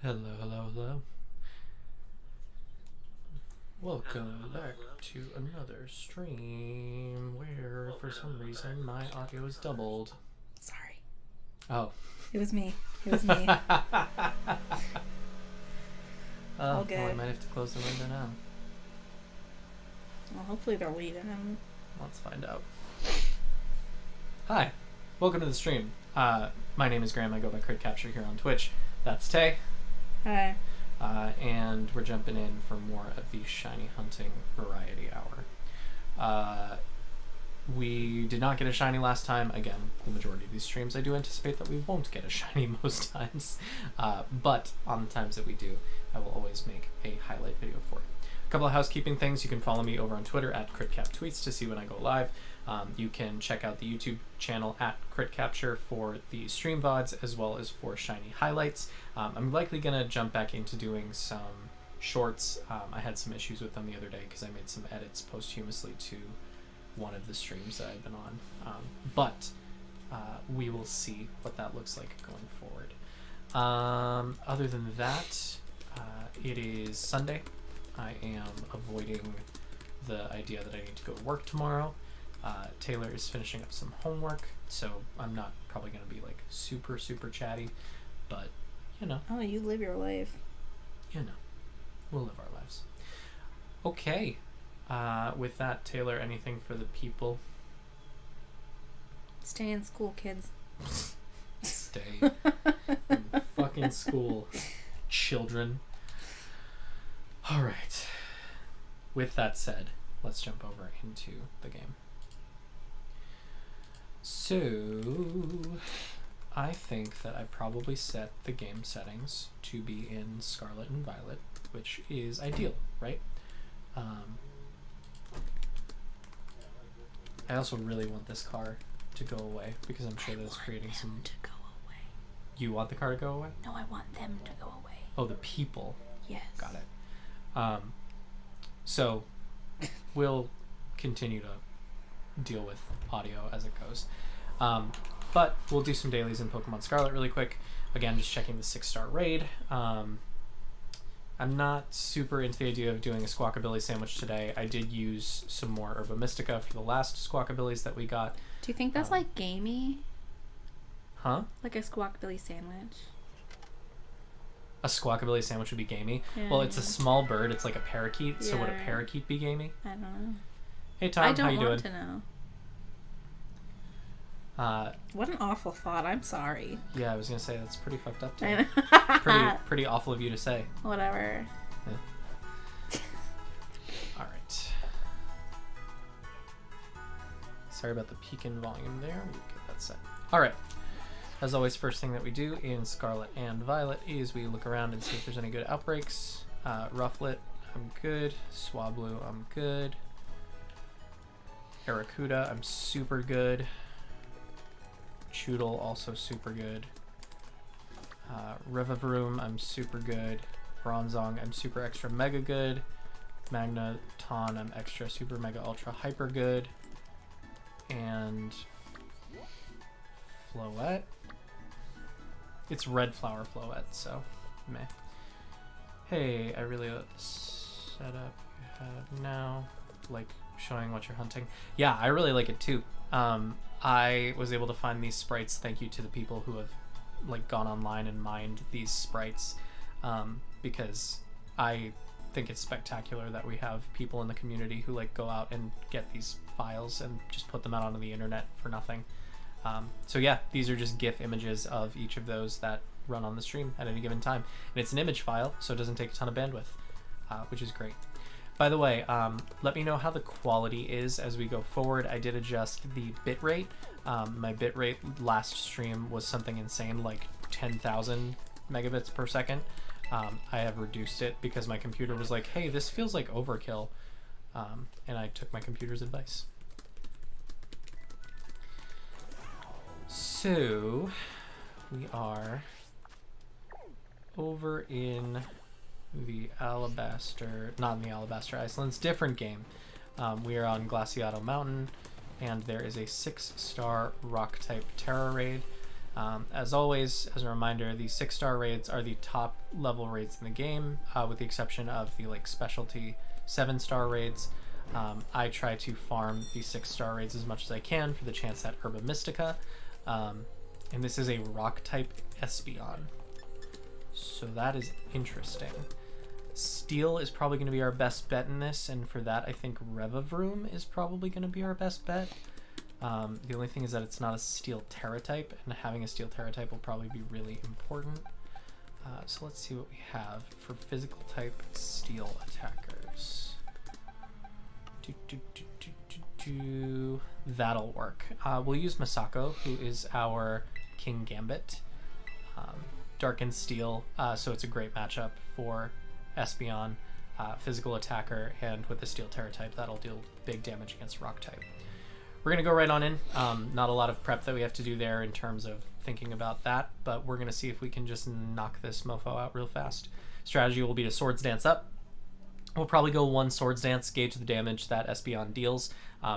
Hello, hello, hello. Welcome back to another stream where, for some reason, my audio is doubled. Sorry. Oh. It was me. It was me. All good. Well, I might have to close the window now. Well, hopefully they're leaving. Let's find out. Hi. Welcome to the stream. My name is Graham. I go by Crit Capture here on Twitch. That's Tay. Hi. And we're jumping in for more of the shiny hunting variety hour. We did not get a shiny last time. Again, the majority of these streams I do anticipate that we won't get a shiny most times. But on the times that we do, I will always make a highlight video for it. A couple of housekeeping things. You can follow me over on Twitter at CritCapTweets to see when I go live. You can check out the YouTube channel at Crit Capture for the stream VODs as well as for shiny highlights. I'm likely going to jump back into doing some shorts. I had some issues with them the other day because I made some edits posthumously to one of the streams that I've been on. But we will see what that looks like going forward. Other than that, it is Sunday. I am avoiding the idea that I need to go to work tomorrow. Taylor is finishing up some homework, so I'm not probably going to be like super chatty, but you know. Oh, you live your life. You know, we'll live our lives. Okay. With that, Taylor, anything for the people? Stay in school, kids. Stay in fucking school, children. All right. With that said, let's jump over into the game. So, I think that I probably set the game settings to be in Scarlet and Violet, which is ideal, right? I also really want this car to go away because I'm sure that it's creating some... to go away. You want the car to go away? No, I want them to go away. Oh, the people. Yes. Got it. So, we'll continue to deal with audio as it goes. But we'll do some dailies in Pokemon Scarlet really quick. Again, just checking the 6-star raid. I'm not super into the idea of doing a Squakabilly sandwich today. I did use some more Herba Mystica for the last Squakabillies that we got. Do you think that's like gamey? Huh? Like a Squakabilly sandwich? A Squakabilly sandwich would be gamey? Yeah. Well, it's a small bird. It's like a parakeet. So would a parakeet be gamey? I don't know. Hey, Tom. How you doing? I don't want to know. What an awful thought. I'm sorry. Yeah, I was going to say, that's pretty fucked up, too. I know. Pretty awful of you to say. Whatever. Yeah. All right. Sorry about the peak in volume there. We'll get that set. All right. As always, first thing that we do in Scarlet and Violet is we look around and see if there's any good outbreaks. Rufflet, I'm good. Swablu, I'm good. Aracuda, I'm super good. Choodle, also super good. Rivavroom, I'm super good. Bronzong, I'm super extra mega good. Magneton, I'm extra super mega ultra hyper good. And Floette. It's red flower Floette, so meh. Hey, I really like the setup you have now. Like showing what you're hunting. Yeah, I really like it too. I was able to find these sprites thank you to the people who have like gone online and mined these sprites, because I think it's spectacular that we have people in the community who like go out and get these files and just put them out onto the internet for nothing. So yeah, these are just GIF images of each of those that run on the stream at any given time, and it's an image file, so it doesn't take a ton of bandwidth, which is great. By the way, let me know how the quality is as we go forward. I did adjust the bitrate. My bitrate last stream was something insane, like 10,000 megabits per second. I have reduced it because my computer was like, hey, this feels like overkill. And I took my computer's advice. So, we are over in the Alabaster, not in the Alabaster Icelands, different game. We are on Glaciato Mountain, and there is a 6-star rock type Tera raid. As always, as a reminder, the 6-star raids are the top level raids in the game, with the exception of the like specialty 7-star raids. I try to farm the 6-star raids as much as I can for the chance at Herba Mystica. And this is a rock type Espeon. So that is interesting. Steel is probably going to be our best bet in this, and for that I think Revavroom is probably going to be our best bet. The only thing is that it's not a Steel Tera type, and having a Steel Tera type will probably be really important. So let's see what we have for physical type Steel attackers. That'll work. We'll use Masako, who is our King Gambit. Dark and Steel, so it's a great matchup for Espeon, physical attacker, and with the Steel Tera type, that'll deal big damage against Rock type. We're going to go right on in. Not a lot of prep that we have to do there in terms of thinking about that, but we're going to see if we can just knock this mofo out real fast. Strategy will be to Swords Dance up. We'll probably go 1 Swords Dance, gauge the damage that Espeon deals.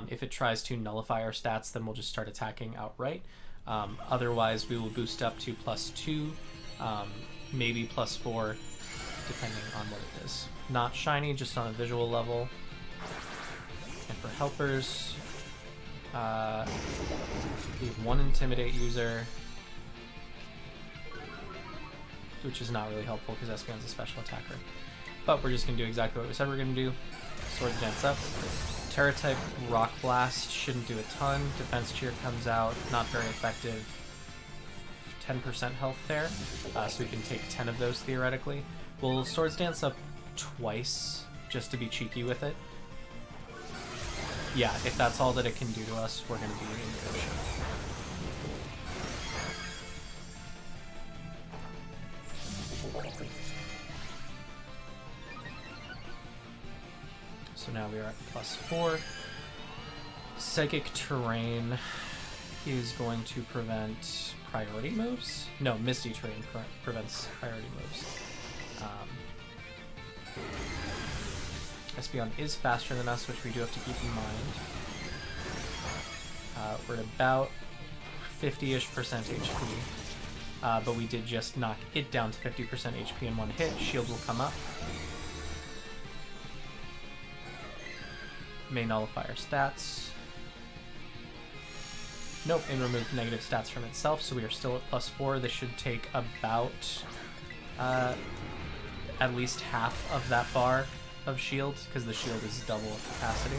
If it tries to nullify our stats, then we'll just start attacking outright. Otherwise, we will boost up to +2, maybe +4, depending on what it is. Not shiny, just on a visual level. And for helpers, we have 1 Intimidate user, which is not really helpful because Espeon's a special attacker. But we're just going to do exactly what we said we're going to do. Swords Dance up. Tera type Rock Blast shouldn't do a ton. Defense Cheer comes out, not very effective. 10% health there, so we can take 10 of those theoretically. We'll Swords Dance up twice, just to be cheeky with it. Yeah, if that's all that it can do to us, we're going to be in good shape. So now we are at +4. Psychic Terrain is going to prevent priority moves? No, Misty Terrain prevents priority moves. Espeon is faster than us, which we do have to keep in mind. We're at about 50-ish% HP, but we did just knock it down to 50% HP in one hit. Shield will come up. May nullify our stats. Nope, and remove negative stats from itself, so we are still at +4. This should take about at least half of that bar of shield, because the shield is double capacity.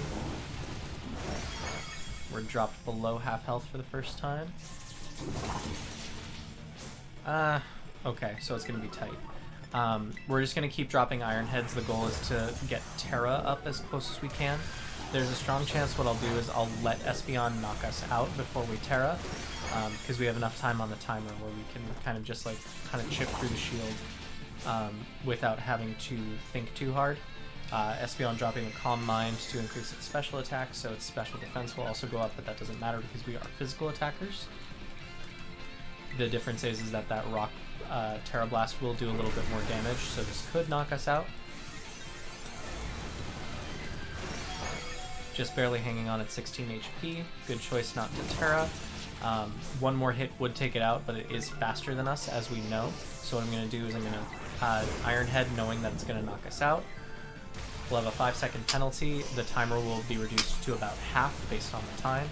We're dropped below half health for the first time. Okay, so it's going to be tight. We're just going to keep dropping Iron Heads. The goal is to get Tera up as close as we can. There's a strong chance what I'll do is I'll let Espeon knock us out before we Tera, because we have enough time on the timer where we can kind of just like chip through the shield without having to think too hard. Espeon dropping a Calm Mind to increase its special attack, so its special defense will also go up, but that doesn't matter because we are physical attackers. The difference is that Rock Tera Blast will do a little bit more damage, so this could knock us out. Just barely hanging on at 16 HP. Good choice not to Tera. One more hit would take it out, but it is faster than us, as we know. So what I'm going to do is I'm going to Iron Head, knowing that it's going to knock us out. We'll have a 5-second penalty. The timer will be reduced to about half based on the time.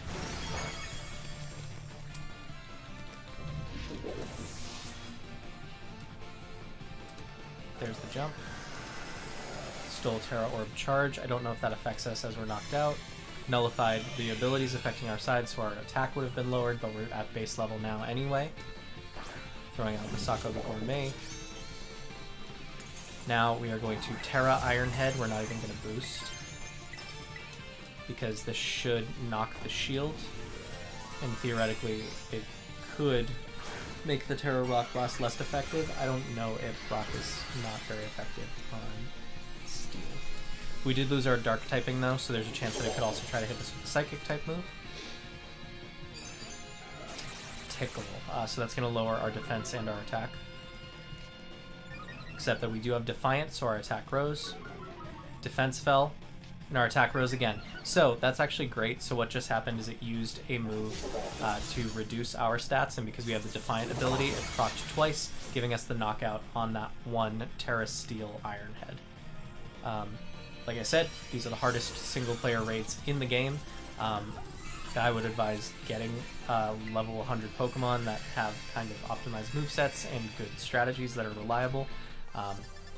There's the jump. Stole Tera Orb Charge. I don't know if that affects us as we're knocked out. Nullified the abilities affecting our side, so our attack would have been lowered, but we're at base level now anyway. Throwing out Masako the Gourmand. Now we are going to Tera Iron Head. We're not even going to boost, because this should knock the shield, and theoretically it could make the Tera Rock Blast less effective. I don't know if Rock is not very effective on Steel. We did lose our Dark typing though, so there's a chance that it could also try to hit us with a Psychic type move. Tickle. So that's going to lower our defense and our attack. Except that we do have Defiant, so our attack rose. Defense fell. And our attack rose again. So that's actually great. So what just happened is it used a move to reduce our stats, and because we have the Defiant ability, it procced twice, giving us the knockout on that one Tera Steel Iron Head. Like I said, these are the hardest single-player raids in the game. I would advise getting level 100 Pokemon that have kind of optimized movesets and good strategies that are reliable.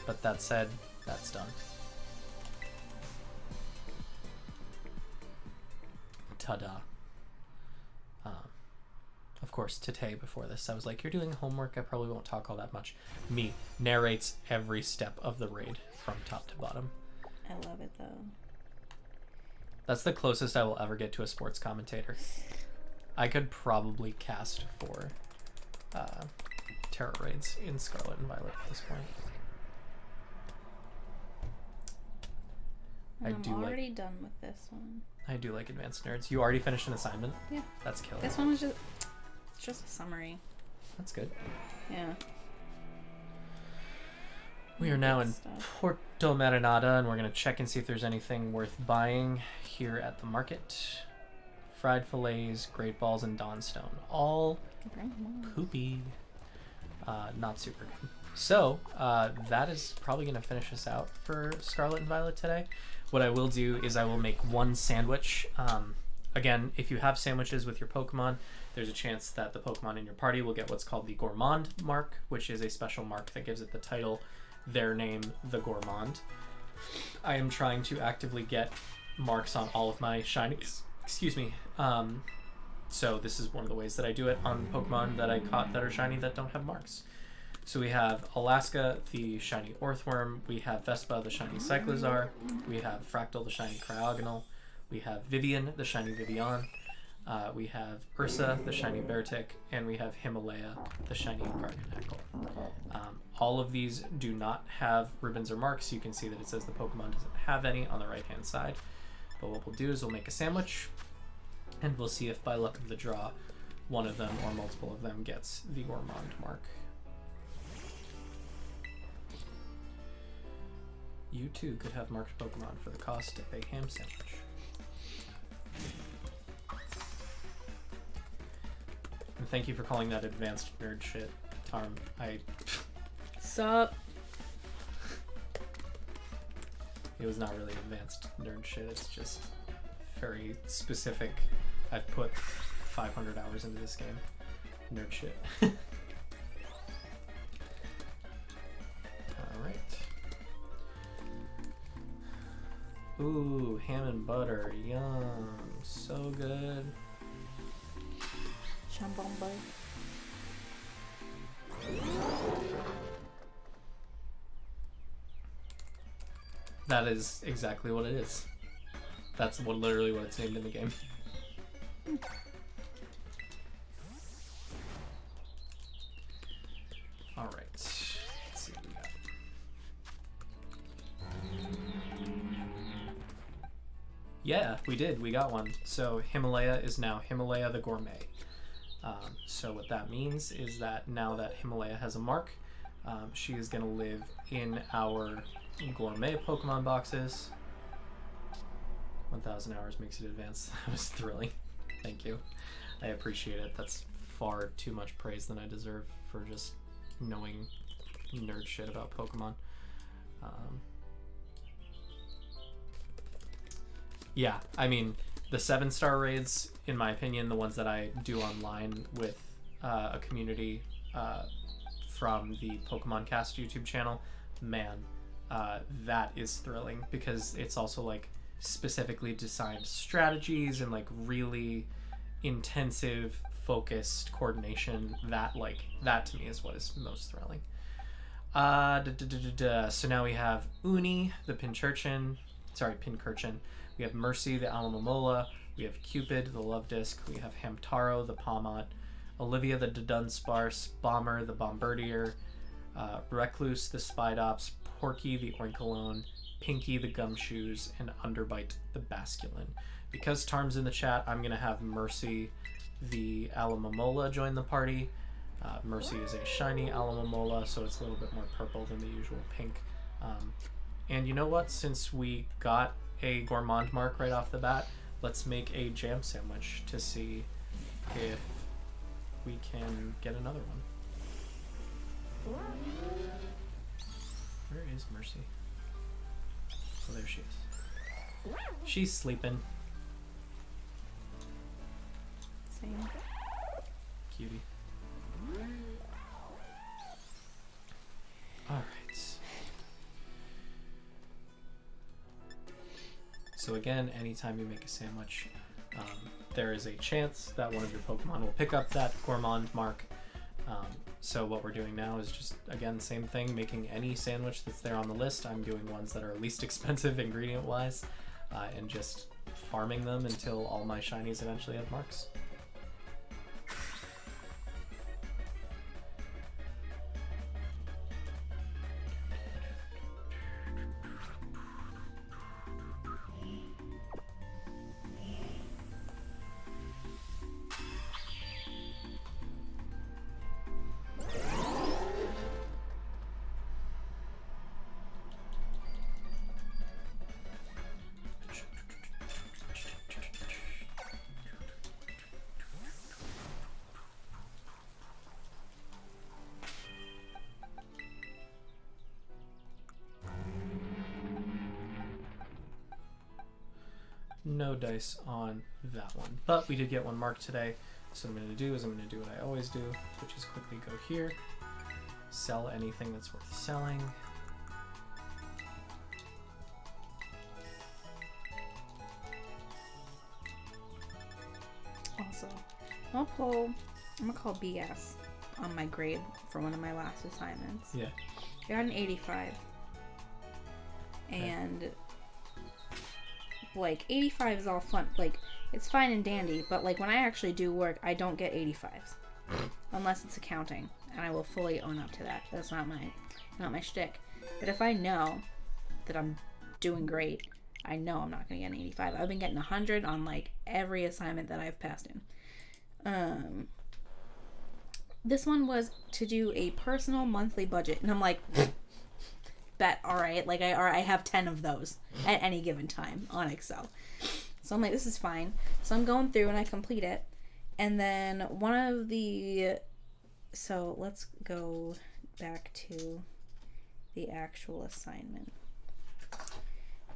But that said, that's done. Ta-da. Of course, Tate before this, I was like, you're doing homework, I probably won't talk all that much. Me narrates every step of the raid from top to bottom. I love it, though. That's the closest I will ever get to a sports commentator. I could probably cast for Terra raids in Scarlet and Violet at this point. I'm already done with this one. I do like Advanced Nerds. You already finished an assignment? Yeah. That's killer. This one was just a summary. That's good. Yeah. We are now in Porto Marinada, and we're going to check and see if there's anything worth buying here at the market. Fried fillets, great balls, and Dawnstone. All poopy. Not super good. So, that is probably going to finish us out for Scarlet and Violet today. What I will do is I will make one sandwich. Again, if you have sandwiches with your Pokemon, there's a chance that the Pokemon in your party will get what's called the Gourmand mark, which is a special mark that gives it the title, their name, the Gourmand. I am trying to actively get marks on all of my shinies. Excuse me. So this is one of the ways that I do it on Pokemon that I caught that are shiny that don't have marks. So we have Alaska, the shiny Orthworm. We have Vespa, the shiny Cyclizar. We have Fractal, the shiny Cryogonal. We have Vivian, the shiny Vivian. We have Ursa, the shiny Beartic. And we have Himalaya, the shiny Garganacl. All of these do not have ribbons or marks. You can see that it says the Pokemon doesn't have any on the right-hand side. But what we'll do is we'll make a sandwich, and we'll see if by luck of the draw, one of them or multiple of them gets the Gourmand mark. You too could have marked Pokemon for the cost of a ham sandwich. And thank you for calling that advanced nerd shit, Tarm. Sup? It was not really advanced nerd shit, it's just very specific. I've put 500 hours into this game. Nerd shit. Alright. Ooh, ham and butter. Yum. So good. Chambombo. That is exactly what it is. That's literally what it's named in the game. Alright. Let's see what we got. Yeah, we did. We got one. So Himalaya is now Himalaya the Gourmet. So what that means is that now that Himalaya has a mark, she is going to live in our Gourmet Pokemon boxes. 1,000 hours makes it advanced. That was thrilling. Thank you. I appreciate it. That's far too much praise than I deserve for just knowing nerd shit about Pokemon. Yeah, I mean, the 7-star raids, in my opinion, the ones that I do online with a community from the Pokemon Cast YouTube channel, man, that is thrilling because it's also like specifically designed strategies and like really intensive, focused coordination. That to me is what is most thrilling. So now we have Uni, the Pincurchin. We have Mercy, the Alamomola. We have Cupid, the Love Disc. We have Hamtaro, the Palmot. Olivia, the Dunsparce. Bomber, the Bombardier. Recluse, the Spidops. Porky, the Oinkalone. Pinky, the Gumshoes. And Underbite, the Basculin. Because Tarm's in the chat, I'm going to have Mercy, the Alamomola, join the party. Mercy is a shiny Alamomola, so it's a little bit more purple than the usual pink. And you know what? Since we got a Gourmand mark right off the bat. Let's make a jam sandwich to see if we can get another one. Where is Mercy? Oh, there she is. She's sleeping. Same. Cutie. Alright. So again, anytime you make a sandwich, there is a chance that one of your Pokemon will pick up that Gourmand mark. So what we're doing now is just, again, same thing, making any sandwich that's there on the list. I'm doing ones that are least expensive ingredient-wise, and just farming them until all my shinies eventually have marks. No dice on that one, but we did get one mark today. So what I'm going to do is I'm going to do what I always do, which is quickly go here, sell anything that's worth selling. Also, I'm gonna call BS on my grade for one of my last assignments. Yeah. I got an 85. And like 85 is all fun, like it's fine and dandy, but like when I actually do work, I don't get 85s unless it's accounting, and I will fully own up to that. That's not my shtick. But if I know that I'm doing great, I know I'm not gonna get an 85. I've been getting 100 on like every assignment that I've passed in. This one was to do a personal monthly budget, and I'm like, bet, all right, like I have 10 of those at any given time on Excel. So I'm like, this is fine. So I'm going through and I complete it. And then so let's go back to the actual assignment.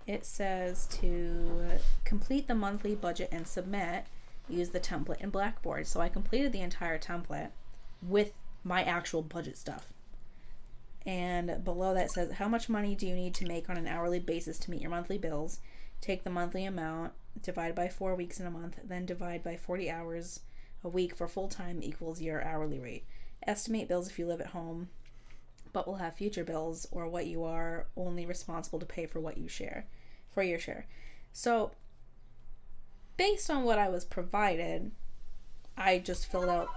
It says to complete the monthly budget and submit, use the template in Blackboard. So I completed the entire template with my actual budget stuff. And below that says, how much money do you need to make on an hourly basis to meet your monthly bills? Take the monthly amount, divide by 4 weeks in a month, then divide by 40 hours a week for full-time equals your hourly rate. Estimate bills if you live at home, but will have future bills, or what you are only responsible to pay for what you share, for your share. So, based on what I was provided, I just filled out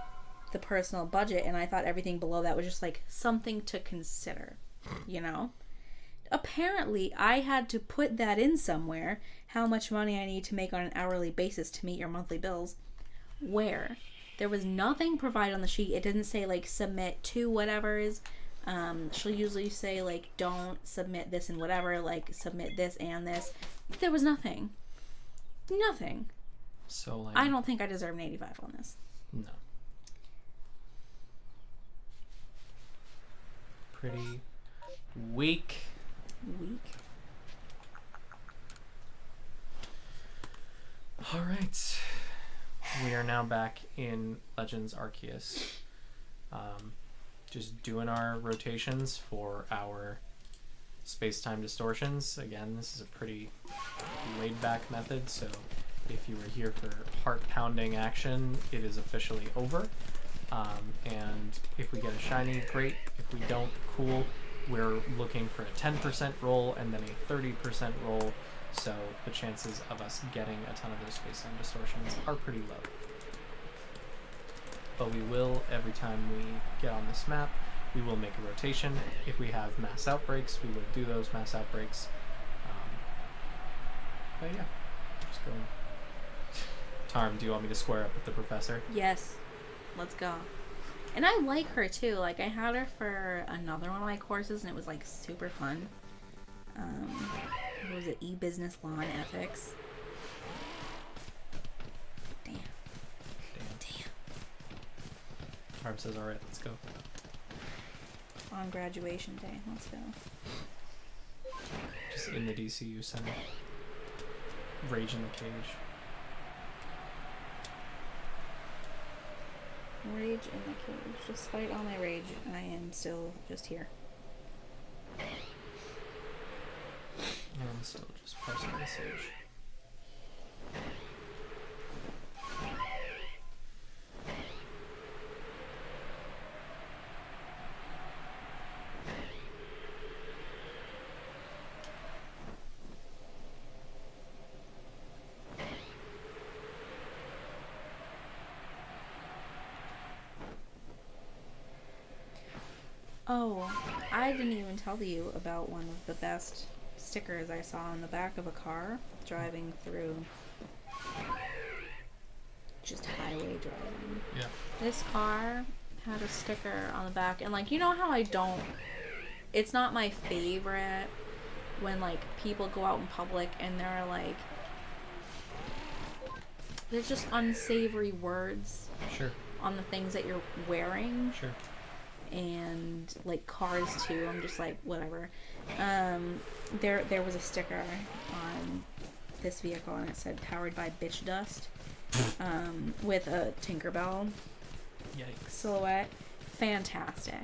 the personal budget, and I thought everything below that was just like something to consider, you know? Apparently, I had to put that in somewhere, how much money I need to make on an hourly basis to meet your monthly bills. Where? There was nothing provided on the sheet. It didn't say like submit to whatever's. She'll usually say like don't submit this and whatever, like submit this and this. There was nothing. Nothing. So like, I don't think I deserve an 85 on this. No. Pretty weak. All right. We are now back in Legends Arceus. Just doing our rotations for our space-time distortions. Again, this is a pretty laid-back method, so if you were here for heart-pounding action, it is officially over. And if we get a shiny, great. If we don't, cool. We're looking for a 10% roll and then a 30% roll, so the chances of us getting a ton of those space-time distortions are pretty low. But we will, every time we get on this map, we will make a rotation. If we have mass outbreaks, we will do those mass outbreaks. But yeah, just going. Tarm, do you want me to square up with the professor? Yes. Let's go. And I like her too. Like, I had her for another one of my courses and it was like super fun. what was it? E-business law and ethics. Damn. Harb says, alright, let's go. On graduation day, let's go. Just in the DCU Center. Rage in the cage. Rage in the cage. Despite all my rage, I am still just here. I'm still just parsing the sage. Oh, I didn't even tell you about one of the best stickers I saw on the back of a car driving through just highway driving. Yeah. This car had a sticker on the back, and like, you know how it's not my favorite when like people go out in public and they're like, there's just unsavory words Sure. on the things that you're wearing. Sure. And like cars too, I'm just like, whatever. There was a sticker on this vehicle and it said powered by bitch dust, with a Tinkerbell Yikes. silhouette. Fantastic.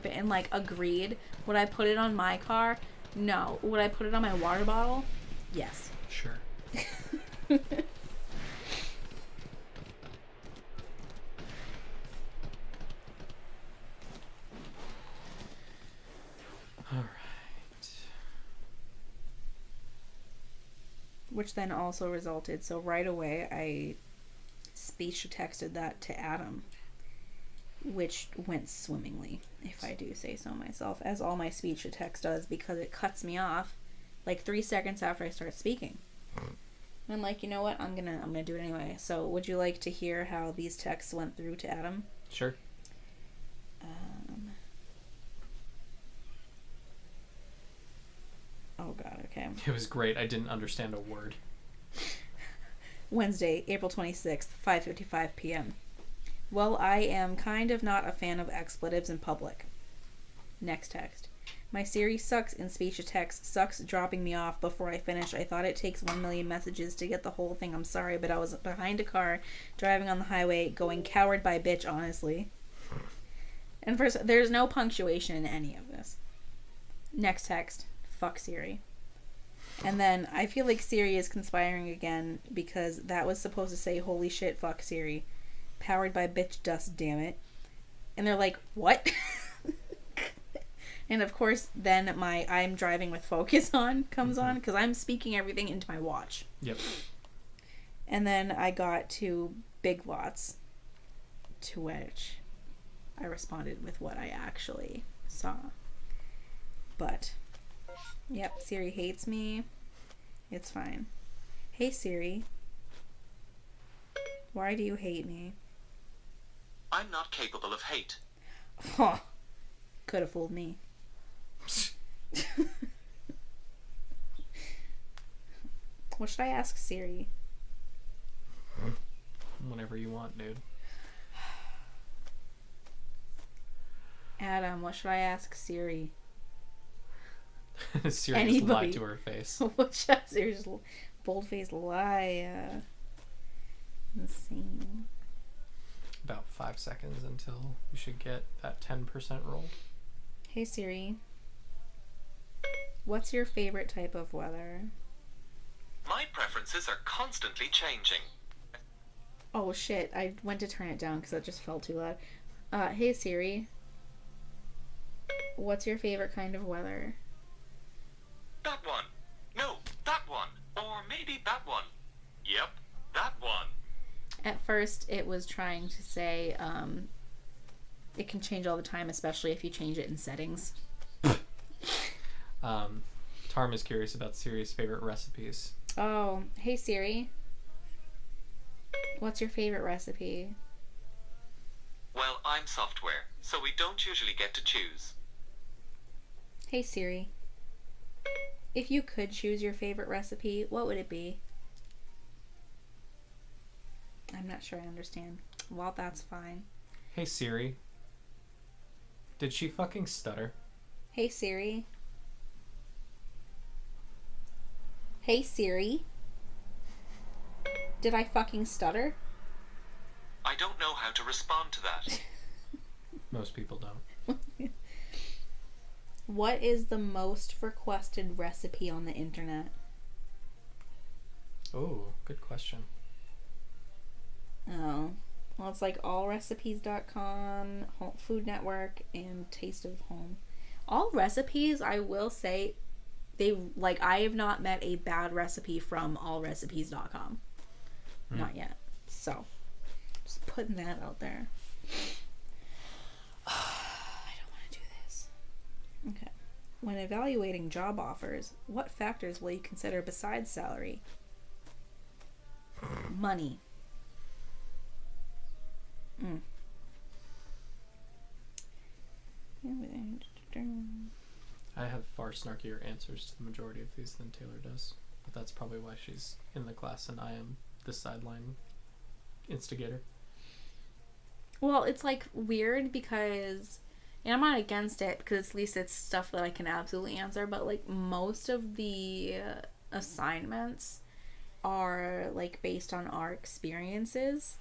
And like, agreed. Would I put it on my car? No. Would I put it on my water bottle? Yes. Sure. Alright. Which then also resulted, so right away I speech texted that to Adam, which went swimmingly, if I do say so myself, as all my speech to text does, because it cuts me off like 3 seconds after I start speaking. And I'm like, you know what? I'm gonna do it anyway. So would you like to hear how these texts went through to Adam? Sure. Oh god, okay. It was great. I didn't understand a word. Wednesday, April 26th, 5:55 p.m. Well, I am kind of not a fan of expletives in public. Next text. My Siri sucks in speech to text, sucks dropping me off before I finish. I thought it takes 1 million messages to get the whole thing. I'm sorry, but I was behind a car, driving on the highway, going coward by bitch, honestly. And first, there's no punctuation in any of this. Next text. Fuck Siri. And then I feel like Siri is conspiring again because that was supposed to say holy shit, fuck Siri. Powered by bitch dust, damn it. And they're like, what? And of course, then my I'm driving with focus on comes on because I'm speaking everything into my watch. Yep. And then I got to Big Lots, to which I responded with what I actually saw. But, yep, Siri hates me. It's fine. Hey Siri. Why do you hate me? I'm not capable of hate. Huh. Could have fooled me. What should I ask Siri? Whenever you want, dude. Adam, what should I ask Siri? Siri just lied to her face. What should I Siri just bold-faced lie? Insane. About 5 seconds until you should get that 10% roll. Hey Siri. What's your favorite type of weather? My preferences are constantly changing. Oh shit, I went to turn it down because that just felt too loud. Hey Siri. What's your favorite kind of weather? That one. No, that one. Or maybe that one. Yep, that one. At first, it was trying to say, it can change all the time, especially if you change it in settings. Tarm is curious about Siri's favorite recipes. Oh, hey Siri. What's your favorite recipe? Well, I'm software, so we don't usually get to choose. Hey Siri. If you could choose your favorite recipe, what would it be? I'm not sure I understand. Well, that's fine. Hey Siri. Did she fucking stutter? Hey Siri. Hey Siri. Did I fucking stutter? I don't know how to respond to that. Most people don't. What is the most requested recipe on the internet? Oh, good question. Oh. Well, it's like allrecipes.com, Food Network, and Taste of Home. All recipes, I will say, I have not met a bad recipe from allrecipes.com. Not yet. So, just putting that out there. I don't want to do this. Okay. When evaluating job offers, what factors will you consider besides salary? Money. I have far snarkier answers to the majority of these than Taylor does. But that's probably why she's in the class and I am the sideline instigator. Well, it's like weird because, and I'm not against it because at least it's stuff that I can absolutely answer, but like most of the assignments are like based on our experiences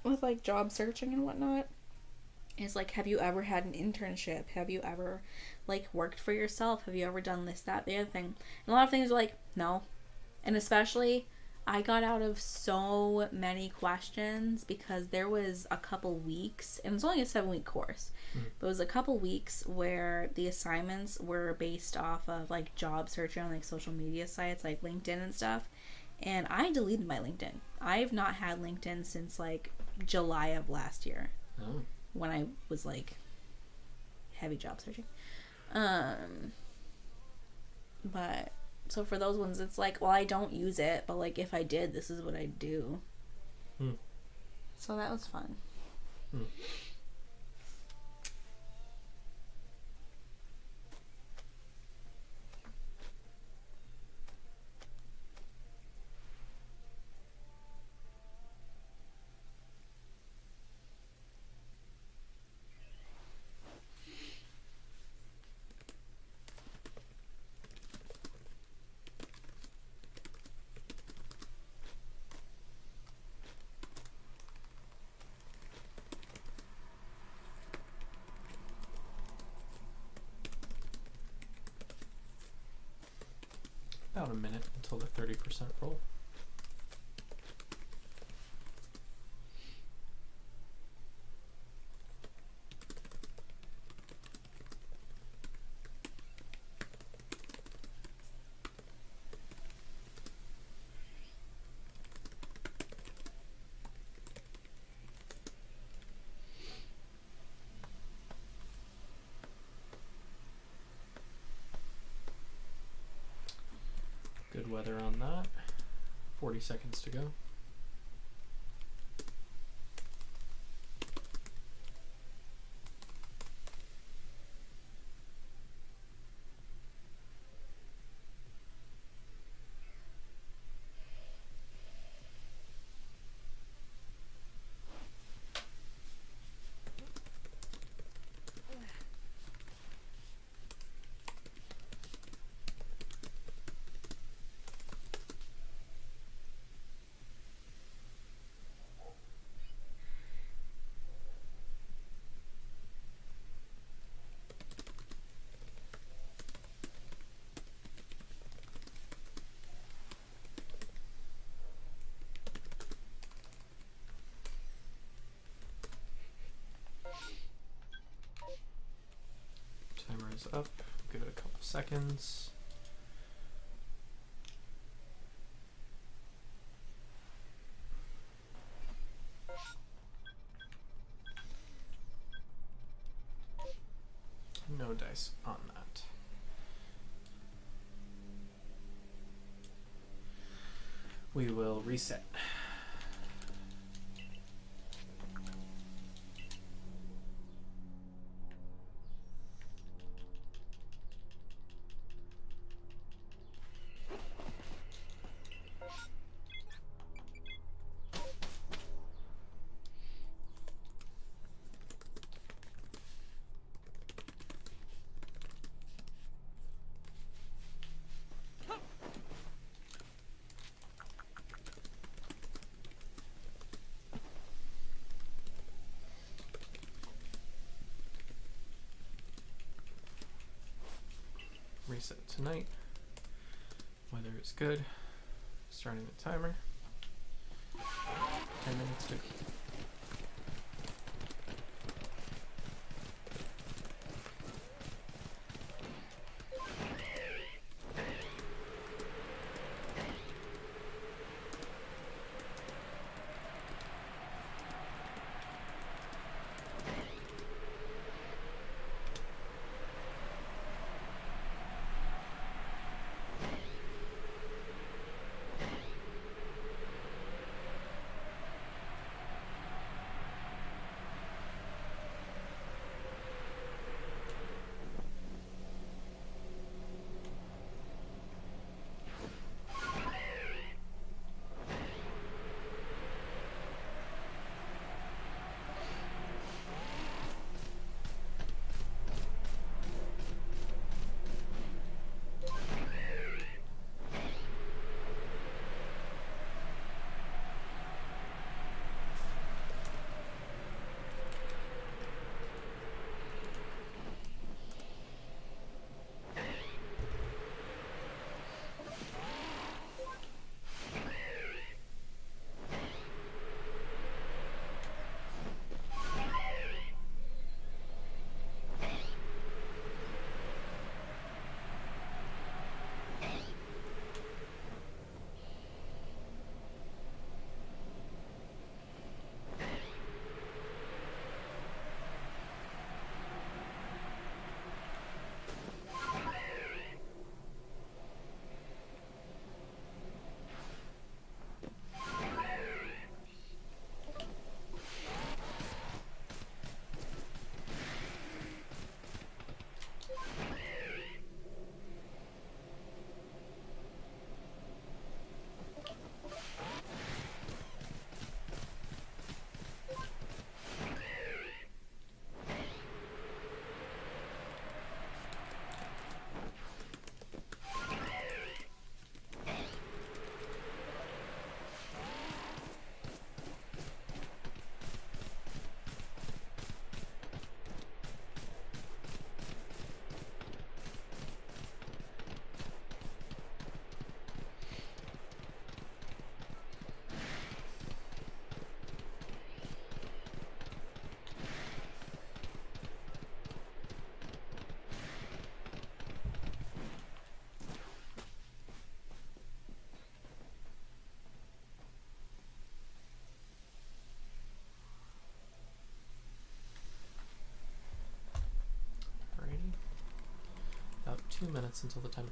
with like job searching and whatnot. It's like, have you ever had an internship? Have you ever like worked for yourself? Have you ever done this, that, the other thing? And a lot of things are like, no. And especially, I got out of so many questions because there was a couple weeks, and it's only a 7-week course, but it was a couple weeks where the assignments were based off of like job searching on like social media sites like LinkedIn and stuff. And I deleted my LinkedIn. I've not had LinkedIn since like July of last year. Oh. When I was like heavy job searching. But so for those ones it's like, well, I don't use it, but like if I did, this is what I'd do. So that was fun. About a minute until the 30% roll. Good weather on that. 40 seconds to go. Timer is up. Give it a couple seconds. No dice on that. We will reset. reset tonight. Weather is good. Starting the timer. 10 minutes to go. About 2 minutes until the 10%.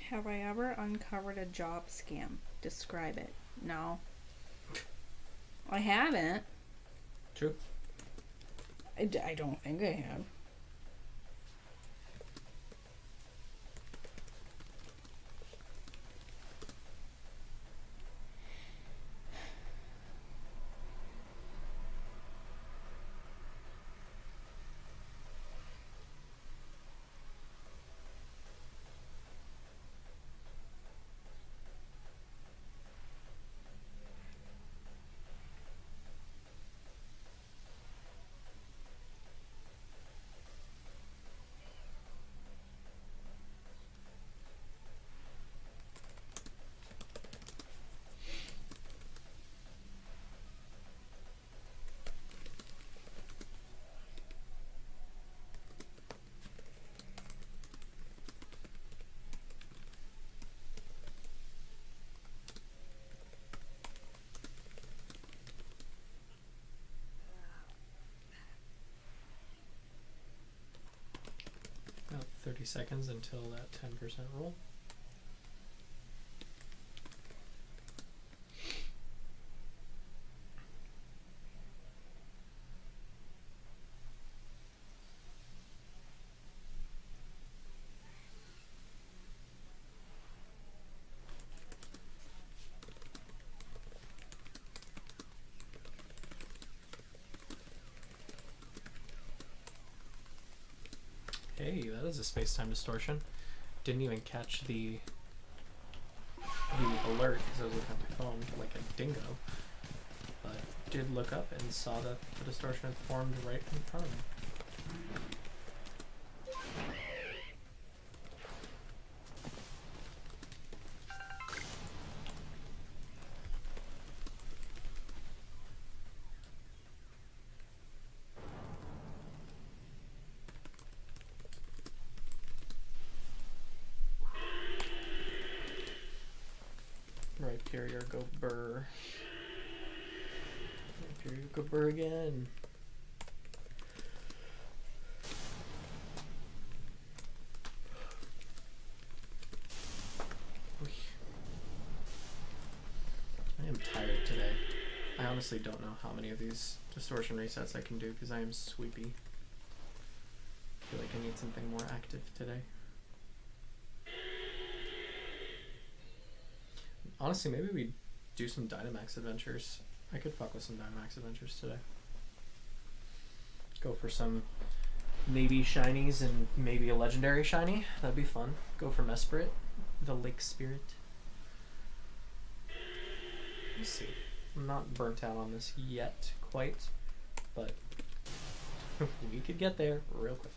Have I ever uncovered a job scam? Describe it. No. I haven't. True. I don't think I have. About 30 seconds until that 10% roll. Hey, that is a space-time distortion. Didn't even catch the alert because I was looking at my phone like a dingo. But did look up and saw that the distortion had formed right in front of me. Hyperior, go burr. Hyperior, go burr again. I am tired today. I honestly don't know how many of these distortion resets I can do because I am sweepy. I feel like I need something more active today. Honestly, maybe we do some Dynamax adventures. I could fuck with some Dynamax adventures today. Go for some maybe shinies and maybe a legendary shiny. That'd be fun. Go for Mespirit, the lake spirit. Let's see. I'm not burnt out on this yet, quite, but we could get there real quick.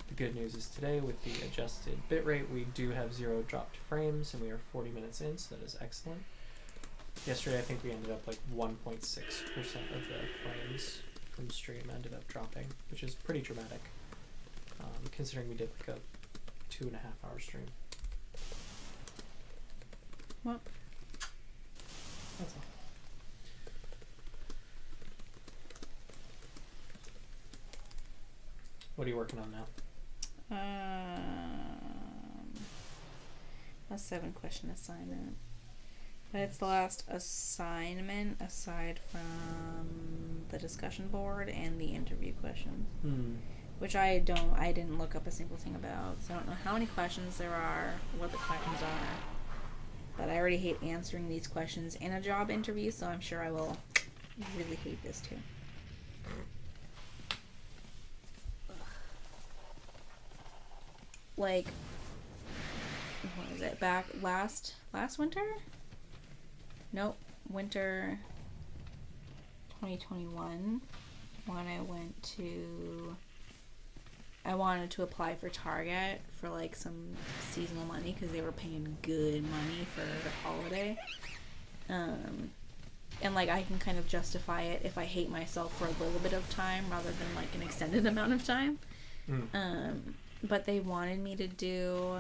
The good news is today with the adjusted bitrate we do have 0 dropped frames and we are 40 minutes in, so that is excellent. Yesterday I think we ended up like 1.6% of the frames from stream ended up dropping, which is pretty dramatic considering we did like a 2.5 hour stream. Well, that's all. What are you working on now? A 7-question assignment. But it's the last assignment aside from the discussion board and the interview questions. Which I didn't look up a single thing about. So I don't know how many questions there are, what the questions are. But I already hate answering these questions in a job interview, so I'm sure I will really hate this too. Like, what is it, back last winter? Nope, winter 2021, when I wanted to apply for Target for like some seasonal money because they were paying good money for the holiday. And like I can kind of justify it if I hate myself for a little bit of time rather than like an extended amount of time. But they wanted me to do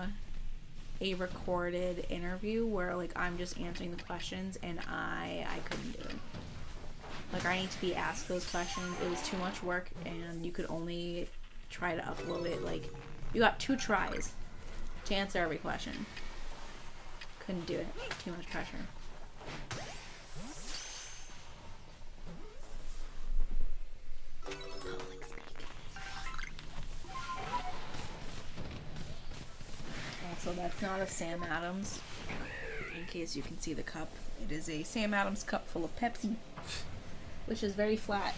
a recorded interview where like I'm just answering the questions and I couldn't do it. Like I need to be asked those questions. It was too much work and you could only try to upload it. Like you got 2 tries to answer every question. Couldn't do it. Too much pressure. Also, that's not a Sam Adams. In case you can see the cup, it is a Sam Adams cup full of Pepsi, which is very flat.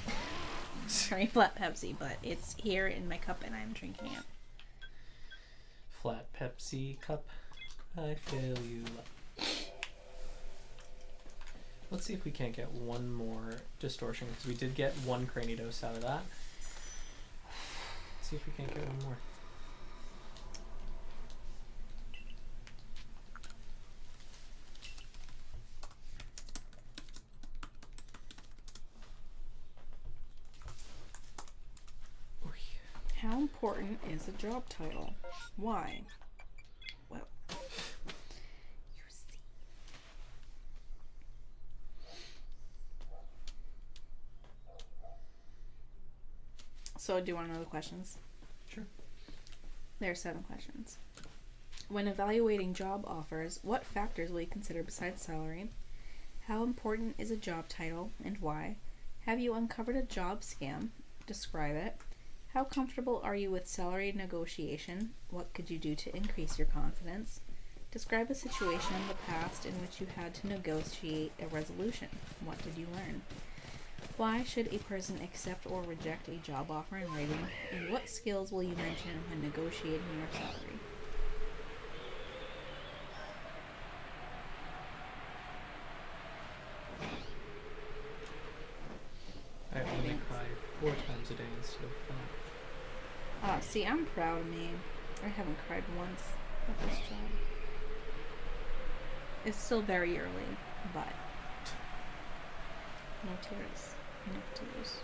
Very flat Pepsi, but it's here in my cup and I'm drinking it. Flat Pepsi cup, I fill you up. Let's see if we can't get one more distortion, because we did get 1 Cranidos out of that. Let's see if we can't get one more. How important is a job title? Why? Well, you see. So, do you want to know the questions? Sure. There are 7 questions. When evaluating job offers, what factors will you consider besides salary? How important is a job title and why? Have you uncovered a job scam? Describe it. How comfortable are you with salary negotiation? What could you do to increase your confidence? Describe a situation in the past in which you had to negotiate a resolution. What did you learn? Why should a person accept or reject a job offer in writing? And what skills will you mention when negotiating your salary? I only cry 4 times a day instead of 5. See, I'm proud of me. I haven't cried once at this job. It's still very early, but no tears. No tears.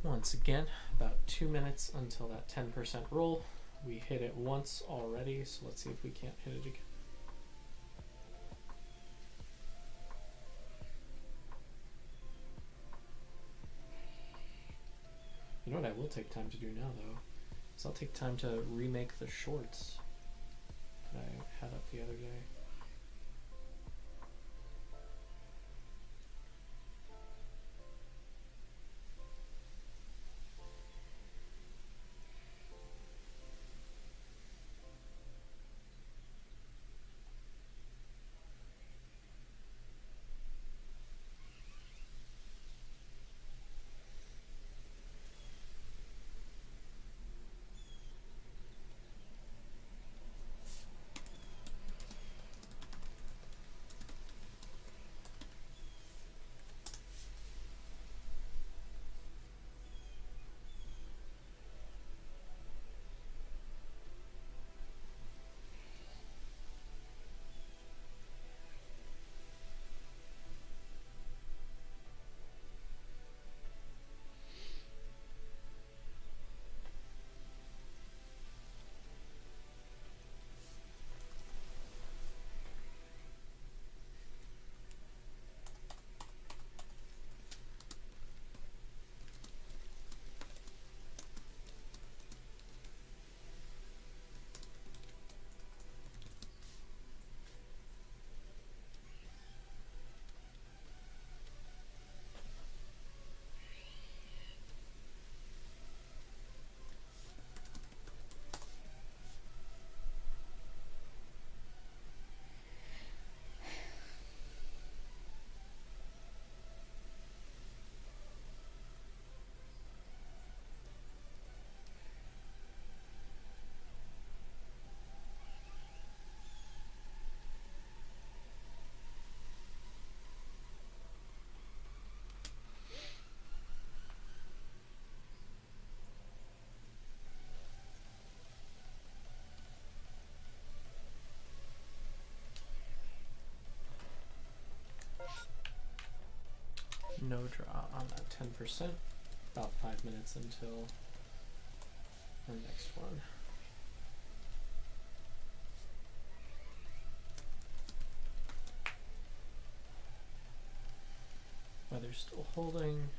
Once again, about 2 minutes until that 10% roll. We hit it once already, so let's see if we can't hit it again. You know what I will take time to do now, though? Is I'll take time to remake the shorts that I had up the other day. no draw on that 10%. About 5 minutes until our next one. Weather's still holding.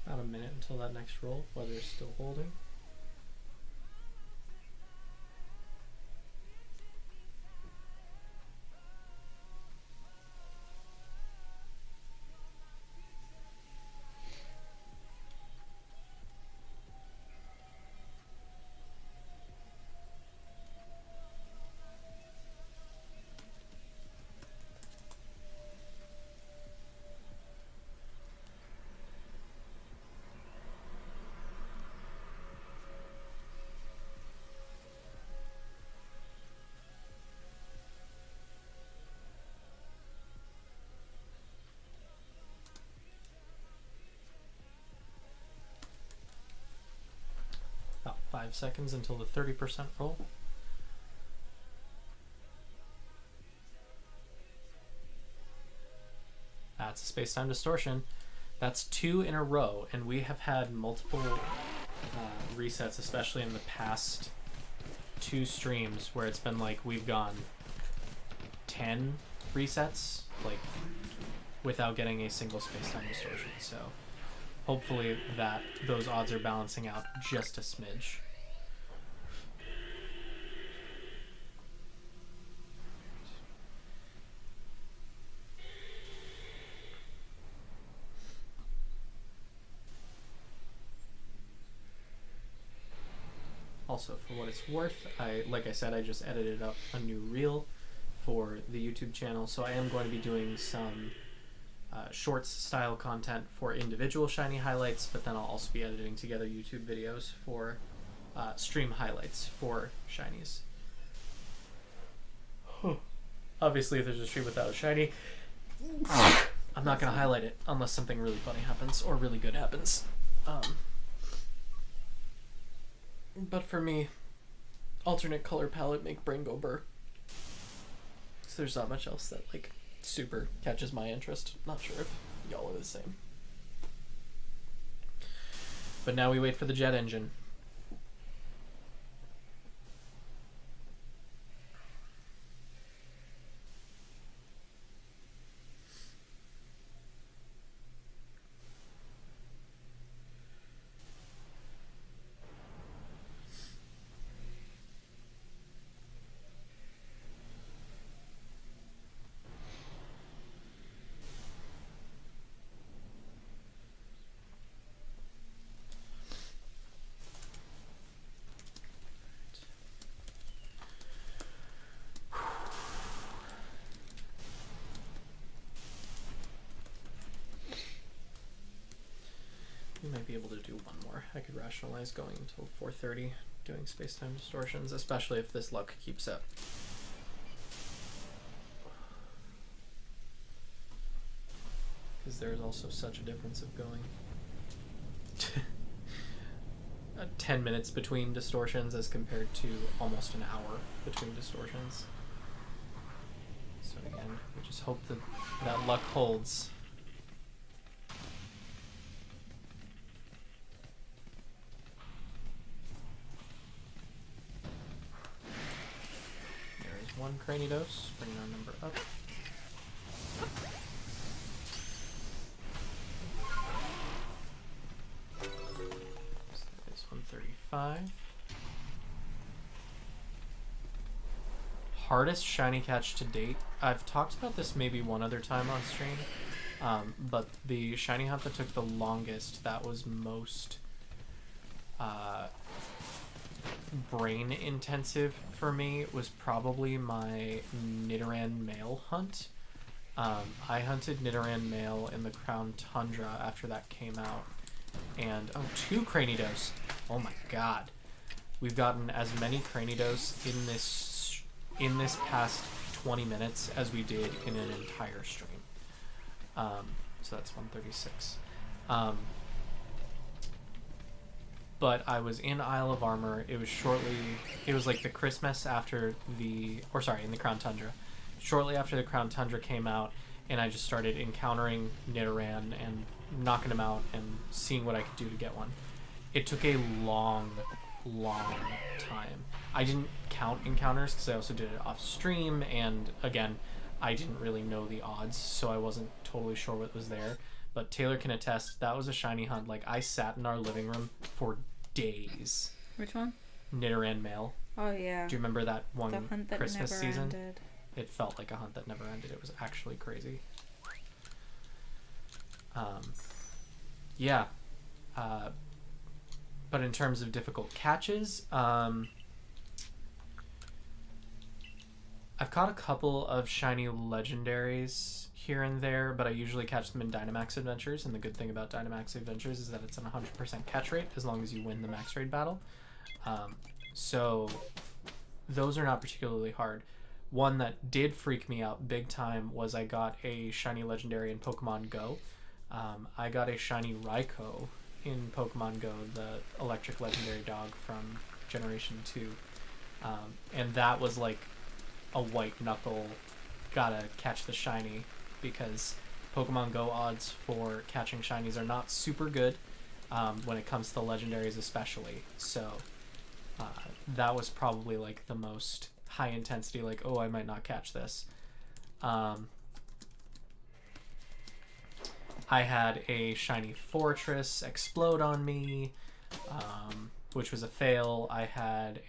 About a minute until that next roll, weather's still holding. About 5 seconds until the 30% roll. That's a space-time distortion. That's 2 in a row, and we have had multiple resets, especially in the past 2 streams, where it's been like we've gone 10 resets, like without getting a single space-time distortion. So hopefully those odds are balancing out just a smidge. also for what it's worth, like I said, I just edited up a new reel for the YouTube channel, so I am going to be doing some shorts style content for individual shiny highlights, but then I'll also be editing together YouTube videos for stream highlights for shinies. Obviously, if there's a stream without a shiny, I'm not going to highlight it unless something really funny happens or really good happens. But for me, alternate color palette make brain go burr. So there's not much else that like super catches my interest. Not sure if y'all are the same. But now we wait for the jet engine. We might be able to do one more. I could rationalize going until 4:30 doing space-time distortions, especially if this luck keeps up. Because there's also such a difference of going 10 minutes between distortions as compared to almost an hour between distortions. So again, we just hope that that luck holds. One Cranidos, bringing our number up. So that is 135. Hardest shiny catch to date. I've talked about this maybe one other time on stream, but the shiny hunt that took the longest, that was most brain intensive for me, was probably my Nidoran male hunt. I hunted Nidoran male in the Crown Tundra after that came out, and 2 Cranidos. Oh my god, we've gotten as many Cranidos in this past 20 minutes as we did in an entire stream. So that's 136. But I was in Isle of Armor. It was like the Christmas after in the Crown Tundra. Shortly after the Crown Tundra came out, and I just started encountering Nidoran and knocking him out and seeing what I could do to get one. It took a long time. I didn't count encounters because I also did it off stream, and again, I didn't really know the odds, so I wasn't totally sure what was there. But Taylor can attest, that was a shiny hunt. Like, I sat in our living room for days. Which one? Nidoran male. Oh, yeah. Do you remember that one the hunt that Christmas never season? Ended. It felt like a hunt that never ended. It was actually crazy. Yeah. But in terms of difficult catches, I've caught a couple of shiny legendaries here and there, but I usually catch them in Dynamax adventures, and the good thing about Dynamax adventures is that it's an 100% catch rate as long as you win the max raid battle. So those are not particularly hard. One that did freak me out big time was I got a shiny legendary in Pokemon Go. I got a shiny Raikou in Pokemon Go, the electric legendary dog from Generation 2. And that was like a white knuckle, gotta catch the shiny, because Pokemon Go odds for catching shinies are not super good when it comes to the legendaries especially. So that was probably like the most high intensity, like, oh, I might not catch this. I had a shiny Fortress explode on me, which was a fail. I had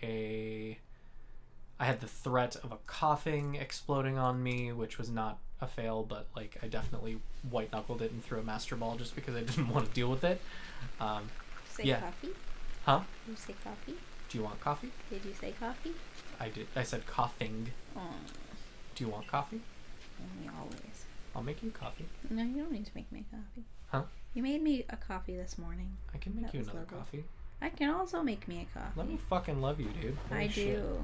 the threat of a coughing exploding on me, which was not a fail, but like I definitely white knuckled it and threw a Master Ball just because I didn't want to deal with it. Say yeah. coffee? Huh? You say coffee? Do you want coffee? Did you say coffee? I did. I said coughing. Oh, Do you want coffee? only always. I'll make you coffee. No, you don't need to make me coffee. Huh? You made me a coffee this morning. I can make That you was another lovely. coffee. I can also make me a coffee. Let me fucking love you, dude. Holy I shit. do.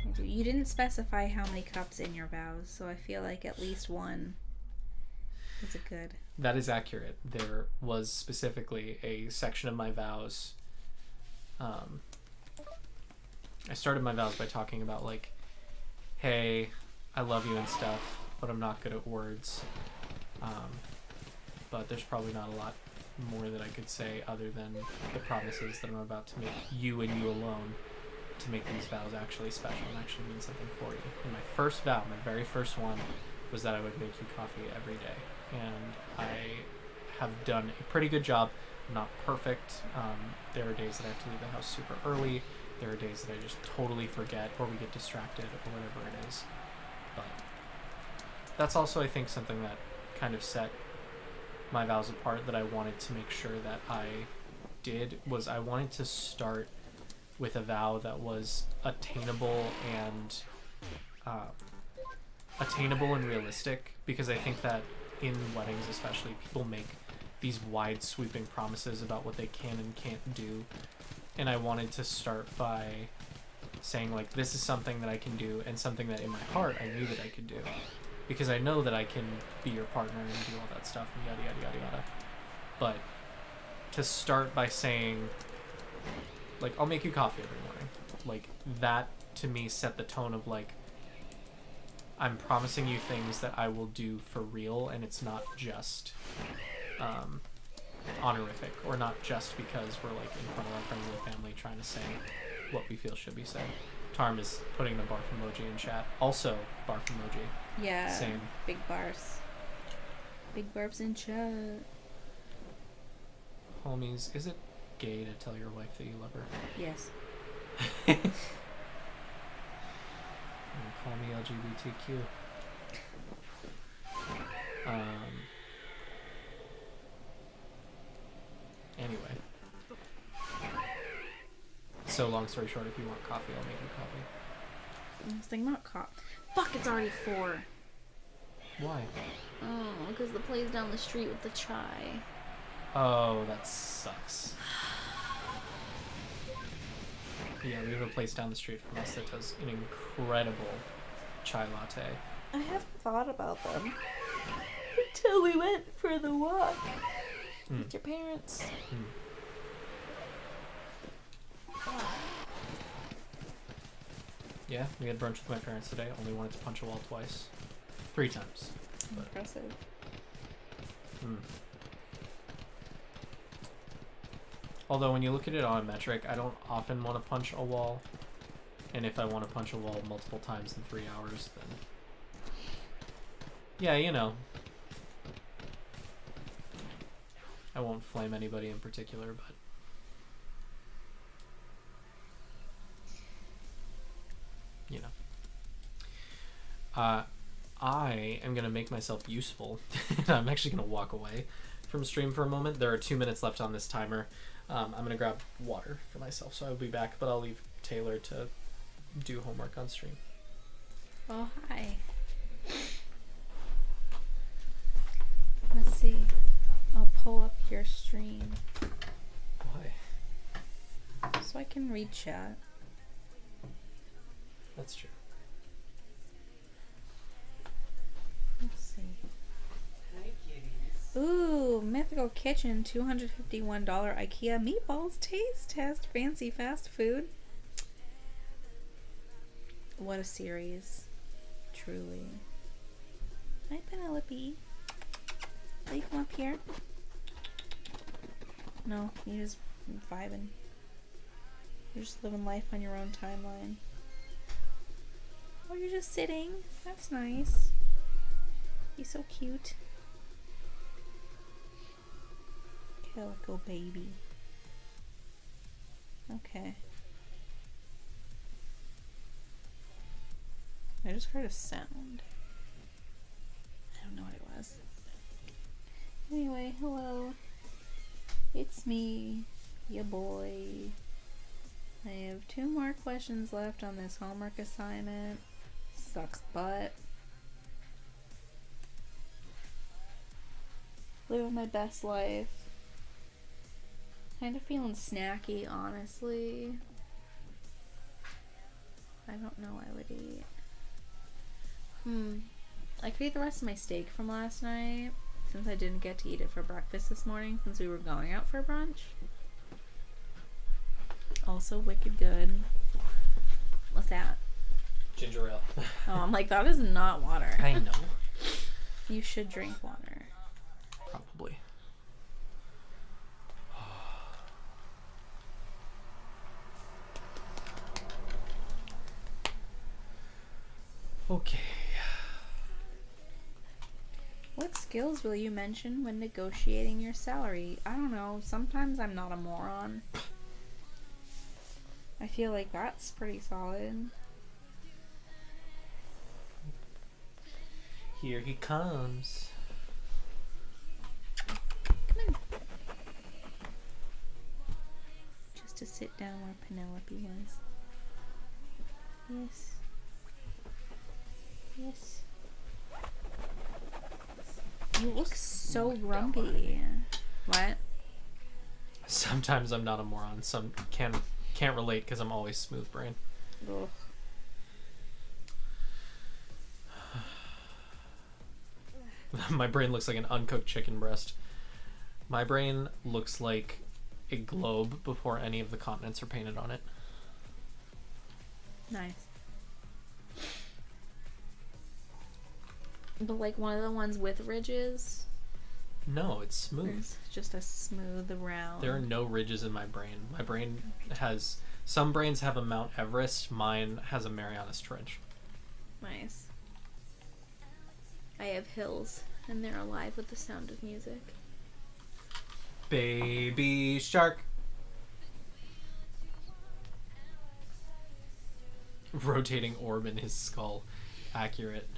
I do. You didn't specify how many cups in your vows, so I feel like at least one is a good. That is accurate. There was specifically a section of my vows. I started my vows by talking about like, hey, I love you and stuff, but I'm not good at words. But there's probably not a lot more that I could say other than the promises that I'm about to make you and you alone to make these vows actually special and actually mean something for you. And my first vow, my very first one, was that I would make you coffee every day. And I have done a pretty good job. I'm not perfect. There are days that I have to leave the house super early. There are days that I just totally forget or we get distracted or whatever it is. But that's also, I think, something that kind of set my vows apart that I wanted to make sure that I did, was I wanted to start with a vow that was attainable and realistic, because I think that in weddings especially, people make these wide sweeping promises about what they can and can't do, and I wanted to start by saying like, this is something that I can do and something that in my heart I knew that I could do, because I know that I can be your partner and do all that stuff and yada yada yada yada. But to start by saying like, I'll make you coffee every morning, like that to me set the tone of like, I'm promising you things that I will do for real, and it's not just honorific, or not just because we're like in front of our friends and family trying to say what we feel should be said. Tarm is putting the barf emoji in chat. Also, barf emoji. Yeah. Same. Big bars. Big barfs in chat. Homies, is it gay to tell your wife that you love her? Yes. Call me LGBTQ. Anyway. So long story short, if you want coffee, I'll make you coffee. I was thinking about Fuck, it's already 4. Why? Oh, because the place down the street with the chai. Oh, that sucks. Yeah, we have a place down the street from us that does an incredible chai latte. I haven't thought about them until we went for the walk with your parents. Yeah, we had brunch with my parents today. Only wanted to punch a wall twice. 3 times. But, Impressive. Although when you look at it on a metric, I don't often want to punch a wall. And if I want to punch a wall multiple times in 3 hours, then... yeah, you know. I won't flame anybody in particular, but... you know. I am going to make myself useful. I'm actually going to walk away from stream for a moment. There are 2 minutes left on this timer. I'm going to grab water for myself, so I'll be back, but I'll leave Taylor to do homework on stream. Oh, hi. Let's see. I'll pull up your stream Why? so I can read chat. That's true. Let's see. Ooh, Mythical Kitchen, $251 IKEA meatballs taste test, fancy fast food. What a series. Truly. Hi, Penelope. Will you come up here? No, you're just vibing. You're just living life on your own timeline. Oh, you're just sitting. That's nice. You're so cute. Calico baby. Okay. I just heard a sound. I don't know what it was. Anyway, hello. It's me, your boy, I have 2 more questions left on this homework assignment. Sucks butt. Living my best life. Kind of feeling snacky, honestly. I don't know what I would eat. I could eat the rest of my steak from last night, since I didn't get to eat it for breakfast this morning, since we were going out for brunch. Also wicked good. What's that? Ginger ale. Oh, I'm like, that is not water. I know. You should drink water. Probably. Okay. What skills will you mention when negotiating your salary? I don't know. Sometimes I'm not a moron. I feel like that's pretty solid. Here he comes. Come on. Just to sit down where Penelope was. Yes. Yes. You look so grumpy. What? Sometimes I'm not a moron. Some can't relate because I'm always smooth brain. Ugh. My brain looks like an uncooked chicken breast. My brain looks like a globe before any of the continents are painted on it. Nice. But like one of the ones with ridges? No, it's smooth. It's just a smooth round. There are no ridges in my brain. My brain has... Some brains have a Mount Everest. Mine has a Marianas Trench. Nice. I have hills, and they're alive with the sound of music. Baby shark. Rotating orb in his skull. Accurate.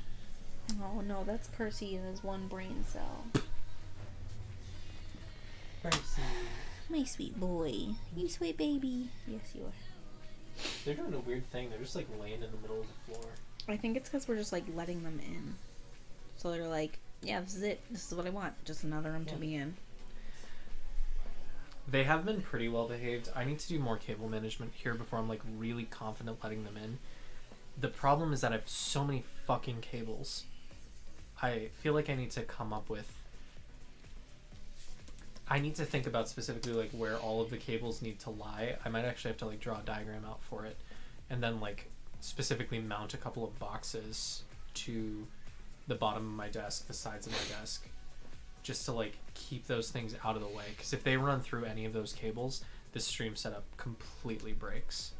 Oh no, that's Percy in his one brain cell. Percy. My sweet boy. You sweet baby. Yes, you are. They're doing a weird thing. They're just like laying in the middle of the floor. I think it's because we're just like letting them in. So they're like, yeah, this is it. This is what I want. Just another room to be in. They have been pretty well behaved. I need to do more cable management here before I'm like really confident letting them in. The problem is that I have so many fucking cables. I feel like I need to come up with... I need to think about specifically like where all of the cables need to lie. I might actually have to like draw a diagram out for it. And then like specifically mount a couple of boxes to the bottom of my desk, the sides of my desk, just to like keep those things out of the way. Because if they run through any of those cables, the stream setup completely breaks.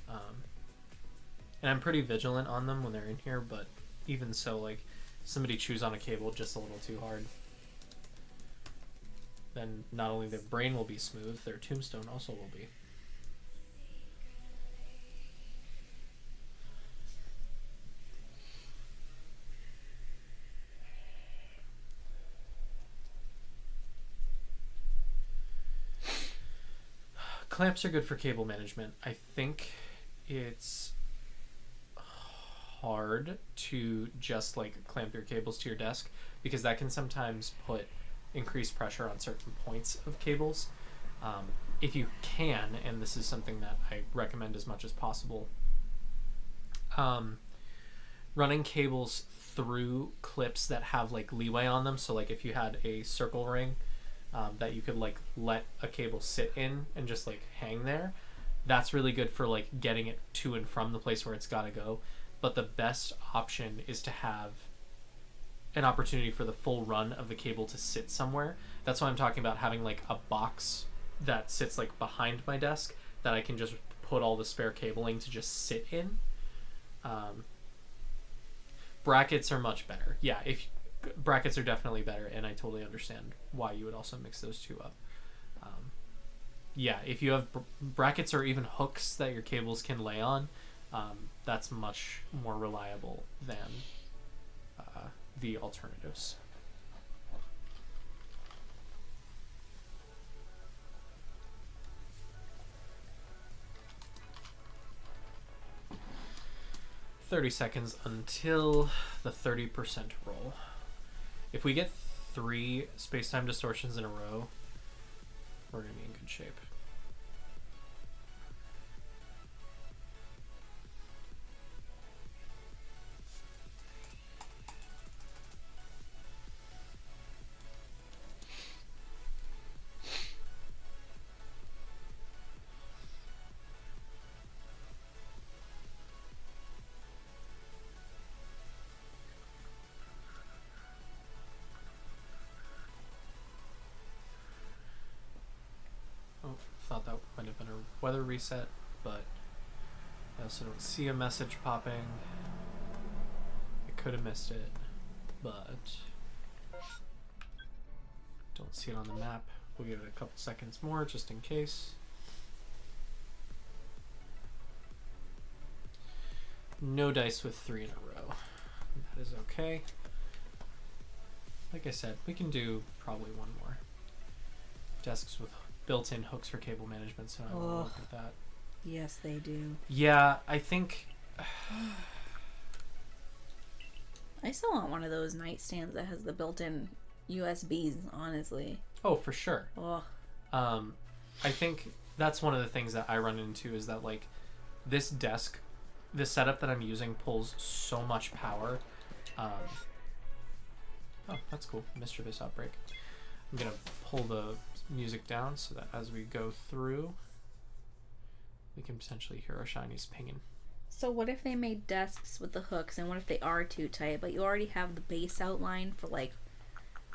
And I'm pretty vigilant on them when they're in here, but even so, like, somebody chews on a cable just a little too hard, then not only their brain will be smooth, their tombstone also will be. Clamps are good for cable management. I think it's hard to just like clamp your cables to your desk because that can sometimes put increased pressure on certain points of cables. If you can, and this is something that I recommend as much as possible, running cables through clips that have like leeway on them. So like if you had a circle ring that you could like let a cable sit in and just like hang there, that's really good for like getting it to and from the place where it's got to go. But the best option is to have an opportunity for the full run of the cable to sit somewhere. That's why I'm talking about having like a box that sits like behind my desk that I can just put all the spare cabling to just sit in. Brackets are much better. Yeah, brackets are definitely better, and I totally understand why you would also mix those two up. Yeah, if you have brackets or even hooks that your cables can lay on, that's much more reliable than the alternatives. 30 seconds until the 30% roll. If we get 3 space-time distortions in a row, we're going to be in good shape. Thought that might have been a weather reset, but I also don't see a message popping. I could have missed it, but don't see it on the map. We'll give it a couple seconds more just in case. No dice with 3 in a row. That is okay. Like I said, we can do probably one more. Desks with built-in hooks for cable management, so I will look at that. Yes, they do. Yeah, I think... I still want one of those nightstands that has the built-in USBs, honestly. Oh, for sure. Oh. I think that's one of the things that I run into is that, like, this desk, the setup that I'm using pulls so much power. Oh, that's cool. Mischievous Outbreak. I'm going to pull the music down so that as we go through, we can potentially hear our shinies pinging. So what if they made desks with the hooks, and what if they are too tight, but you already have the base outline for, like,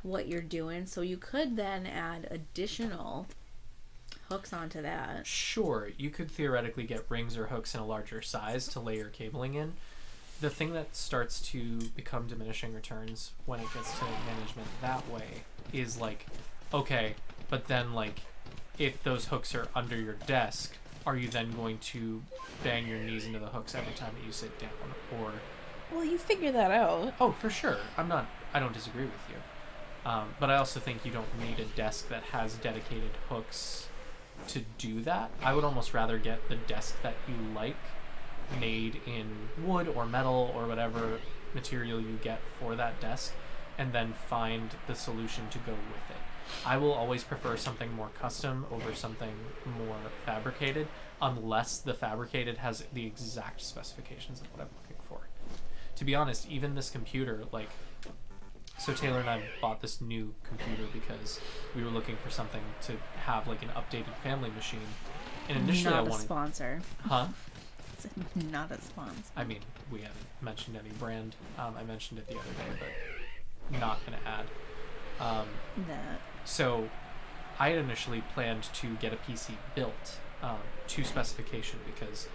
what you're doing, so you could then add additional hooks onto that. Sure, you could theoretically get rings or hooks in a larger size to lay your cabling in. The thing that starts to become diminishing returns when it gets to management that way is like, okay, but then, like, if those hooks are under your desk, are you then going to bang your knees into the hooks every time that you sit down? Or, Well, you figure that out. oh, for sure. I don't disagree with you. But I also think you don't need a desk that has dedicated hooks to do that. I would almost rather get the desk that you like made in wood or metal or whatever material you get for that desk, and then find the solution to go with it. I will always prefer something more custom over something more fabricated, unless the fabricated has the exact specifications of what I'm looking for. To be honest, even this computer, like, so Taylor and I bought this new computer because we were looking for something to have, like, an updated family machine. And initially Not I a wanted... sponsor. Huh? It's not a sponsor. I mean, we haven't mentioned any brand. I mentioned it the other day, but not going to add. That. So I had initially planned to get a PC built to specification, because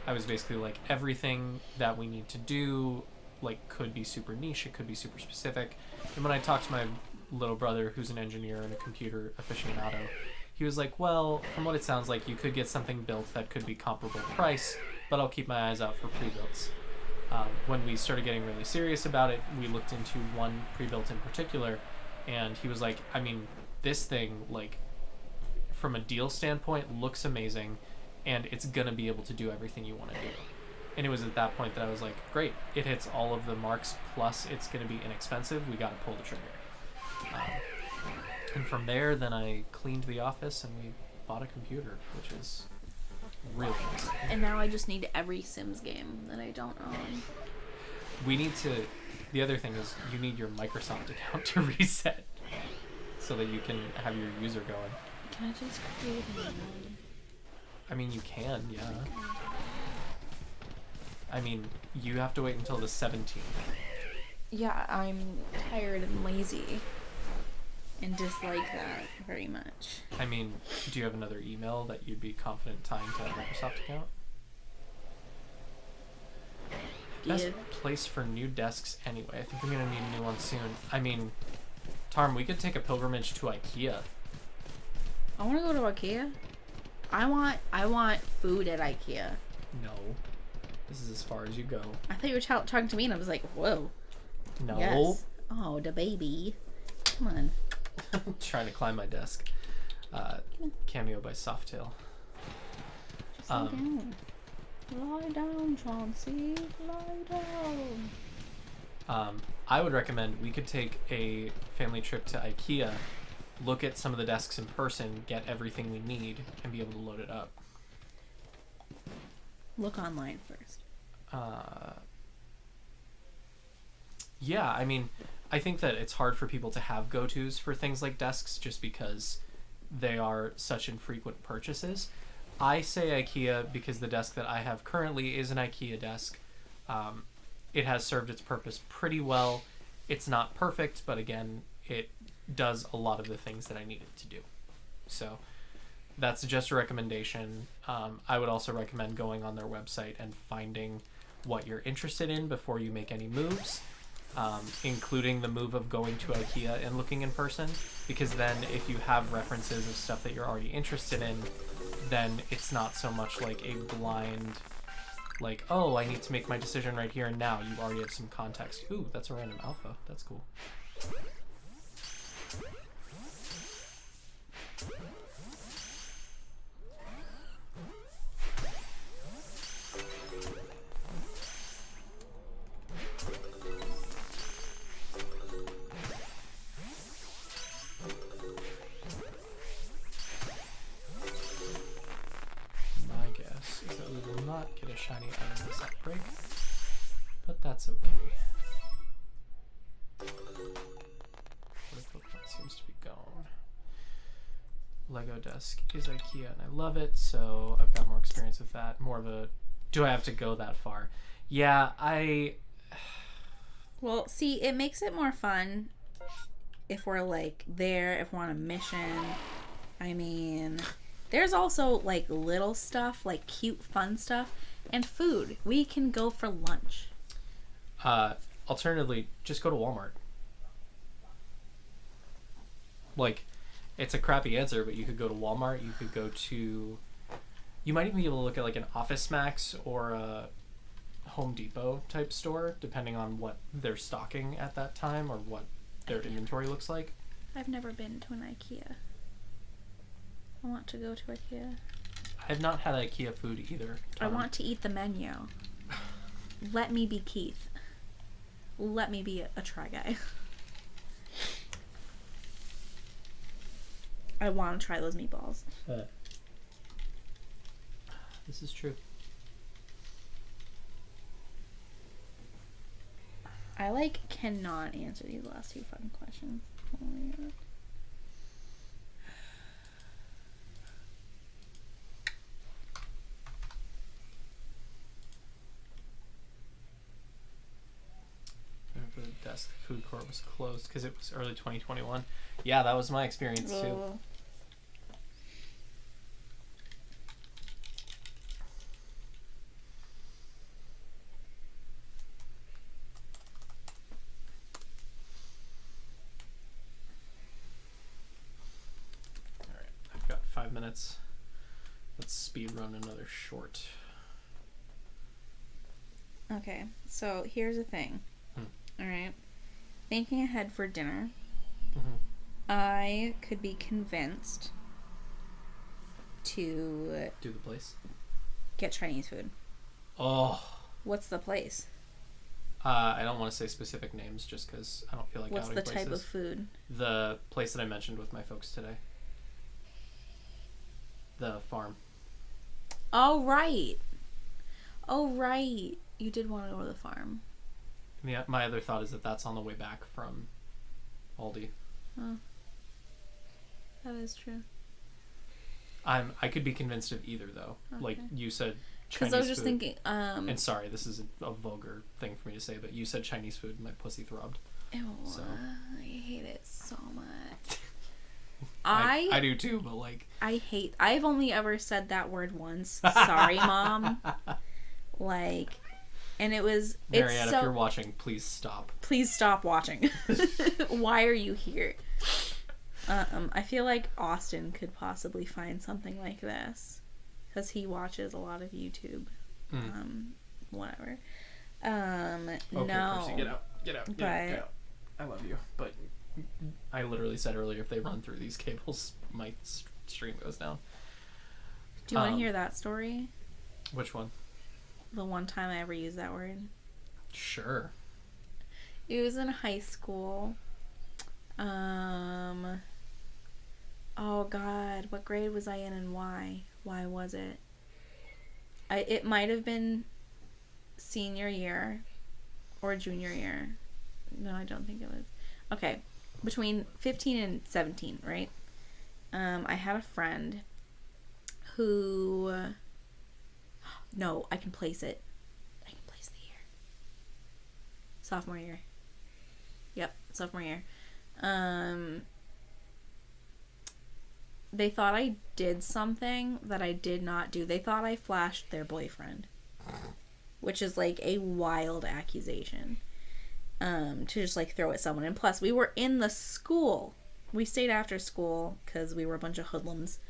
I was basically like, everything that we need to do, like, could be super niche, it could be super specific. And when I talked to my little brother, who's an engineer and a computer aficionado, he was like, well, from what it sounds like, you could get something built that could be comparable price, but I'll keep my eyes out for pre-builts. When we started getting really serious about it, we looked into one pre-built in particular, and he was like, I mean, this thing, like, from a deal standpoint, looks amazing, and it's gonna be able to do everything you want to do. And it was at that point that I was like, great, it hits all of the marks, plus it's gonna be inexpensive, we gotta pull the trigger. And from there, then I cleaned the office and we bought a computer, which is really nice. And now I just need every Sims game that I don't own. We need to... The other thing is you need your Microsoft account to reset so that you can have your user going. Can I just create a new one? I mean, you can, yeah. I mean, you have to wait until the 17th. Yeah, I'm tired and lazy. And dislike that very much. I mean, do you have another email that you'd be confident tying to that Microsoft account? Best place for new desks anyway. I think I'm going to need a new one soon. I mean, Tarm, we could take a pilgrimage to IKEA. I want to go to IKEA. I want food at IKEA. No. This is as far as you go. I thought you were talking to me, and I was like, whoa. No. Yes. Oh, the baby. Come on. Trying to climb my desk. Cameo by Softail. Lie down, Chauncey. Lie down. I would recommend we could take a family trip to IKEA, look at some of the desks in person, get everything we need, and be able to load it up. Look online first. Yeah, I mean, I think that it's hard for people to have go-tos for things like desks just because they are such infrequent purchases. I say IKEA because the desk that I have currently is an IKEA desk. It has served its purpose pretty well. It's not perfect, but again, it does a lot of the things that I need it to do. So that's just a recommendation. I would also recommend going on their website and finding what you're interested in before you make any moves, including the move of going to IKEA and looking in person, because then if you have references of stuff that you're already interested in, then it's not so much like a blind, like, oh, I need to make my decision right here and now. You already have some context. Ooh, that's a random alpha. That's cool. Get a shiny out of this outbreak, but that's okay. The Pokemon seems to be gone. Lego desk is IKEA and I love it, so I've got more experience with that. More of a, do I have to go that far? Yeah, Well, see, it makes it more fun if we're like there, if we're on a mission. I mean, there's also like little stuff, like cute, fun stuff, and food. We can go for lunch. Alternatively, just go to Walmart. Like, it's a crappy answer, but you could go to Walmart. You could go to, you might even be able to look at like an Office Max or a Home Depot type store, depending on what they're stocking at that time or what their inventory looks like. I've never been to an IKEA. I want to go to IKEA. I have not had IKEA food either. I want to eat the menu. Let me be Keith. Let me be a try guy. I want to try those meatballs. This is true. I cannot answer these last two fucking questions. Oh my god. For the desk, the food court was closed because it was early 2021. Yeah, that was my experience too. Oh. Alright, I've got 5 minutes. Let's speed run another short. Okay, so here's the thing. Alright. Thinking ahead for dinner, I could be convinced to Do the place. get Chinese food. Oh. What's the place? I don't want to say specific names just because I don't feel like What's outing the places. type of food? The place that I mentioned with my folks today. The farm. Oh, right. Oh, right. You did want to go to the farm. Yeah, my other thought is that that's on the way back from Aldi. Oh. That is true. I could be convinced of either though. Okay. Like you said, Chinese Because I was just food. thinking, And sorry, this is a vulgar thing for me to say, but you said Chinese food, and my pussy throbbed. ew, So. I hate it so much. I do too, but like I've only ever said that word once. Sorry, Mom. Like, and it was, Marianne, it's if you're watching, please stop. Please stop watching. Why are you here? I feel like Austin could possibly find something like this because he watches a lot of YouTube. Whatever. Okay, no. Percy, get out. Get out. I love you, but I literally said earlier if they run through these cables, my stream goes down. Do you want to hear that story? Which one? the one time I ever used that word? Sure. It was in high school. Oh God, what grade was I in and why? Why was it? It might have been senior year or junior year. No, I don't think it was. Okay, between 15 and 17, right? I had a friend who... No, I can place it. I can place the year. Sophomore year. Yep, sophomore year. They thought I did something that I did not do. They thought I flashed their boyfriend, which is like a wild accusation to just like throw at someone. And plus, we were in the school. We stayed after school because we were a bunch of hoodlums.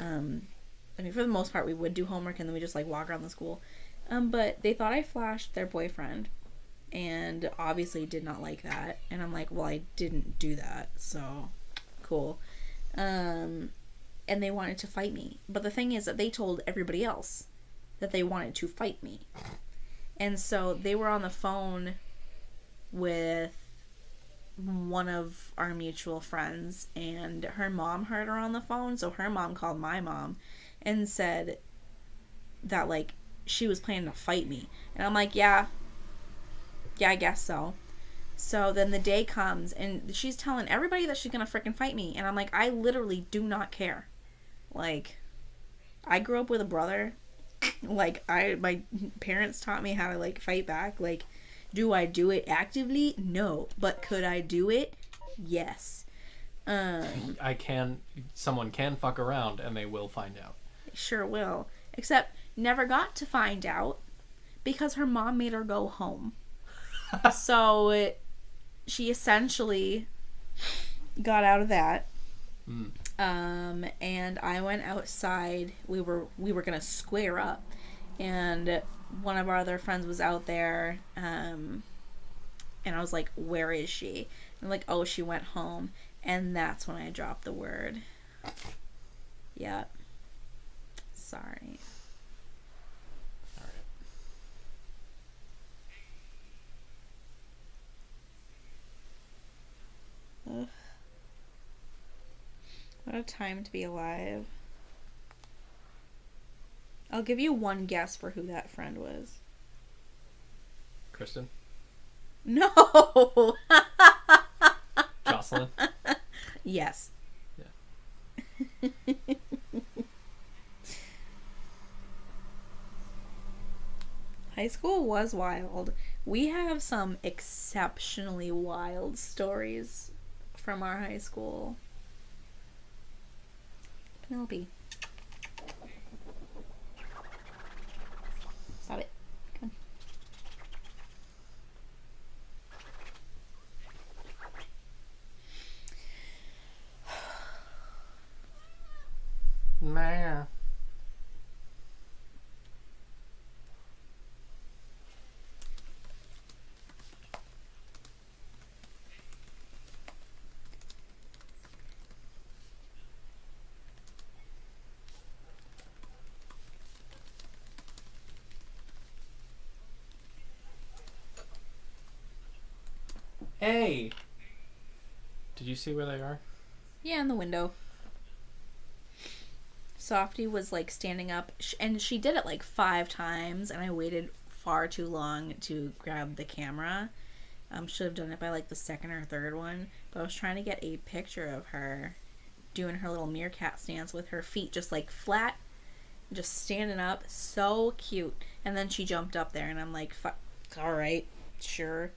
I mean, for the most part, we would do homework and then we just like walk around the school. But they thought I flashed their boyfriend, and obviously did not like that. And I'm like, well, I didn't do that, so cool. And they wanted to fight me. But the thing is that they told everybody else that they wanted to fight me. And so they were on the phone with one of our mutual friends, and her mom heard her on the phone, so her mom called my mom and said that, like, she was planning to fight me. And I'm like, yeah, I guess so. So then the day comes, and she's telling everybody that she's gonna freaking fight me. And I'm like, I literally do not care. Like, I grew up with a brother. Like, my parents taught me how to, like, fight back. Like, do I do it actively? No. But could I do it? Yes. Someone can fuck around, and they will find out. Sure will. Except, never got to find out because her mom made her go home. So, she essentially got out of that. And I went outside. We were gonna square up, and one of our other friends was out there. And I was like, "Where is she?" And like, "Oh, she went home." And that's when I dropped the word. Yep. Sorry. All right. Ugh. What a time to be alive. I'll give you one guess for who that friend was. Kristen? No! Jocelyn? Yes. Yeah. High school was wild. We have some exceptionally wild stories from our high school. Penelope. Stop it. Come Meh. Hey! Did you see where they are? Yeah, in the window. Softy was like standing up, and she did it like 5 times, and I waited far too long to grab the camera. Should have done it by like the 2nd or 3rd one, but I was trying to get a picture of her doing her little meerkat stance with her feet just like flat, just standing up. So cute. And then she jumped up there, and I'm like, fuck, alright, sure.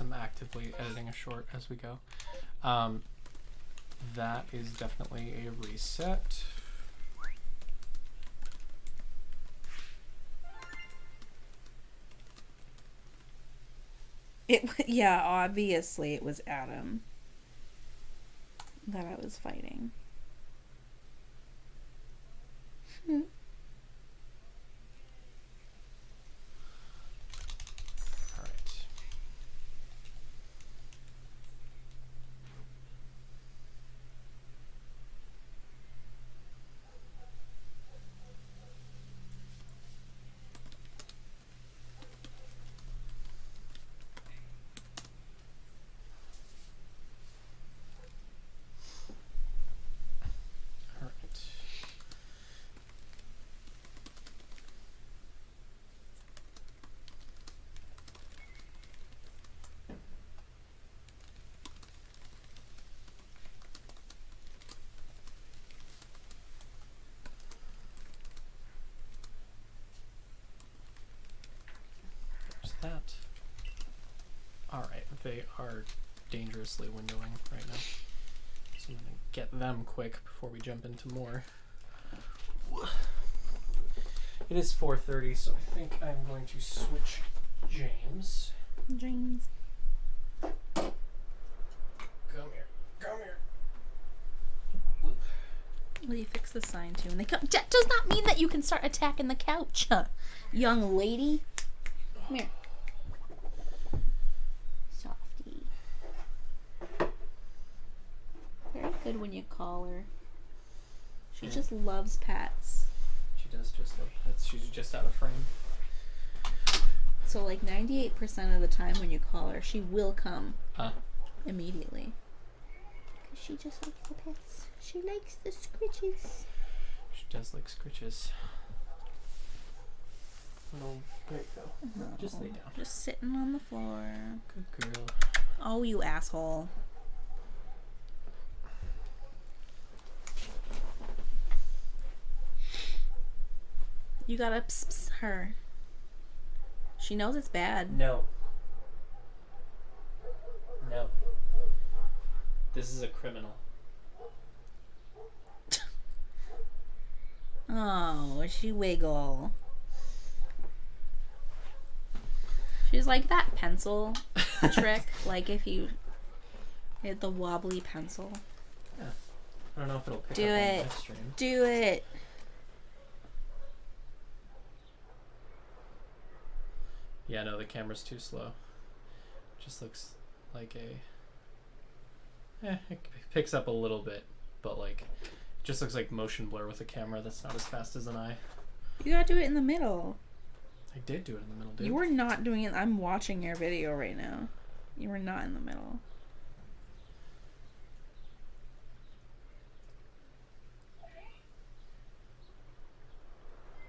I'm actively editing a short as we go. That is definitely a reset. Yeah, obviously it was Adam. that I was fighting. Alright. Alright. There's that. Alright, they are dangerously windowing right now. So I'm gonna get them quick before we jump into more. It is 4:30, so I think I'm going to switch James. James. Come here. Come here. Will you fix the sign too? And they come. That does not mean that you can start attacking the couch, young lady. Come here. Softy. Very good when you call her. She Yeah. just loves pets. She does just like that. She's just out of frame. So like 98% of the time when you call her, she will come immediately. Because she just likes the pets. She likes the scritches. She does like scritches. No, there you go. Just lay down. Just sitting on the floor. Good girl. Oh, you asshole. You gotta pss her. She knows it's bad. No. No. This is a criminal. Oh, she wiggle. She's like that pencil trick. Like if you hit the wobbly pencil. Yeah. I don't know if it'll pick Do up it. on my stream. Do it. Yeah, no, the camera's too slow. Just looks like it picks up a little bit, but like, it just looks like motion blur with a camera that's not as fast as an eye. You gotta do it in the middle. I did do it in the middle, dude. You were not doing it. I'm watching your video right now. You were not in the middle.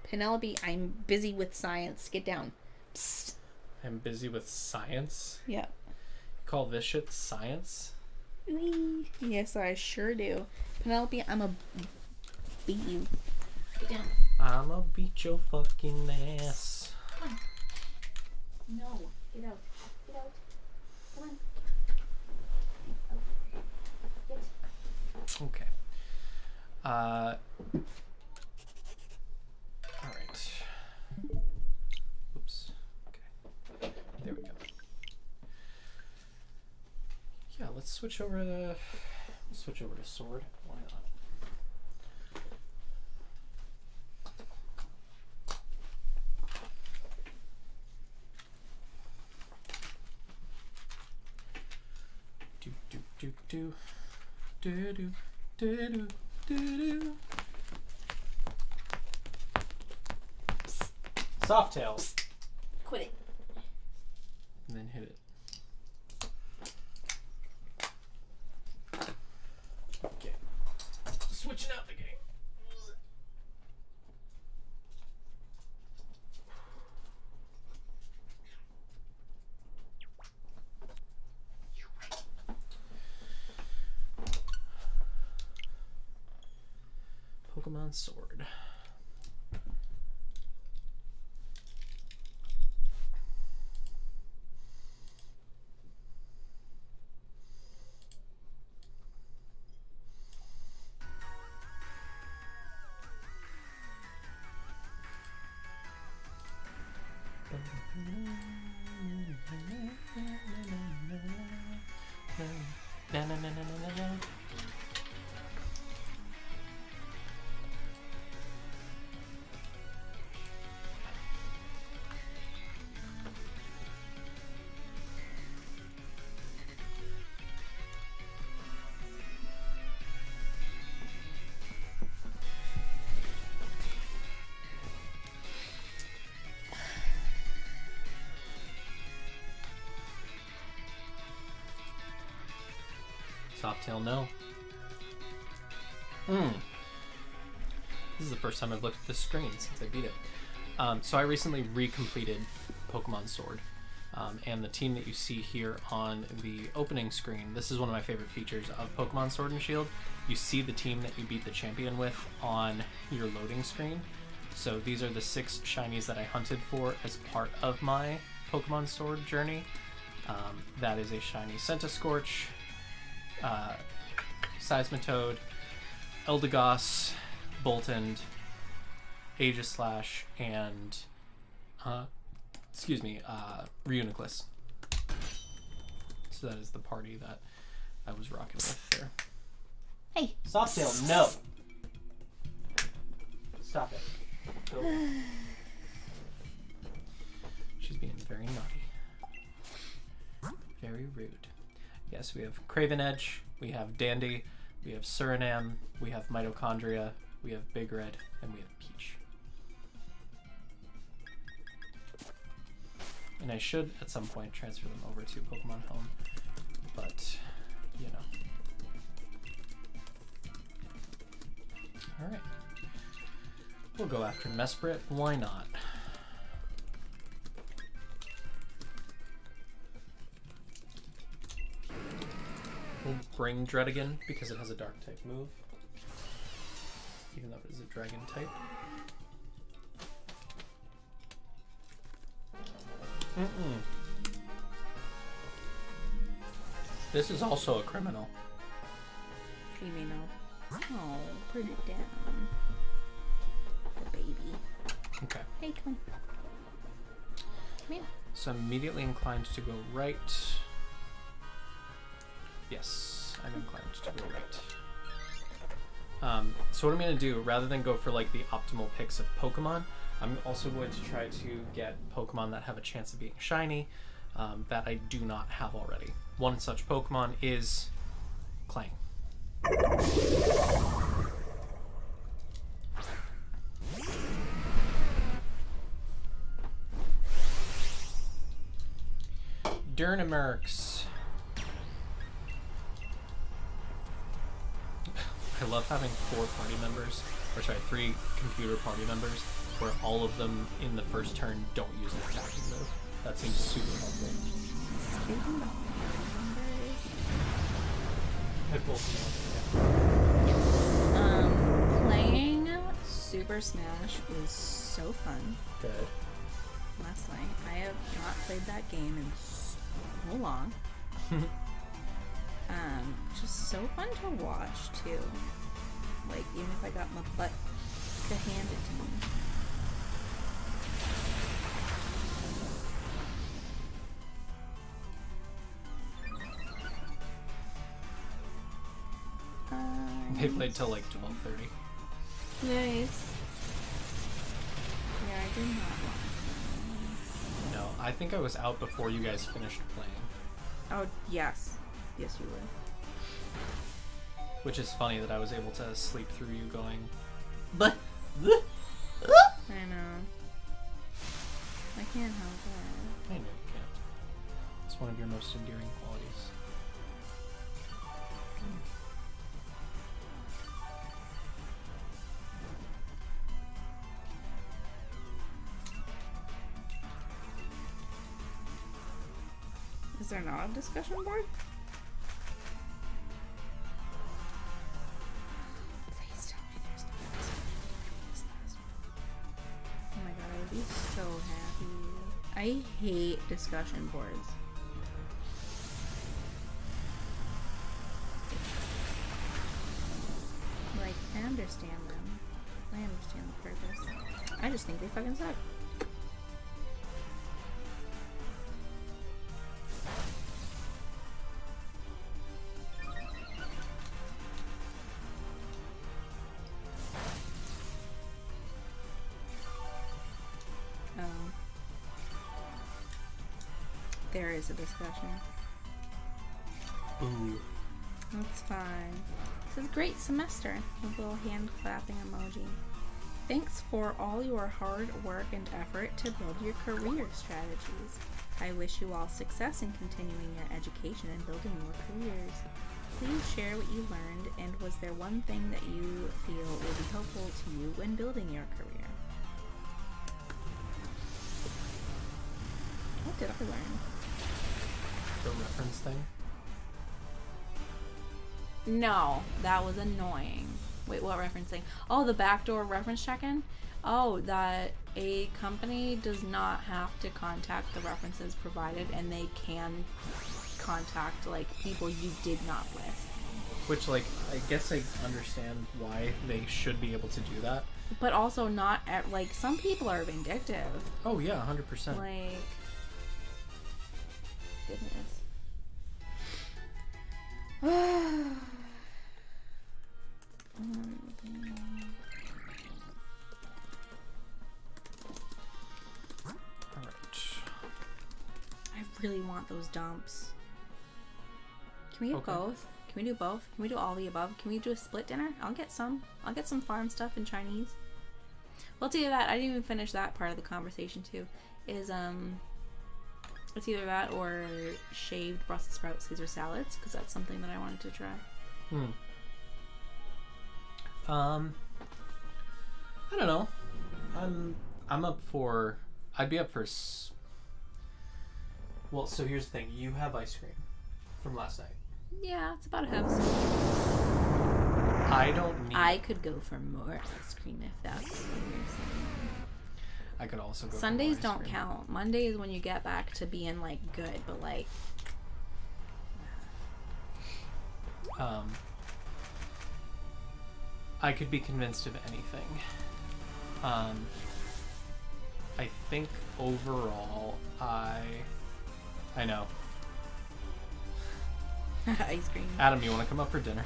Penelope, I'm busy with science. Get down. Psst. I'm busy with science. Yeah. You call this shit science? Wee. Yes, I sure do. Penelope, I'm a beat you. Get down. I'ma beat your fucking ass. Come on. No. Get out. Get out. Come on. Get. Okay. Alright. Oops. Okay. There we go. Yeah, let's switch over to sword. Why not? Do do do do do do do do do do. Soft tails. Quit it. And then hit it. Okay. Switching out the game. Pokemon Sword. Softail, no. This is the first time I've looked at this screen since I beat it. So I recently recompleted Pokemon Sword. And the team that you see here on the opening screen, this is one of my favorite features of Pokemon Sword and Shield. You see the team that you beat the champion with on your loading screen. So these are the 6 shinies that I hunted for as part of my Pokemon Sword journey. That is a shiny Centiskorch, Seismitoad, Eldegoss, Boltund, Aegislash, and Reuniclus. So that is the party that I was rocking with there. Hey. Softail, no. Stop it. Go. She's being very naughty. Very rude. Yes, we have Craven Edge, we have Dandy, we have Suriname, we have Mitochondria, we have Big Red, and we have Peach. And I should, at some point, transfer them over to Pokemon Home, but, you know. Alright. We'll go after Mespirit. Why not? We'll bring Dredigan because it has a dark type move, even though it is a dragon type. This is also a criminal. Criminal. Oh, put it down. The baby. Okay. Hey, come on. Come here. So I'm immediately inclined to go right. Yes, I'm inclined to go right. So what I'm going to do, rather than go for like the optimal picks of Pokemon, I'm also going to try to get Pokemon that have a chance of being shiny that I do not have already. One such Pokemon is Clang. Dynamax. I love having 4 party members, or sorry, 3 computer party members, where all of them in the first turn don't use an attacking move. That seems super helpful. Playing Super Smash was so fun. Good. Last night. I have not played that game in so long. Just so fun to watch too. Like, even if I got my butt to hand it to me. They played till like 12:30. Nice. Yeah, I did not watch. No, I think I was out before you guys finished playing. Oh, yes. Yes, you were. Which is funny that I was able to sleep through you going, but I know. I can't help it. I know you can't. It's one of your most endearing qualities. Is there not a discussion board? Please tell me there's not a discussion board this last one. Oh my god, I would be so happy. I hate discussion boards. Like, I understand them. I understand the purpose. I just think they fucking suck. There is a discussion. Ooh. That's fine. This is a great semester. A little hand clapping emoji. Thanks for all your hard work and effort to build your career strategies. I wish you all success in continuing your education and building your careers. please share what you learned, and was there one thing that you feel will be helpful to you when building your career? What did I learn? The reference thing? No, that was annoying. Wait, what referencing? Oh, the backdoor reference check-in? Oh, that a company does not have to contact the references provided, and they can contact, like, people you did not list. Which, like, I guess I understand why they should be able to do that. But also not at, like, some people are vindictive. Oh, yeah, 100%. Like, goodness. I really want those dumps. Can we do both? Can we do both? Can we do all the above? Can we do a split dinner? I'll get some. I'll get some farm stuff in Chinese. Well, it's either that. I didn't even finish that part of the conversation too. It's either that or shaved Brussels sprout Caesar salads, because that's something that I wanted to try. I don't know. I'm up for. I'd be up for. Well, so here's the thing. You have ice cream from last night. Yeah, it's about a half. I don't need. I could go for more ice cream if that's what you're saying. I could also go. Sundays for more ice don't cream. count. Monday is when you get back to being like good, but like. I could be convinced of anything. I think overall, I know. Ice cream. Adam, you want to come up for dinner?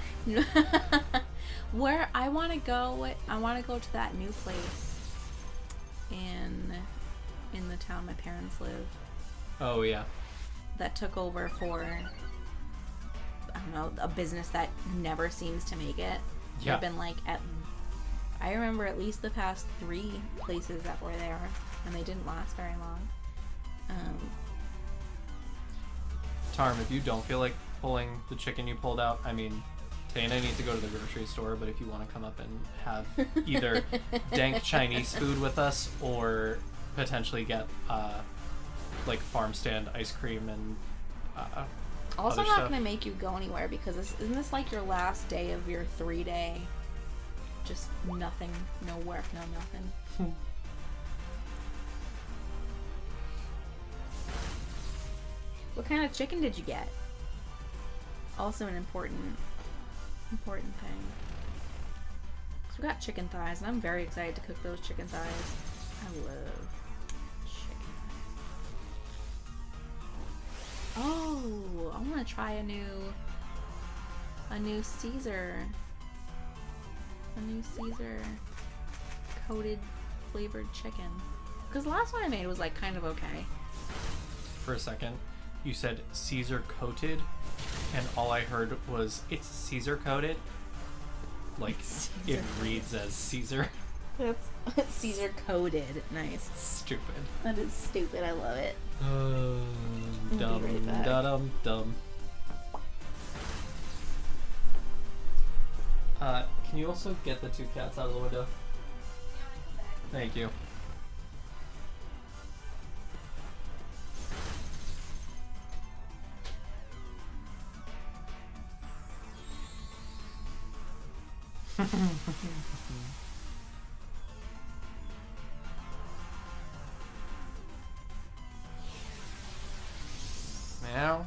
Where I want to go to that new place in the town my parents live. Oh yeah. That took over for, I don't know, a business that never seems to make it. Yeah. They've been like I remember at least the past 3 places that were there, and they didn't last very long. Tarm, if you don't feel like pulling the chicken you pulled out, I mean, Tana needs to go to the grocery store, but if you want to come up and have either dank Chinese food with us or potentially get like farm stand ice cream and Also, other not stuff. gonna make you go anywhere because isn't this like your last day of your 3-day? Just nothing, no work, no nothing. What kind of chicken did you get? Also an important thing. So we got chicken thighs, and I'm very excited to cook those chicken thighs. I love chicken. Oh, I want to try a new Caesar coated flavored chicken. Because the last one I made was like kind of okay. For a second, you said Caesar coated, and all I heard was it's Caesar coated. Like it reads as Caesar. That's Caesar coated. Nice. Stupid. That is stupid. I love it. Dumb, be right back. dumb, dumb. Can you also get the 2 cats out of the window? Thank you. Now.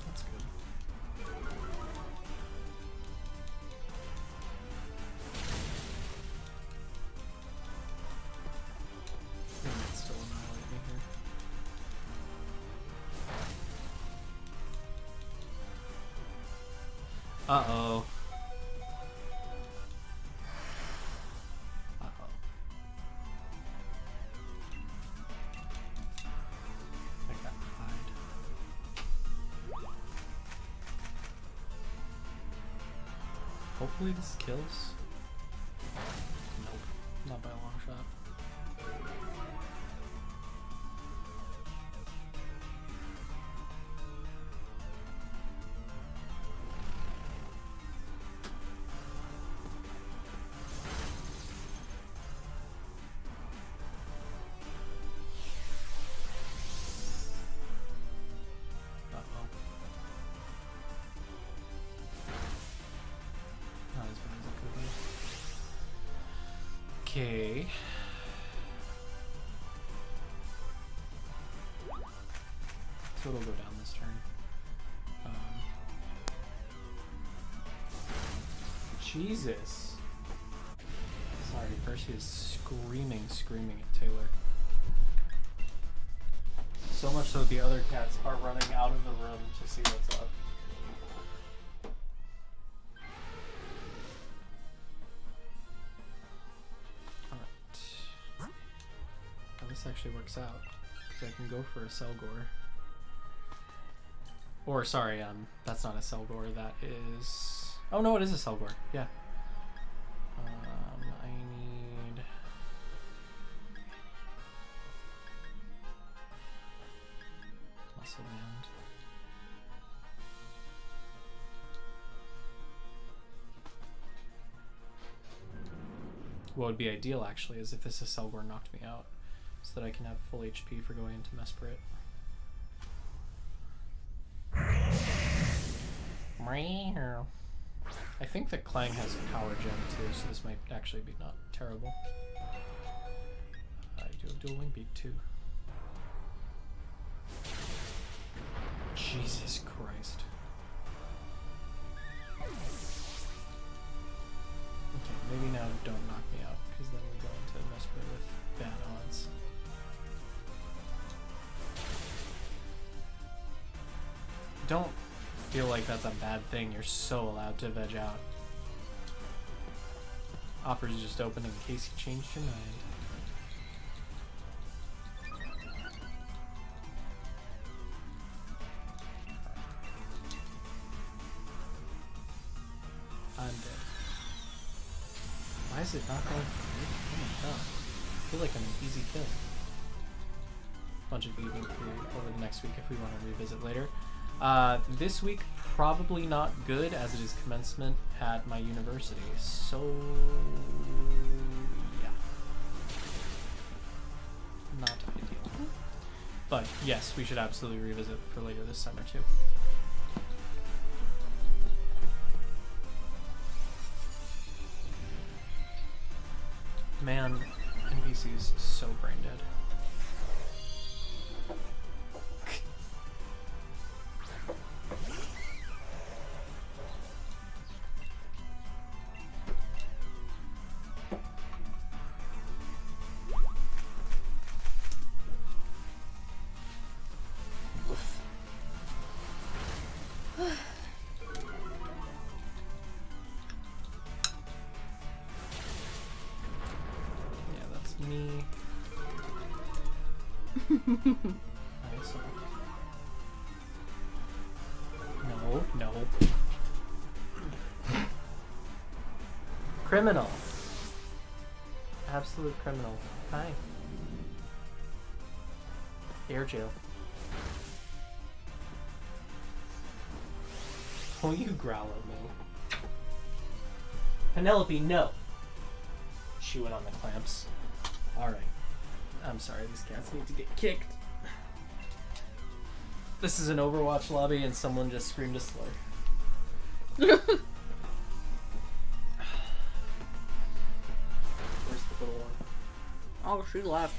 That's good. It's still annihilate me here. Uh-oh. Uh-oh. I got hide. Hopefully this kills. Nope, not by a long shot. Okay. So it'll go down this turn. Jesus. Sorry, Percy is screaming at Taylor. So much so the other cats are running out of the room to see what's up. This actually works out because I can go for a Selgor. Or sorry, that's not a Selgor. That is. Oh no, it is a Selgor. Yeah. I need. Muscle Band. What would be ideal actually is if this Selgor knocked me out, so that I can have full HP for going into Mespirit. I think that Clang has Power Gem too, so this might actually be not terrible. I do have Dual Wing Beat too. Jesus Christ. Okay, maybe now don't knock me out, because then we go into Mespirit with bad odds. Don't feel like that's a bad thing. You're so allowed to veg out. Offers just open in case you changed your mind. I'm dead. Why is it not going through? Oh my god. I feel like I'm an easy kill. Bunch of evening crew over the next week if we want to revisit later. This week, probably not good as it is commencement at my university. So, yeah. Not ideal. But yes, we should absolutely revisit for later this summer too. Man, NPC's so brain dead. Nice. No, no. Criminal. Absolute criminal. Hi. Air jail. Oh, you growl at me. Penelope, no. Chewing on the clamps. Alright. I'm sorry, these cats need to get kicked. This is an Overwatch lobby and someone just screamed a slur. Where's the little one? Oh, she left.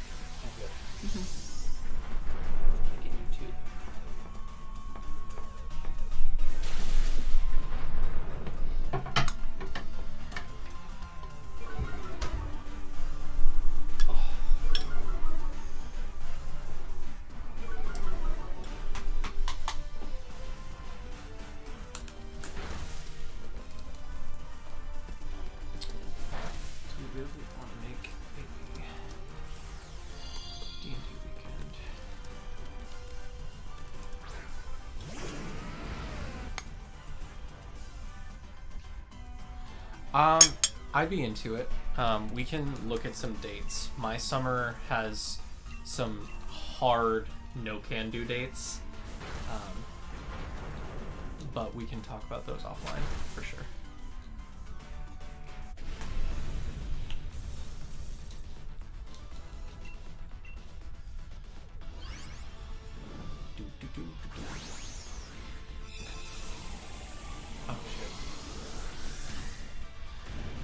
Okay. Mm-hmm. Get you too. I'd be into it. We can look at some dates. My summer has some hard no-can-do dates. But we can talk about those offline for sure. Oh shit.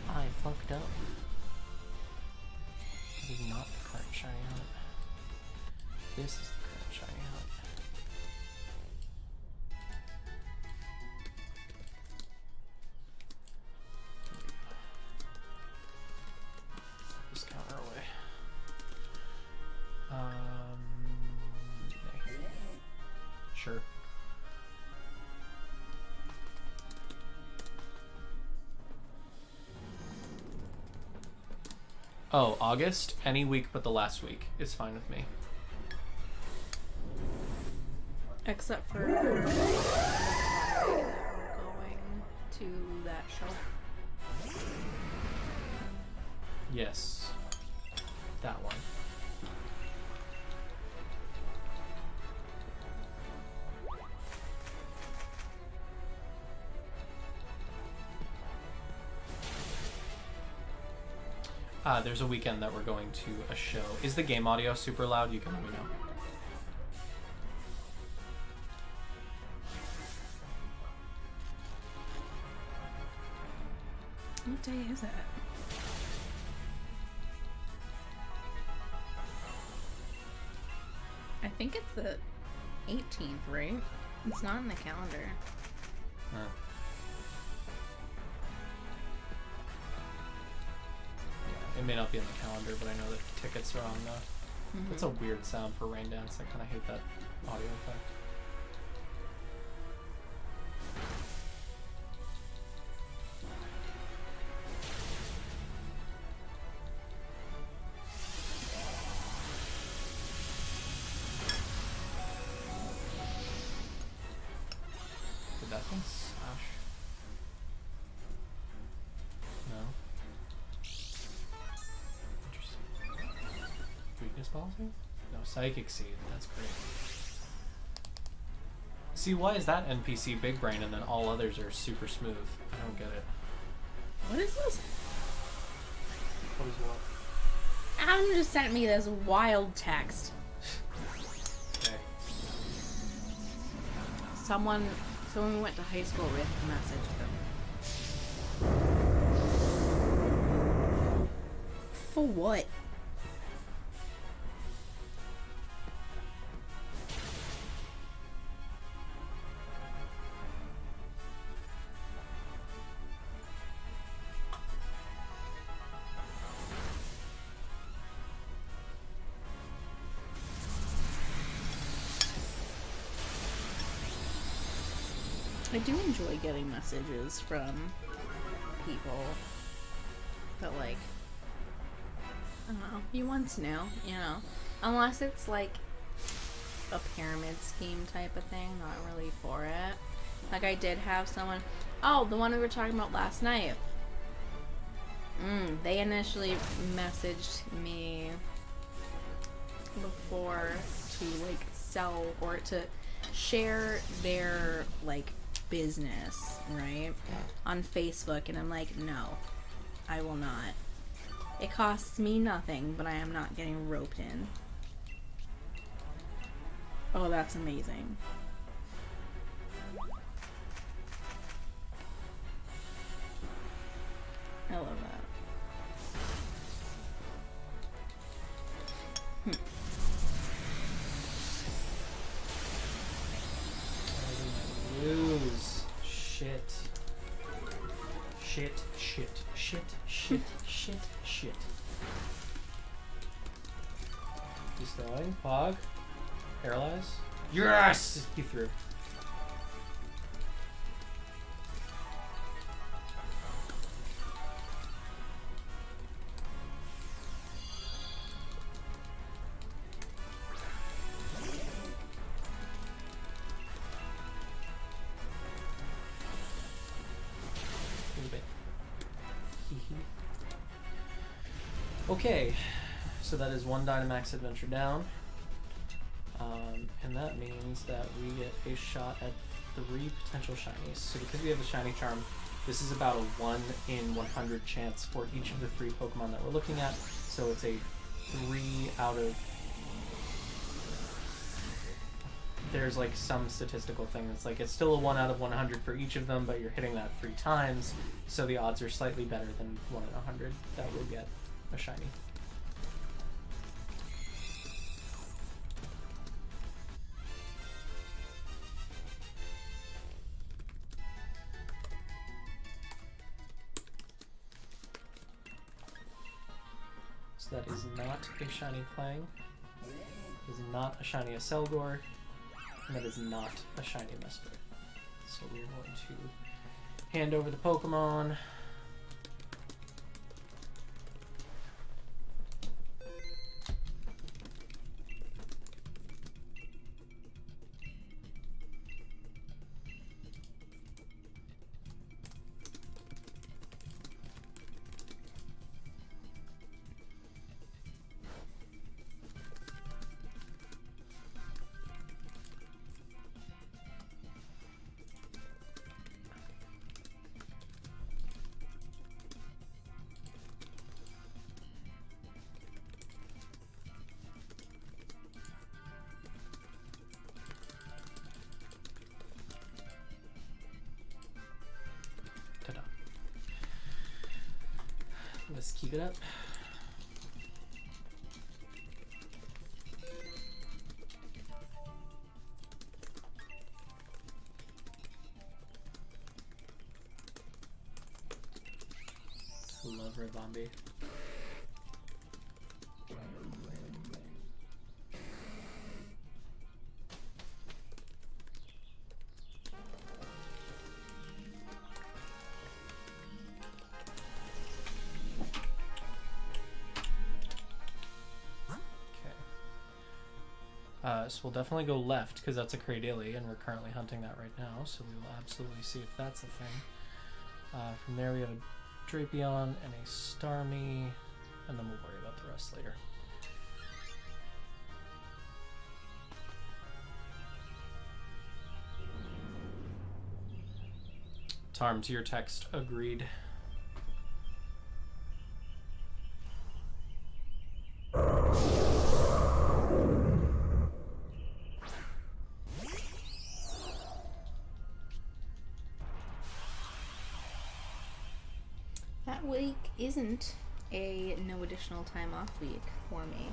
I fucked up. That is not the current shiny hunt. This is the current shiny hunt. This counter away. Nay. Sure. Oh, August? Any week but the last week is fine with me. Except for that we're going to that show. Yes. That one. There's a weekend that we're going to a show. Is the game audio super loud? You can let me know. What day is it? I think it's the 18th, right? It's not in the calendar. Huh. Yeah, it may not be in the calendar, but I know that tickets are on the... That's a weird sound for Rain Dance. I kind of hate that audio effect. Did that thing slash? No. Interesting. Weakness policy? No, Psychic Seed. That's great. See, why is that NPC big brain and then all others are super smooth? I don't get it. What is this? What is what? Adam just sent me this wild text. Okay. Someone we went to high school with messaged them. For what? I do enjoy getting messages from people that, like, I don't know, you once knew, you know? Unless it's, like, a pyramid scheme type of thing, not really for it. Like, I did have someone, oh, the one we were talking about last night. They initially messaged me before to, like, sell or to share their, like, business, right, on Facebook, and I'm like, no, I will not. It costs me nothing, but I am not getting roped in. Oh, that's amazing. I love that. Lose. Shit. Shit, shit, shit, shit, shit, shit. He's throwing. Pog. Paralyze. Yes! He threw. Okay, so that is one Dynamax adventure down. And that means that we get a shot at 3 potential shinies. So because we have the shiny charm, this is about a 1 in 100 chance for each of the 3 Pokemon that we're looking at. So it's a 3 out of... There's like some statistical thing that's like, it's still a 1 out of 100 for each of them, but you're hitting that 3 times. So the odds are slightly better than 1 in 100 that we'll get a shiny. So that is not a shiny Clang. It is not a shiny Aselgor. And that is not a shiny Mespirit. So we're going to hand over the Pokemon. Let's keep it up. Love Red Bombi. So we'll definitely go left because that's a Cradily and we're currently hunting that right now, so we will absolutely see if that's a thing. From there we have a Drapion and a Starmie, and then we'll worry about the rest later. Tarm, to your text, agreed. That week isn't a no additional time off week for me.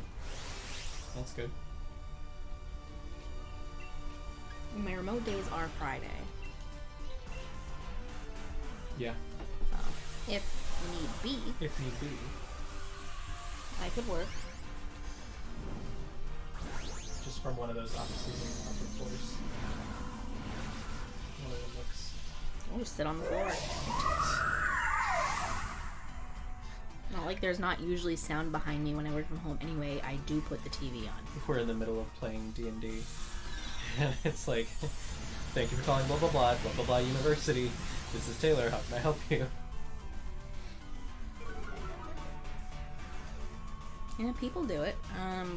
That's good. My remote days are Friday. Yeah. So, if need be. If need be. I could work. Just from one of those off-season of course. One of them looks... I'll just sit on the floor. Not like there's not usually sound behind me when I work from home. Anyway, I do put the TV on. If we're in the middle of playing D&D, it's like, thank you for calling blah blah blah, blah blah blah university. This is Taylor, how can I help you? Yeah, people do it.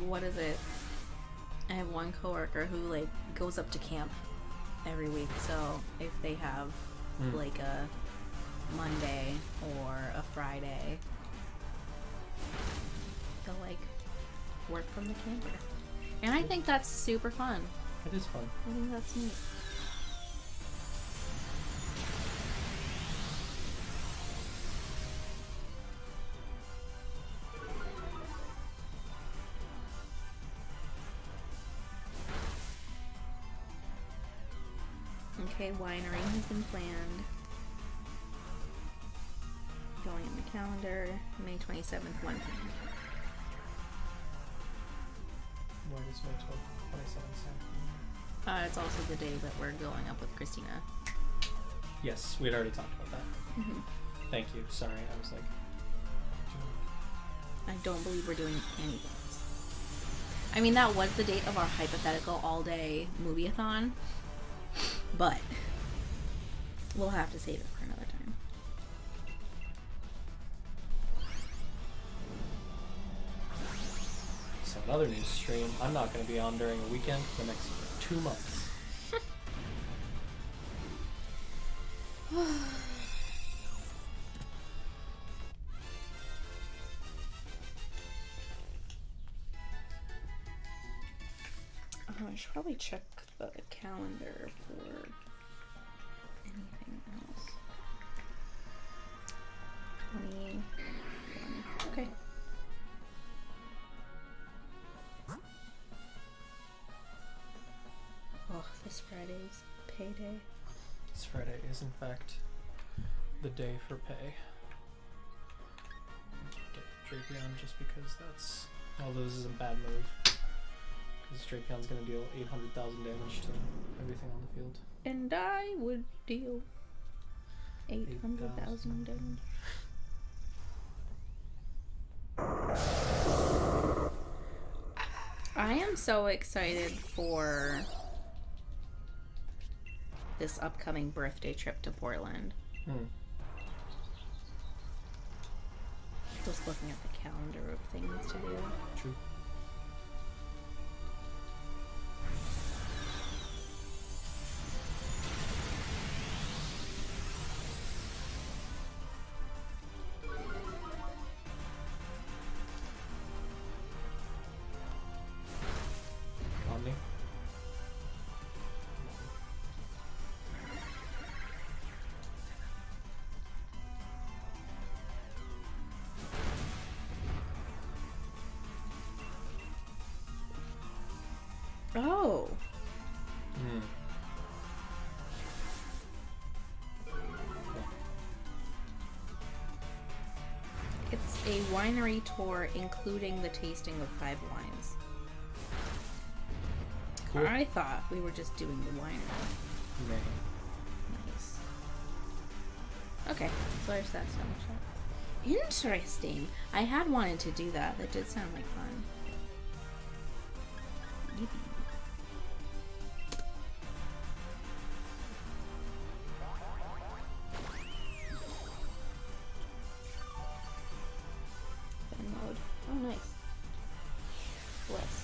What is it? I have one coworker who like goes up to camp every week. So if they have like a Monday or a Friday, they'll like work from the camper. And I think that's super fun. It is fun. I think that's neat. Okay, winery has been planned. Going in the calendar, May 27th, 1 p.m. Why does May 27th sound? It's also the day that we're going up with Christina. Yes, we had already talked about that. Mm-hmm. Thank you. Sorry, I was like... I don't believe we're doing anything. I mean, that was the date of our hypothetical all-day movie-a-thon, but we'll have to save it for another time. another news stream. I'm not going to be on during a weekend for the next 2 months. I should probably check the calendar for anything else. 21. Okay. Oh, this Friday's payday. This Friday is, in fact, the day for pay. Get Drapion just because that's... Although this is a bad move. Because Drapion's going to deal 800,000 damage to everything on the field. And I would deal 800,000 damage. I am so excited for this upcoming birthday trip to Portland. Just looking at the calendar of things to do. True. Omni. Oh. It's a winery tour including the tasting of 5 wines. Cool. I thought we were just doing the winery. May. Nice. Okay, so there's that snapshot. Interesting. I had wanted to do that. That did sound like fun. Yippee. Fan mode. Oh, nice. Bless.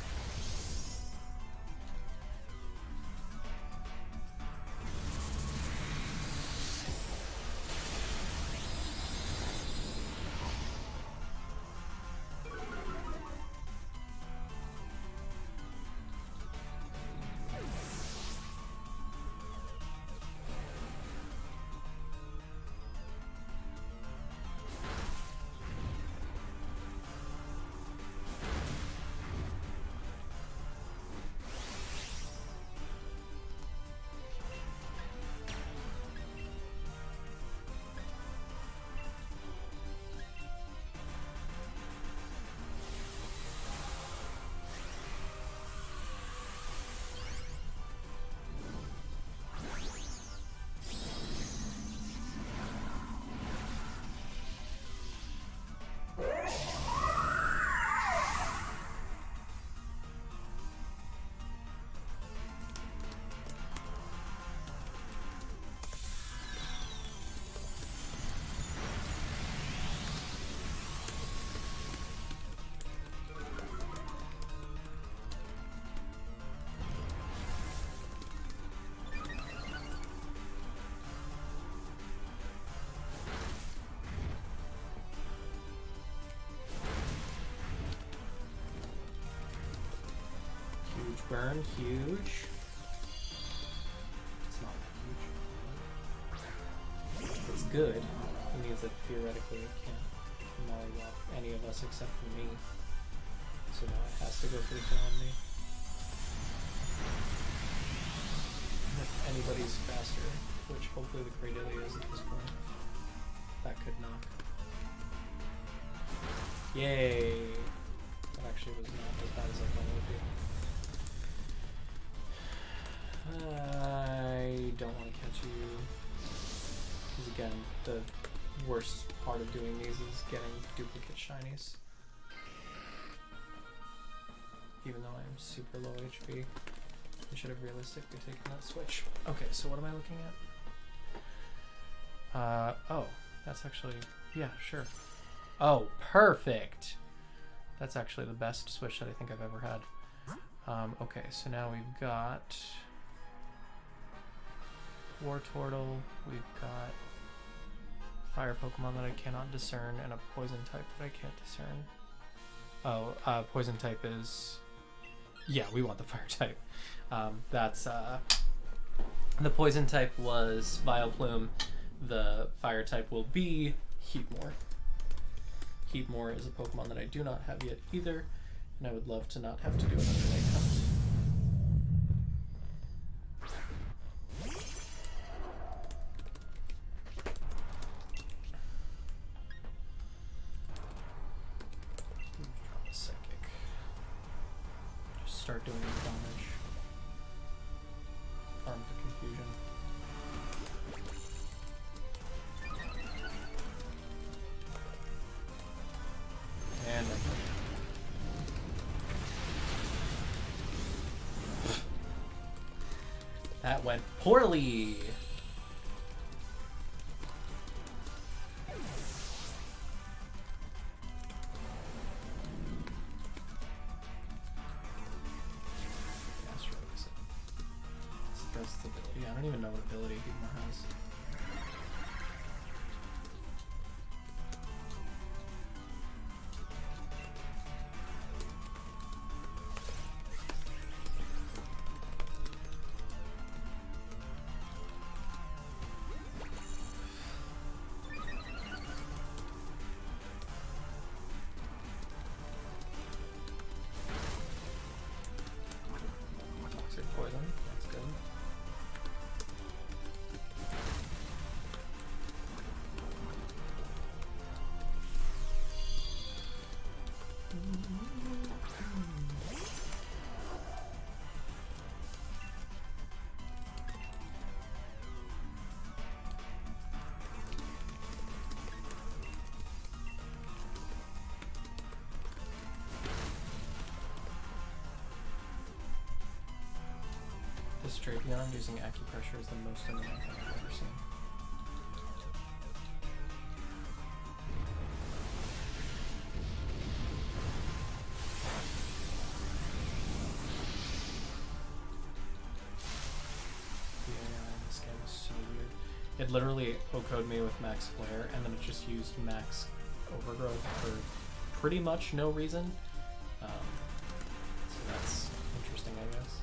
Burn, huge. It's not huge. It's good. It means that theoretically it can't molly off any of us except for me. So now it has to go for the kill on me. And if anybody's faster, which hopefully the Cradilly is at this point, that could knock. Yay! That actually was not as bad as I thought it would be. I don't want to catch you, because again, the worst part of doing these is getting duplicate shinies. Even though I'm super low HP, I should have realistically taken that switch. Okay, so what am I looking at? Oh, that's actually, yeah, sure. Oh, perfect! That's actually the best switch that I think I've ever had. Okay, so now we've got Wartortle, we've got Fire Pokemon that I cannot discern, and a Poison type that I can't discern. Oh, Poison type is... Yeah, we want the Fire type. That's... The Poison type was Vileplume. The Fire type will be Heatmore. Heatmore is a Pokemon that I do not have yet either, and I would love to not have to do another night hunt. Drop a Psychic. Just start doing damage. Farm for confusion. And that went poorly. Stress ability. I don't even know what ability Heatmore has. Poison, that's good. This Drapion using acupressure is the most annoying thing I've ever seen. The AI in this game is so weird. It literally OHKO'd me with Max Flare, and then it just used Max Overgrowth for pretty much no reason. So that's interesting, I guess.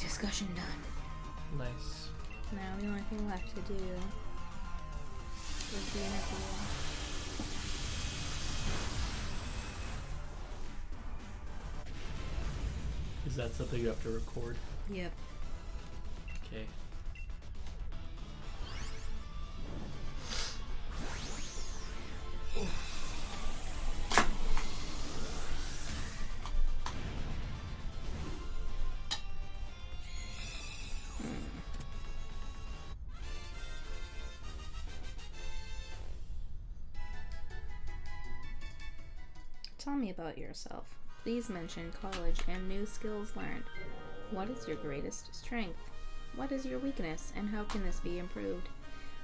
Discussion done. Nice. Now the only thing left to do is the interview. Is that something you have to record? Yep. Okay. Tell me about yourself. Please mention college and new skills learned. What is your greatest strength? What is your weakness, and how can this be improved?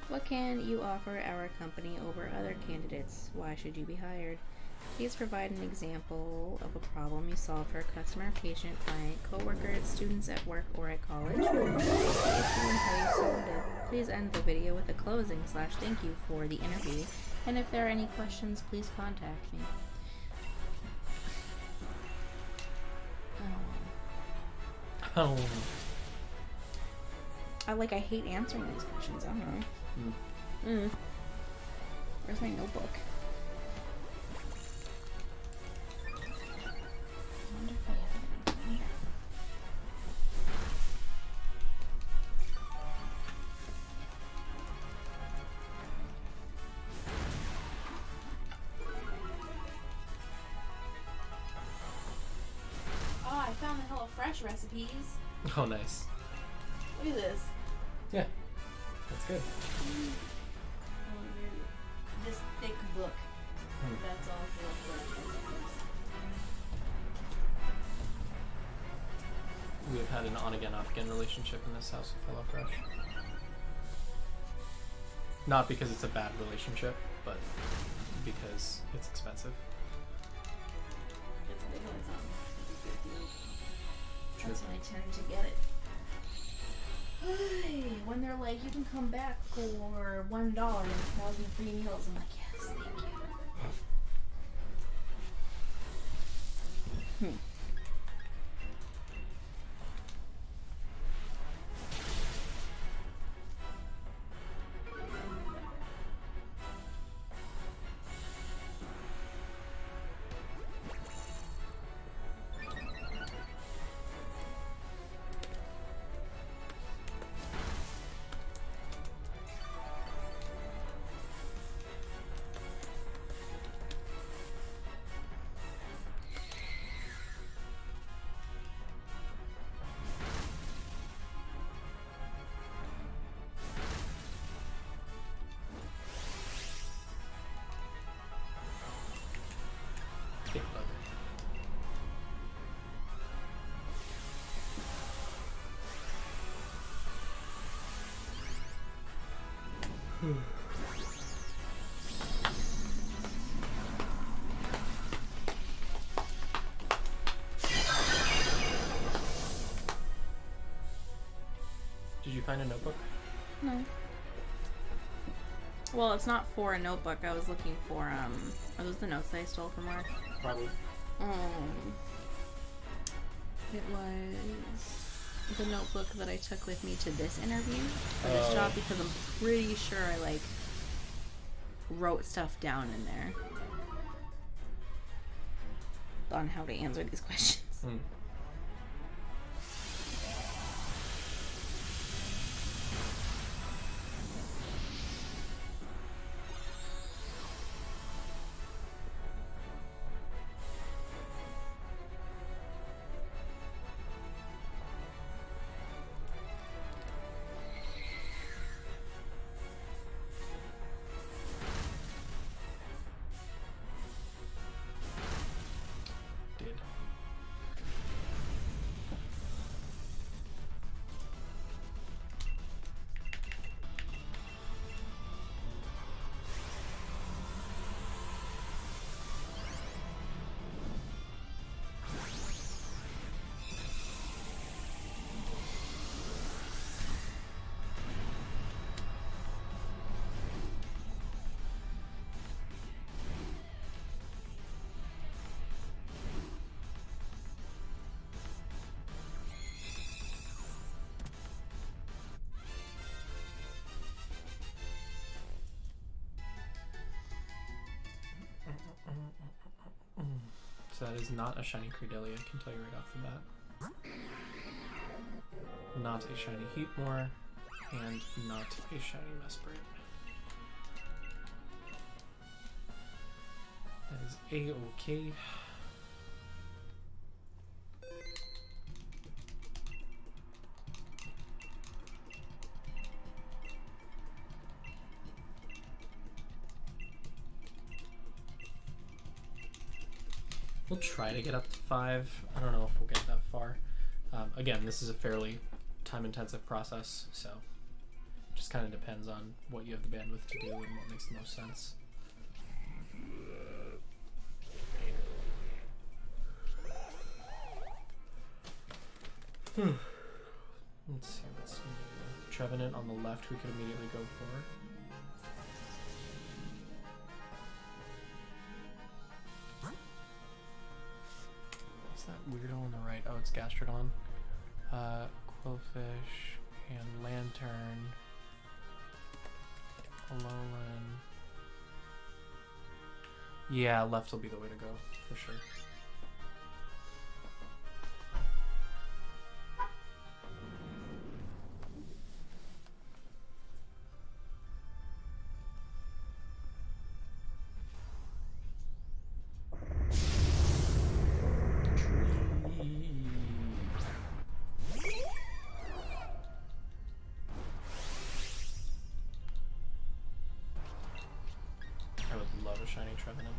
What can you offer our company over other candidates? Why should you be hired? Please provide an example of a problem you solve for a customer, patient, client, coworker, students at work or at college. If you and how you solved it. Please end the video with a closing / thank you for the interview. And if there are any questions, please contact me. Oh. I hate answering these questions. I don't know. Where's my notebook? I wonder if I have anything. Oh, I found the HelloFresh recipes. Oh, nice. Look at this. Yeah, that's good. This thick book. That's all HelloFresh recipes. We have had an on-again, off-again relationship in this house with HelloFresh. Not because it's a bad relationship, but because it's expensive. It's a big one. That's when I tend to get it. When they're like, you can come back for $1 and 1,000 free meals, I'm like, yes, thank you. Big bug. Did you find a notebook? No. Well, it's not for a notebook. I was looking for, are those the notes that I stole from work? Probably. It was the notebook that I took with me to this interview for this job because I'm pretty sure I, wrote stuff down in there on how to answer these questions. So that is not a shiny Credillia, I can tell you right off the bat. Not a shiny Heatmore, and not a shiny Mespirit. That is A-OK. We'll try to get up to 5. I don't know if we'll get that far. Again, this is a fairly time-intensive process, so Just kind of depends on what you have the bandwidth to do and what makes the most sense. Let's see what's new. Trevenant on the left we could immediately go for. What's that weirdo on the right? Oh, it's Gastrodon. Quillfish and Lantern. Alolan. Yeah, left will be the way to go, for sure. I would love a shiny Trevenant.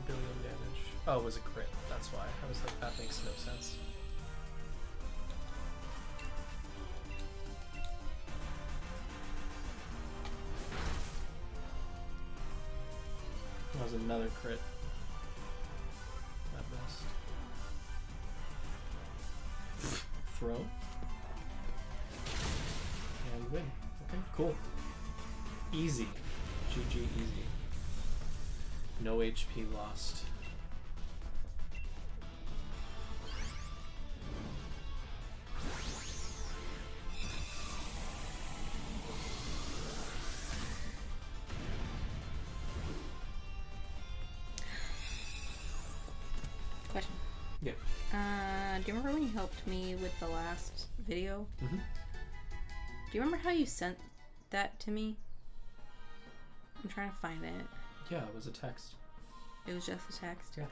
Billion damage. Oh, it was a crit. That's why. I was like, that makes no sense. That was another crit. At best. Throw. And win. Okay, cool. Easy. GG easy. No HP lost. Question. Yeah. Do you remember when you helped me with the last video? Mm-hmm. Do you remember how you sent that to me? I'm trying to find it. Yeah, it was a text. It was just a text? Yeah.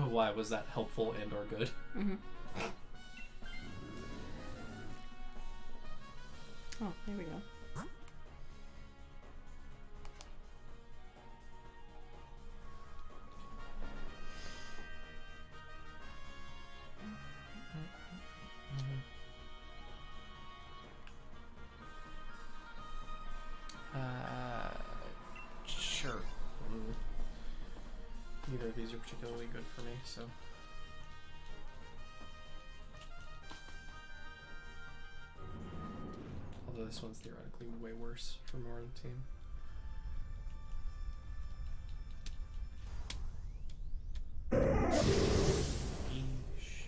Why? Was that helpful and or good? Mm-hmm. Oh, there we go. Sure. Neither of these are particularly good for me, so. Although this one's theoretically way worse for more of the team. Eesh.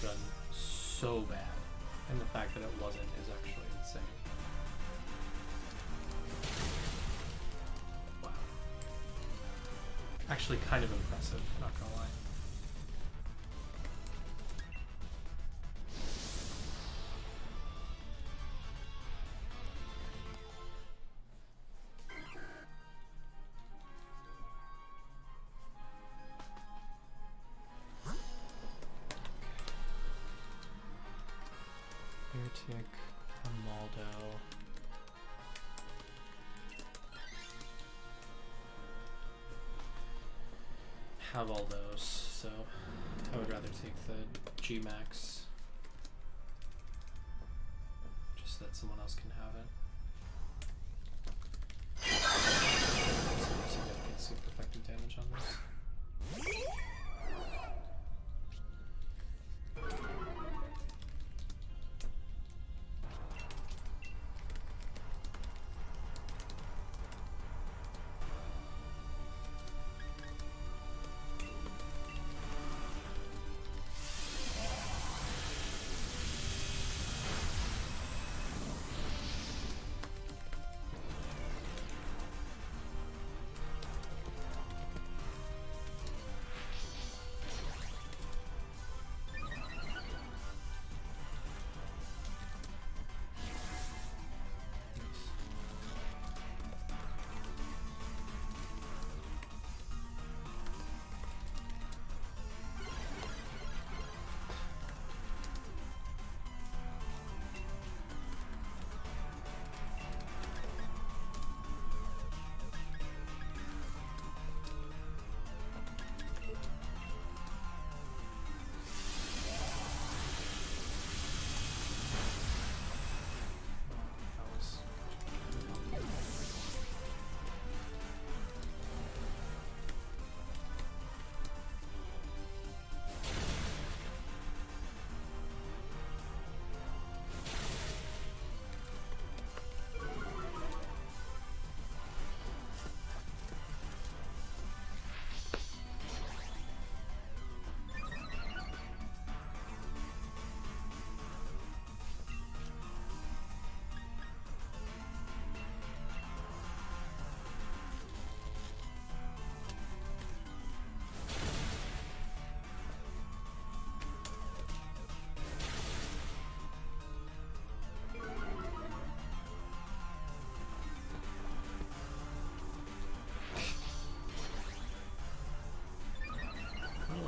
done so bad, and the fact that it wasn't is actually insane. Wow. Actually kind of impressive, not gonna lie. Tick, Amaldo. Have all those, so I would rather take the G-Max just so that someone else can have it. Some significant super effective damage on this.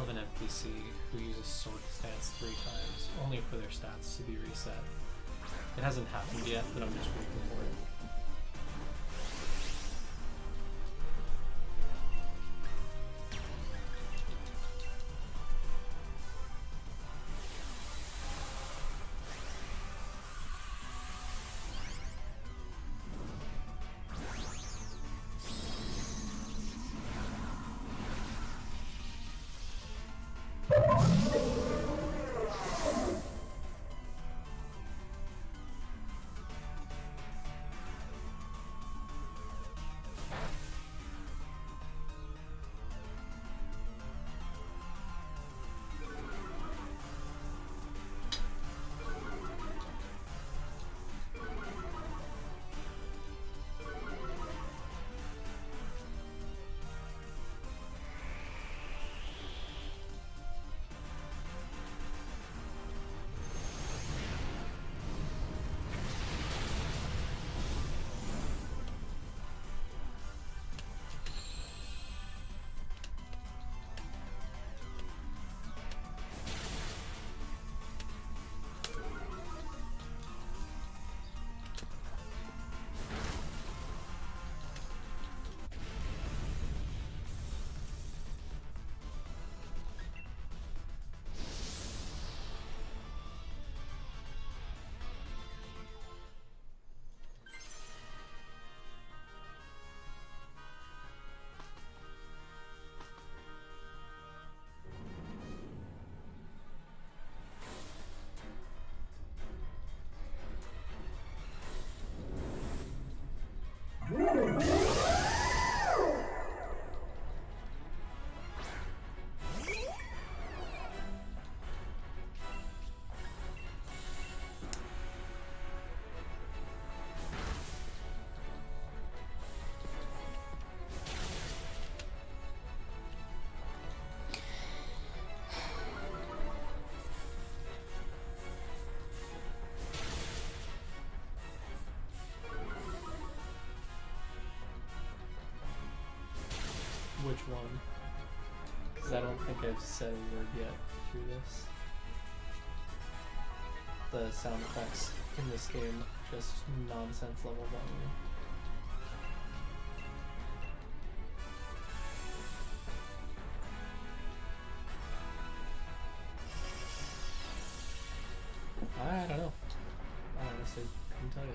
NPC who uses sword stance 3 times, only for their stats to be reset. It hasn't happened yet, but I'm just waiting for it. which one. Because I don't think I've said a word yet through this. The sound effects in this game are just nonsense level volume. I don't know. I honestly couldn't tell you.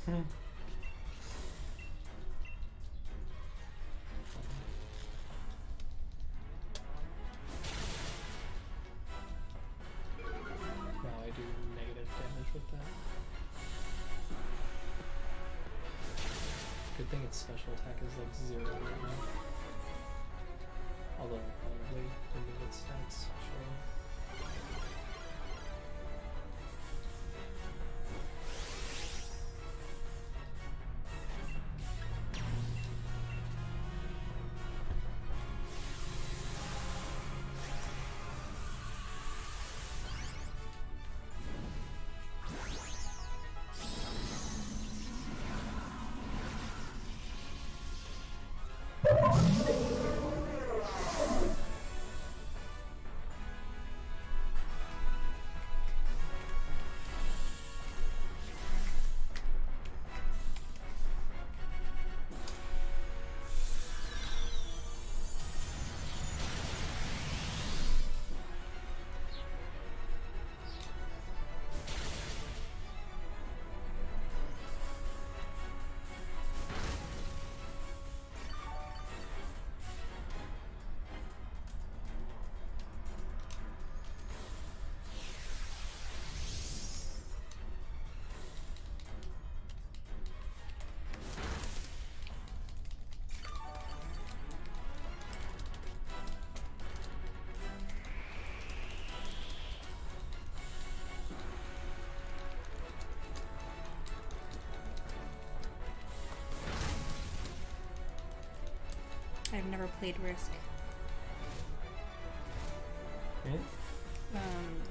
Wow, I do negative damage with that. Good thing its special attack is like 0 right now. Although I'll probably remove its stats, sure. I've never played Risk. Okay.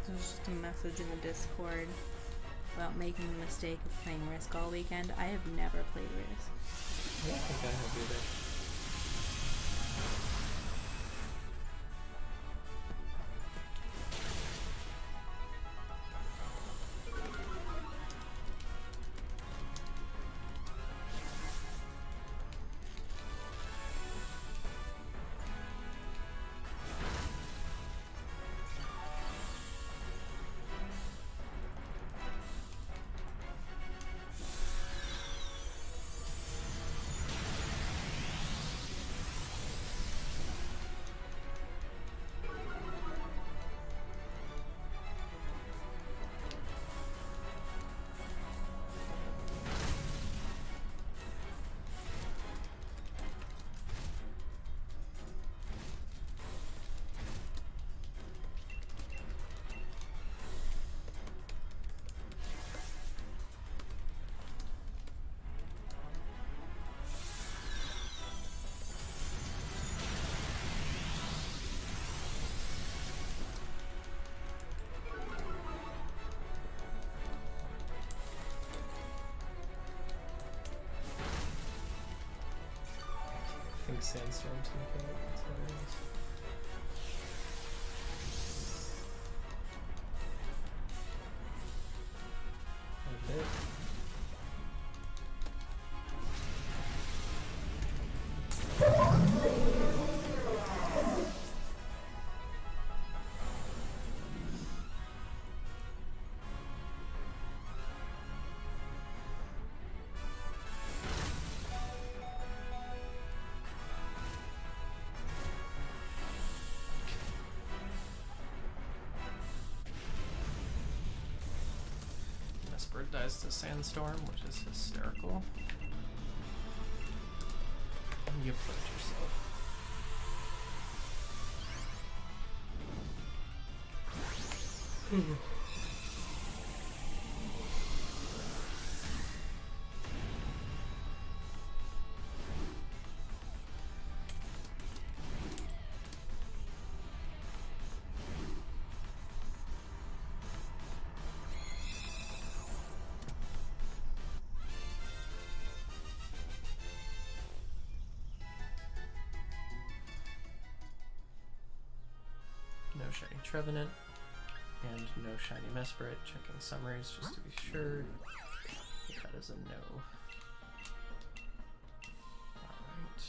There's just a message in the Discord about making the mistake of playing Risk all weekend. I have never played Risk. I don't think I have either. I think Sandstorm's gonna kill it. That's what it is. And it. Mespirit dies to Sandstorm, which is hysterical. You played yourself. No shiny Trevenant, and no shiny Mespirit. Checking summaries just to be sure. That is a no. Alright.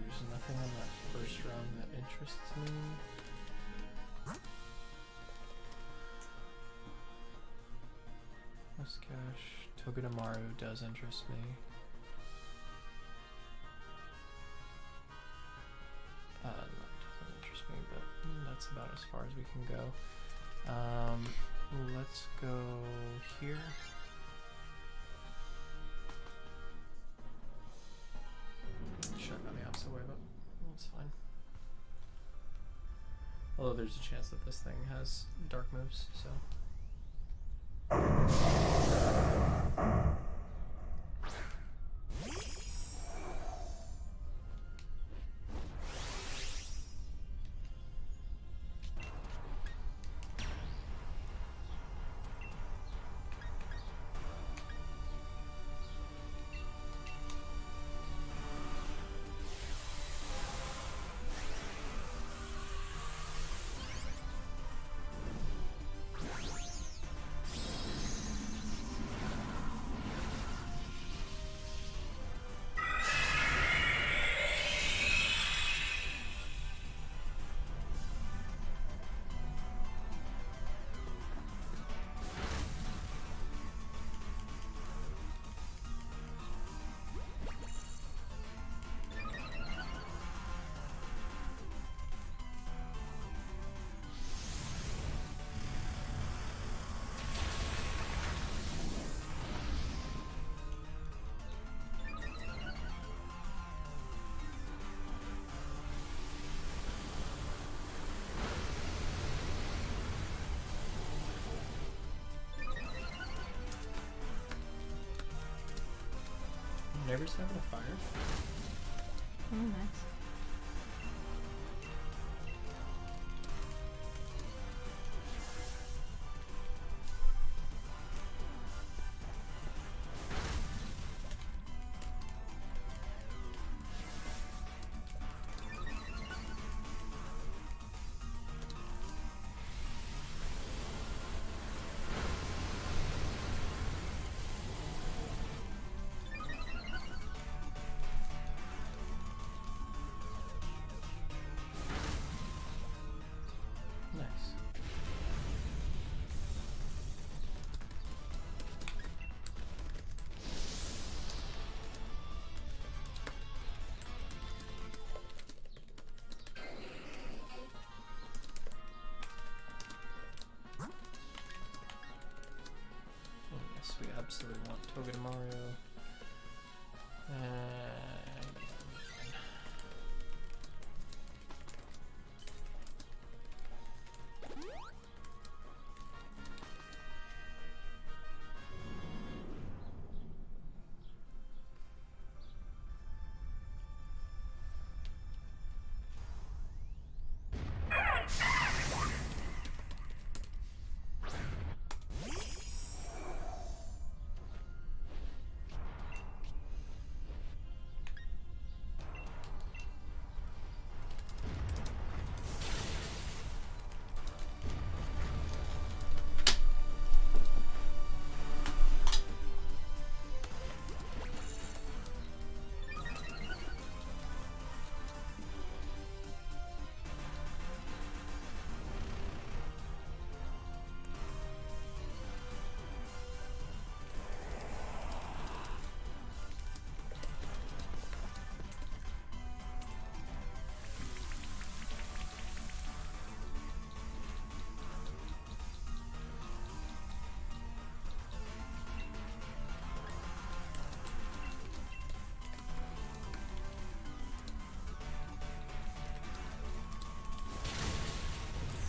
There's nothing on that first round that interests me. Muskash, Togedemaru does interest me. No, it doesn't interest me, but that's about as far as we can go. Let's go here. Should have gone the opposite way, but that's fine. Although there's a chance that this thing has dark moves, so. Neighbors having a fire? Oh, nice.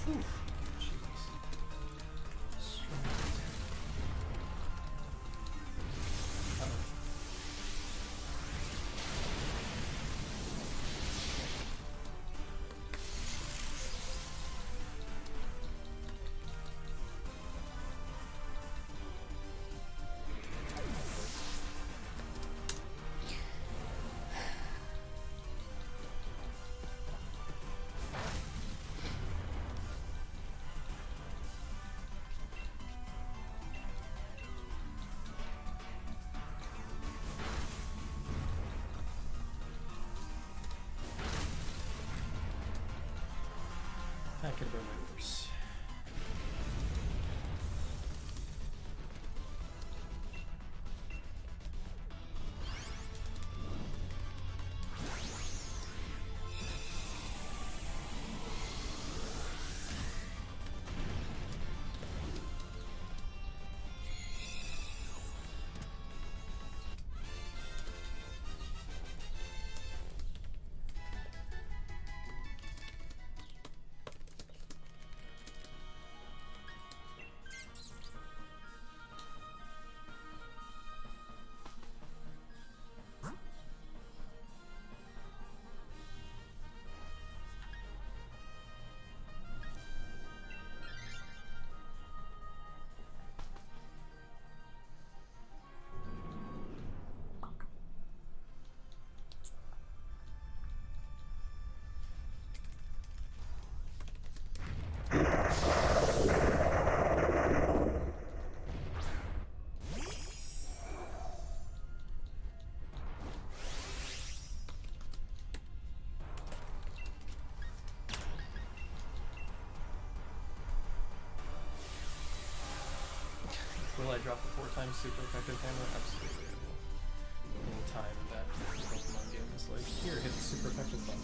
Oof. Jesus. Strong attack. That could have been way worse. Will I drop the 4 times super effective hammer? Absolutely I will. Anytime that Pokemon game is like, here, hit the super effective button.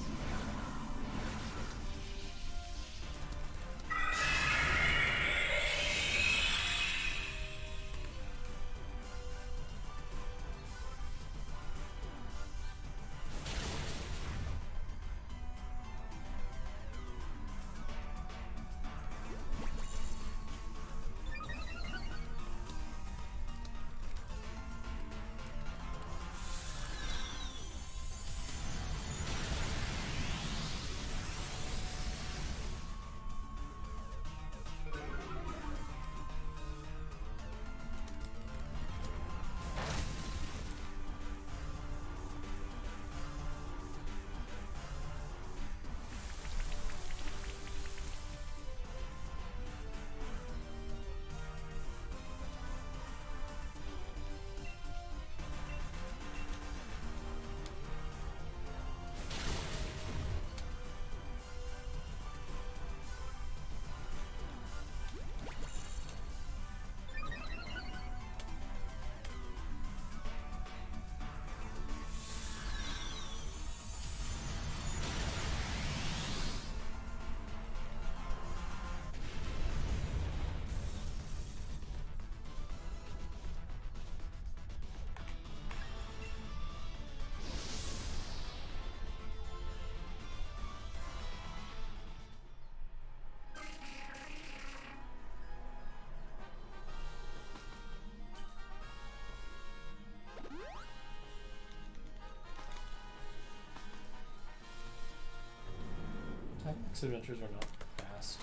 Dynamax adventures are not fast,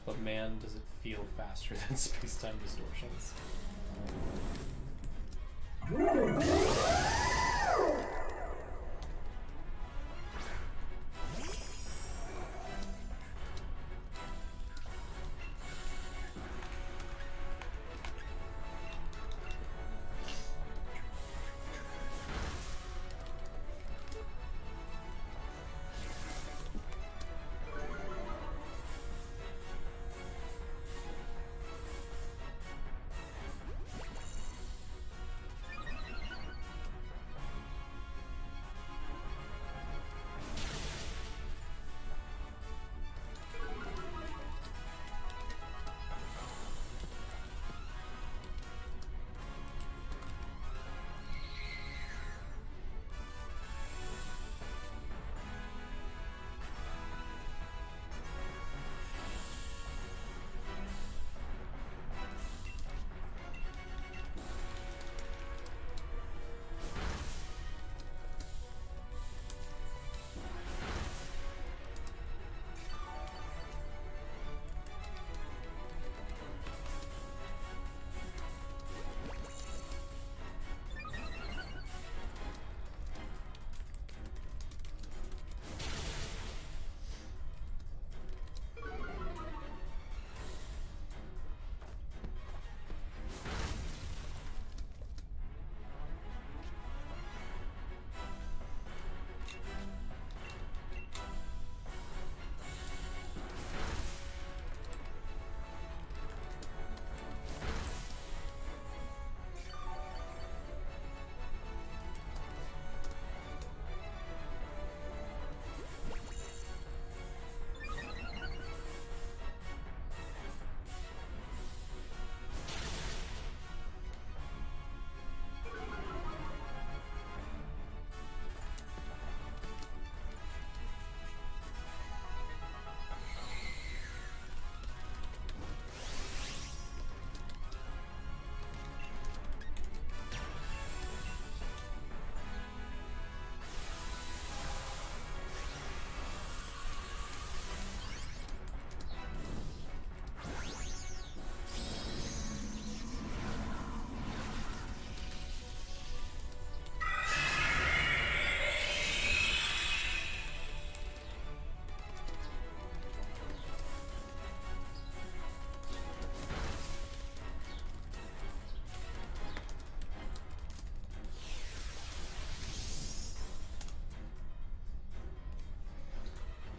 but man, does it feel faster than space-time distortions.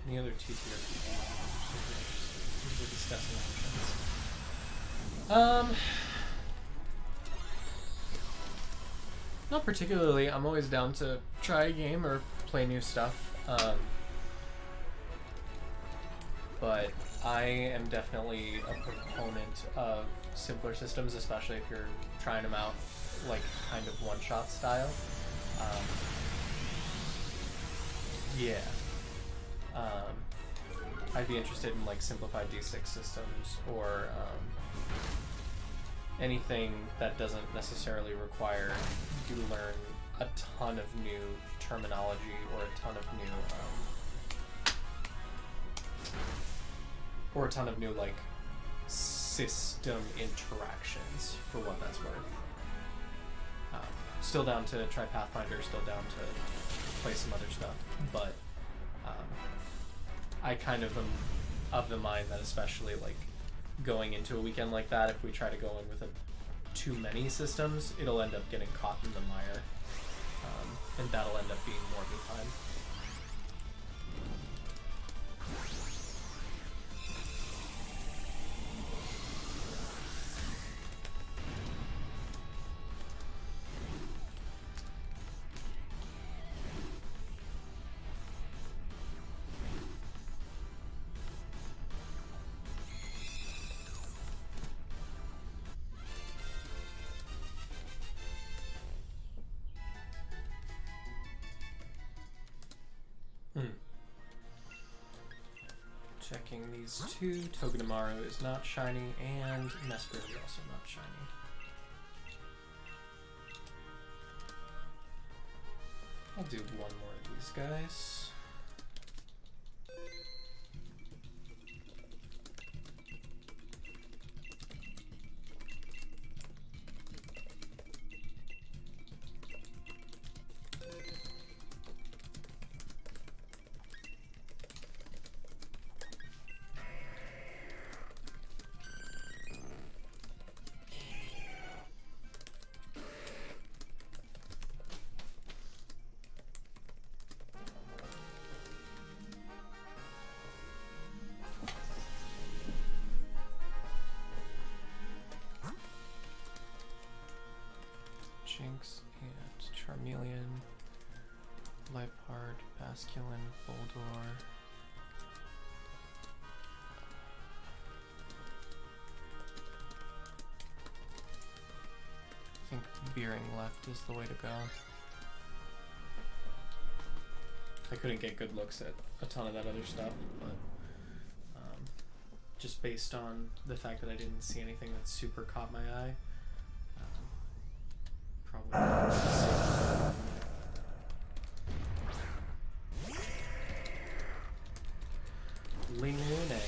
Any other TTRPG? We're discussing options. Not particularly. I'm always down to try a game or play new stuff. But I am definitely a proponent of simpler systems, especially if you're trying them out like kind of one-shot style. Yeah. I'd be interested in like simplified D6 systems or anything that doesn't necessarily require you to learn a ton of new terminology or a ton of new like system interactions, for what that's worth. Still down to try Pathfinder, still down to play some other stuff, but I kind of am of the mind that, especially like going into a weekend like that, if we try to go in with too many systems, it'll end up getting caught in the mire, and that'll end up being more of the time. Checking these two. Togedemaru is not shiny, and Mespirit is also not shiny. I'll do one more of these guys. Jinx and Charmeleon, Liepard, Basculin, Boldor. I think veering left is the way to go. I couldn't get good looks at a ton of that other stuff, but just based on the fact that I didn't see anything that super caught my eye, probably. Ling Lune.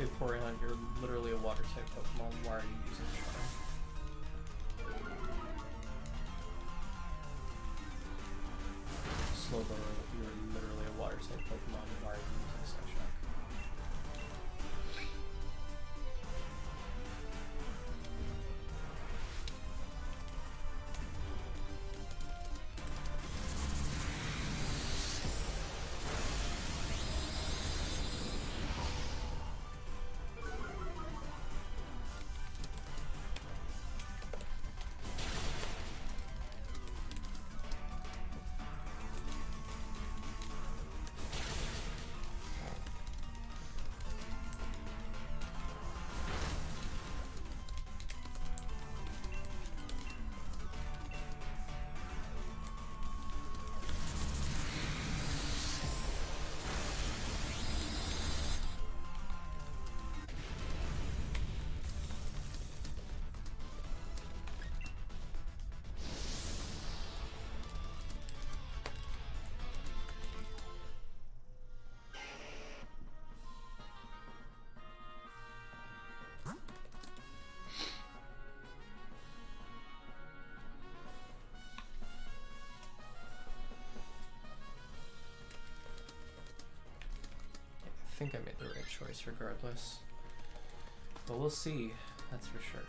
Vaporeon, you're literally a water type Pokemon. Why are you using Charm? Slowbro, you're literally a water type Pokemon. Why are you using Psyshock? think I made the right choice regardless. But we'll see, that's for sure.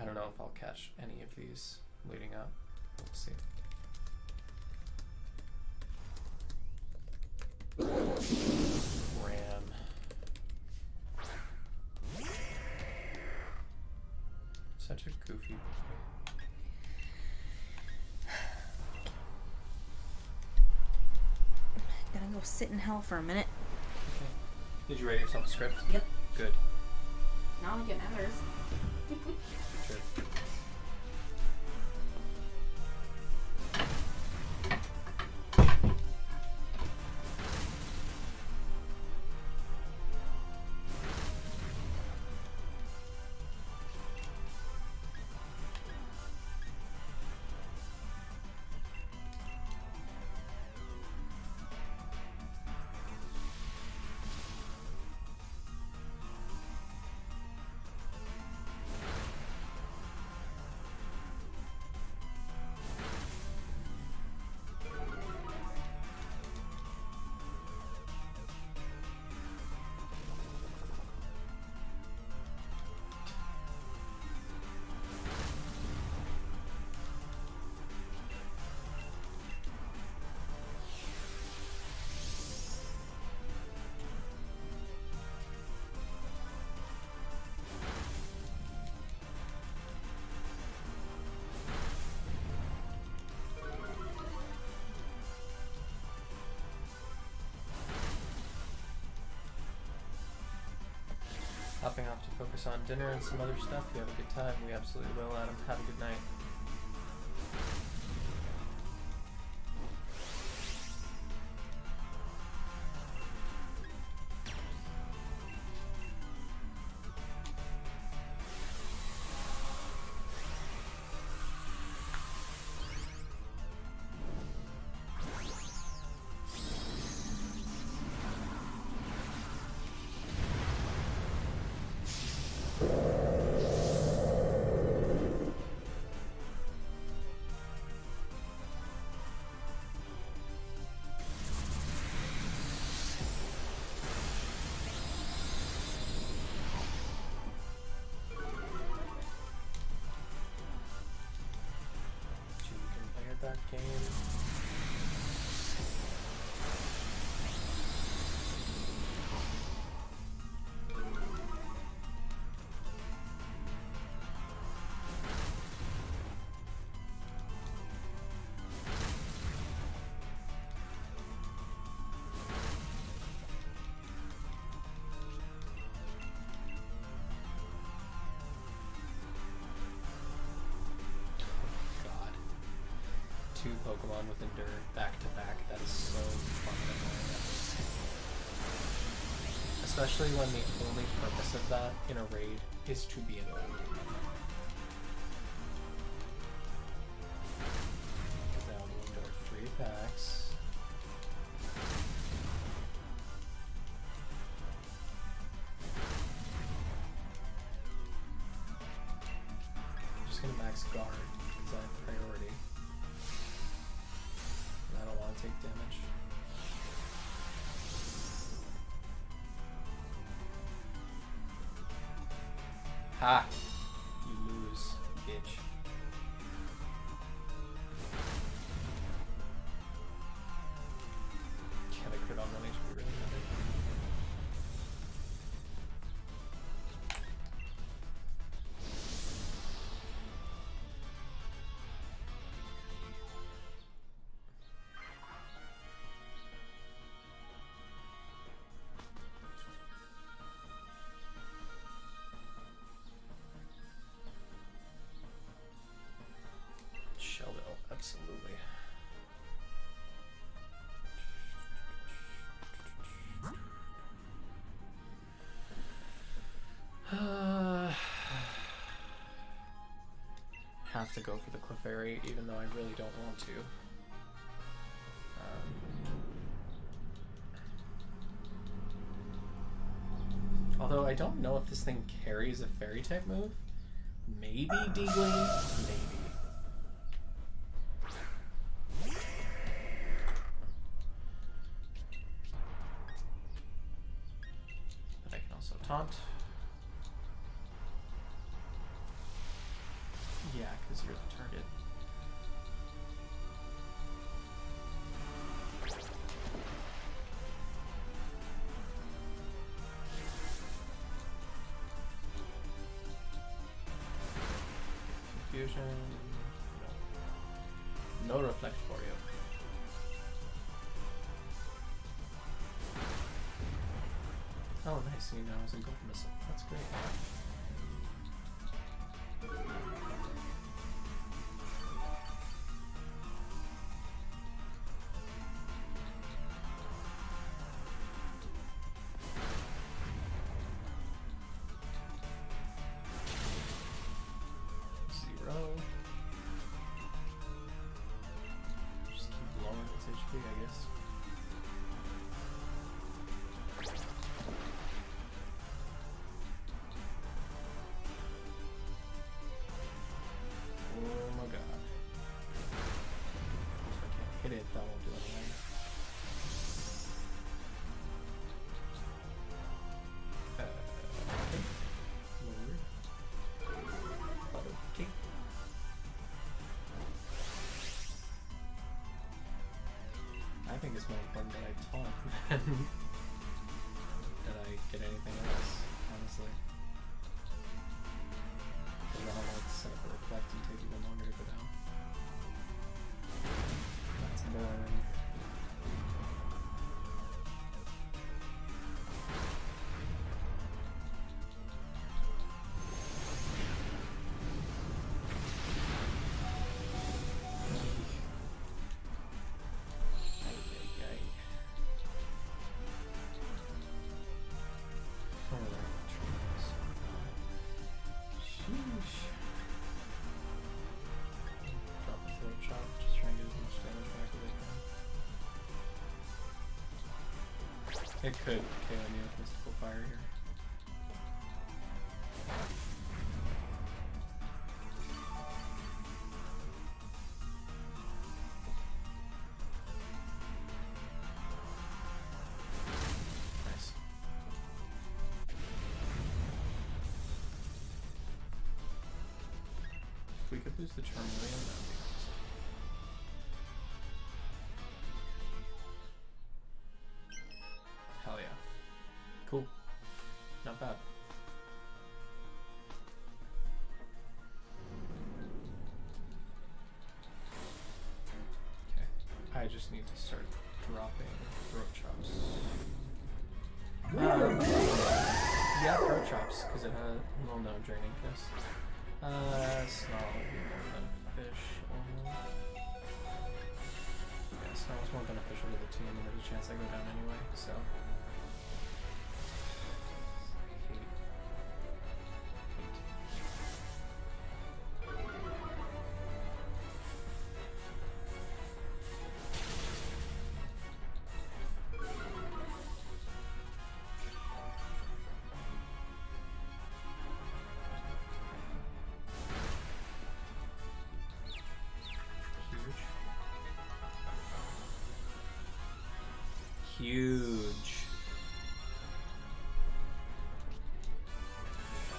I don't know if I'll catch any of these leading up. We'll see. Ram. Such a goofy boy. Gonna go sit in hell for a minute. Okay. Did you write yourself a script? Yep. Good. Not like it matters. Sure. Hopping off to focus on dinner and some other stuff. You have a good time. We absolutely will, Adam. Have a good night. That game. Two Pokemon with Endure back to back. That is so fucking annoying. Especially when the only purpose of that in a raid is to be annoying. Because now the Endure 3 attacks. I'm just gonna max guard because I have priority. I don't want to take damage. Ha! You lose, bitch. Can I crit on 1 HP really matter? Absolutely. Have to go for the Clefairy, even though I really don't want to. Although I don't know if this thing carries a Fairy type move. Maybe Deagling? Maybe. taunt. Yeah, because you're the target. Confusion. No. No reflect for you. Oh, nice. You know, it's a gold missile. That's great. Just keep lowering its HP, I guess. Oh my god. If I can't hit it, that won't do anything. Okay. Lower. Okay. I think it's more important that I taunt than that I get anything else, honestly. Because I don't want to set up a reflect and take even longer to go down. That's boring. It could KO me with Mystical Fire here. Nice. If we could lose the Charmeleon, that would be awesome. Hell yeah. Cool. Not bad. Okay. I just need to start dropping throat chops. Yeah, throat chops, because it had, well, no, draining kiss. Snarl would be more beneficial. Yeah, Snarl's more beneficial to the team, and there's a chance I go down anyway, so. Huge.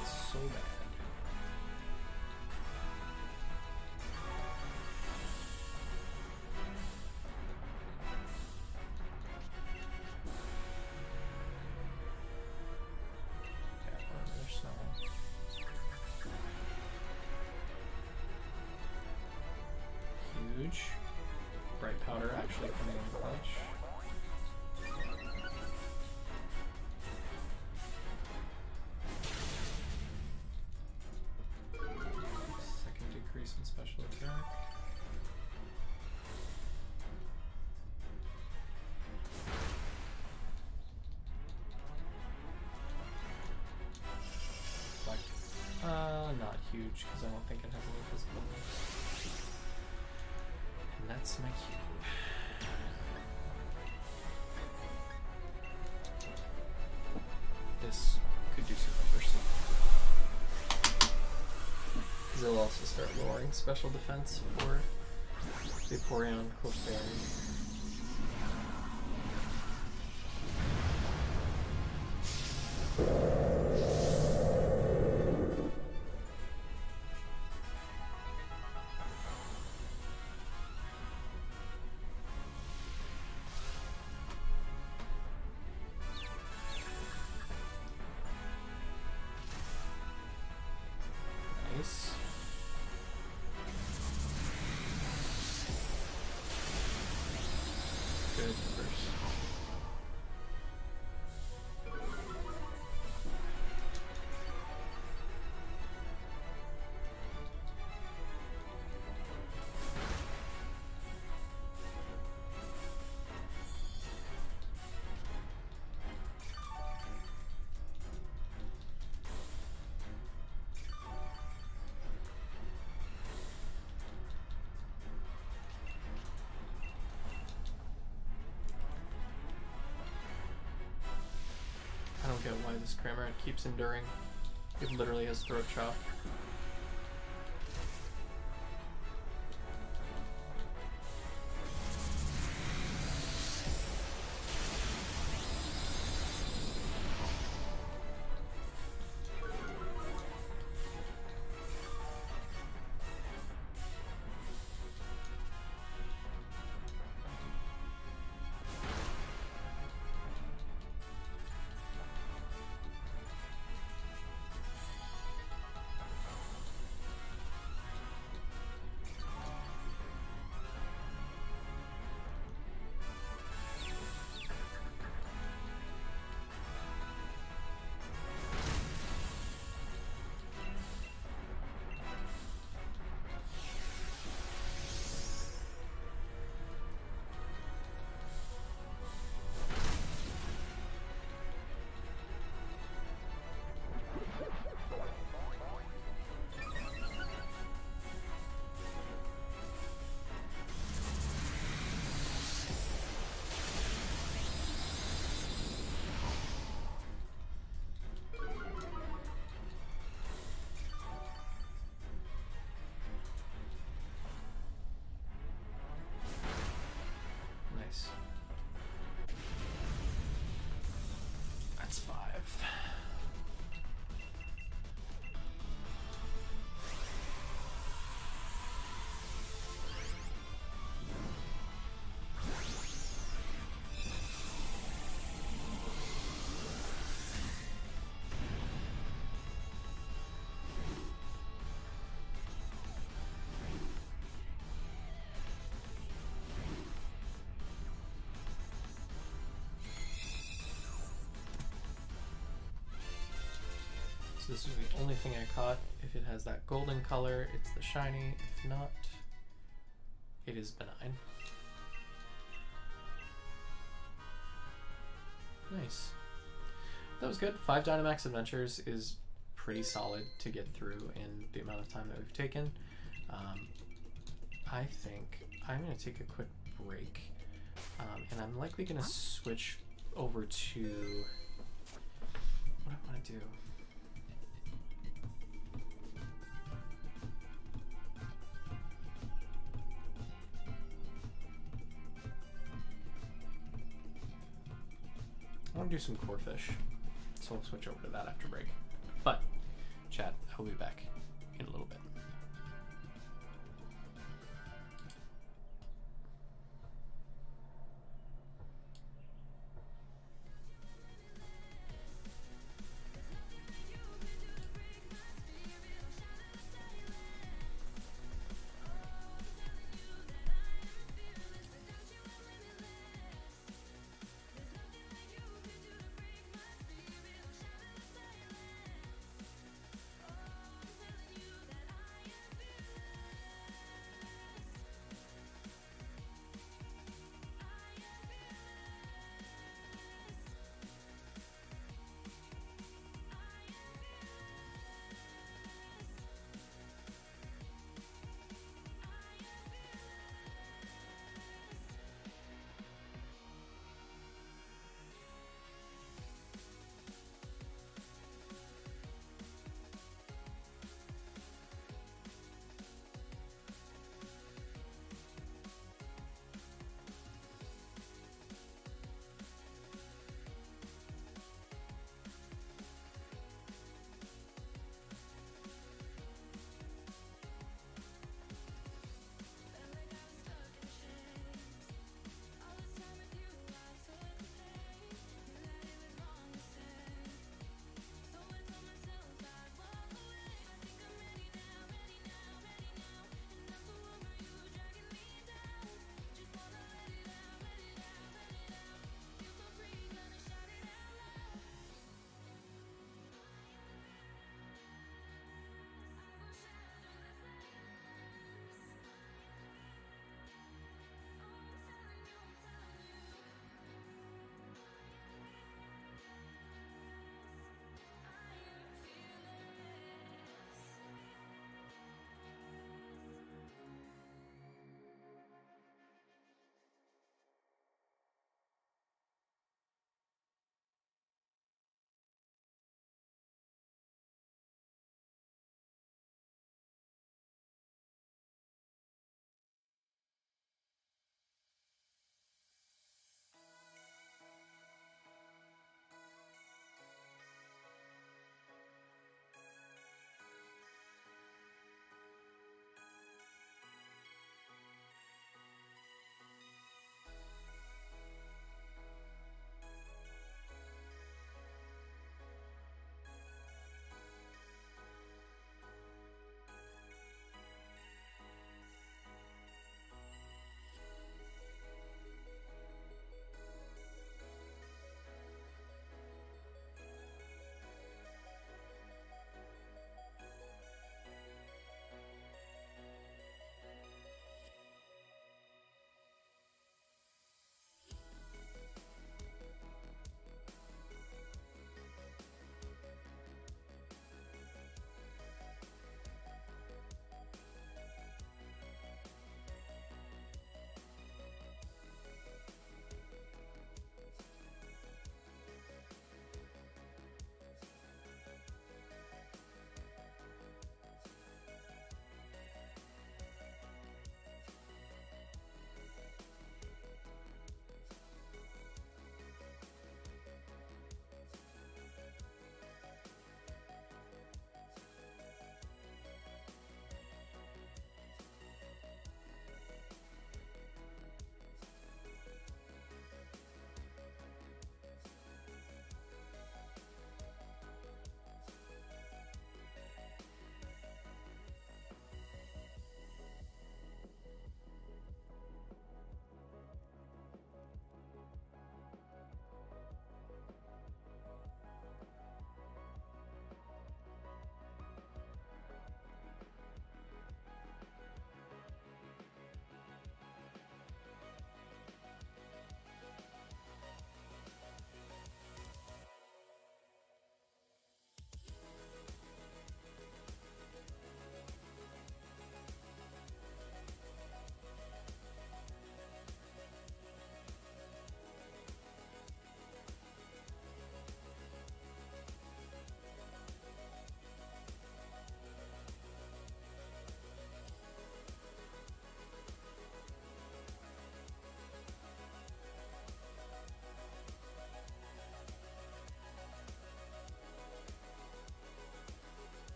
That's so bad. Yeah, another snow. Huge. Bright powder actually coming in clutch. And special attack. Like, not huge because I don't think it has any physical moves. And that's my cue. This could do some reversing. They'll also start lowering special defense for Vaporeon Clefairy. why this Cramorant keeps enduring. It literally has Throat Chop. Nice. That's 5. So this is the only thing I caught. If it has that golden color, it's the shiny. If not, it is benign. Nice. That was good. 5 Dynamax Adventures is pretty solid to get through in the amount of time that we've taken. I think I'm going to take a quick break. And I'm likely going to switch over to... What I want to do? I want to do some Corphish, so we'll switch over to that after break. But, chat, I'll be back in a little bit.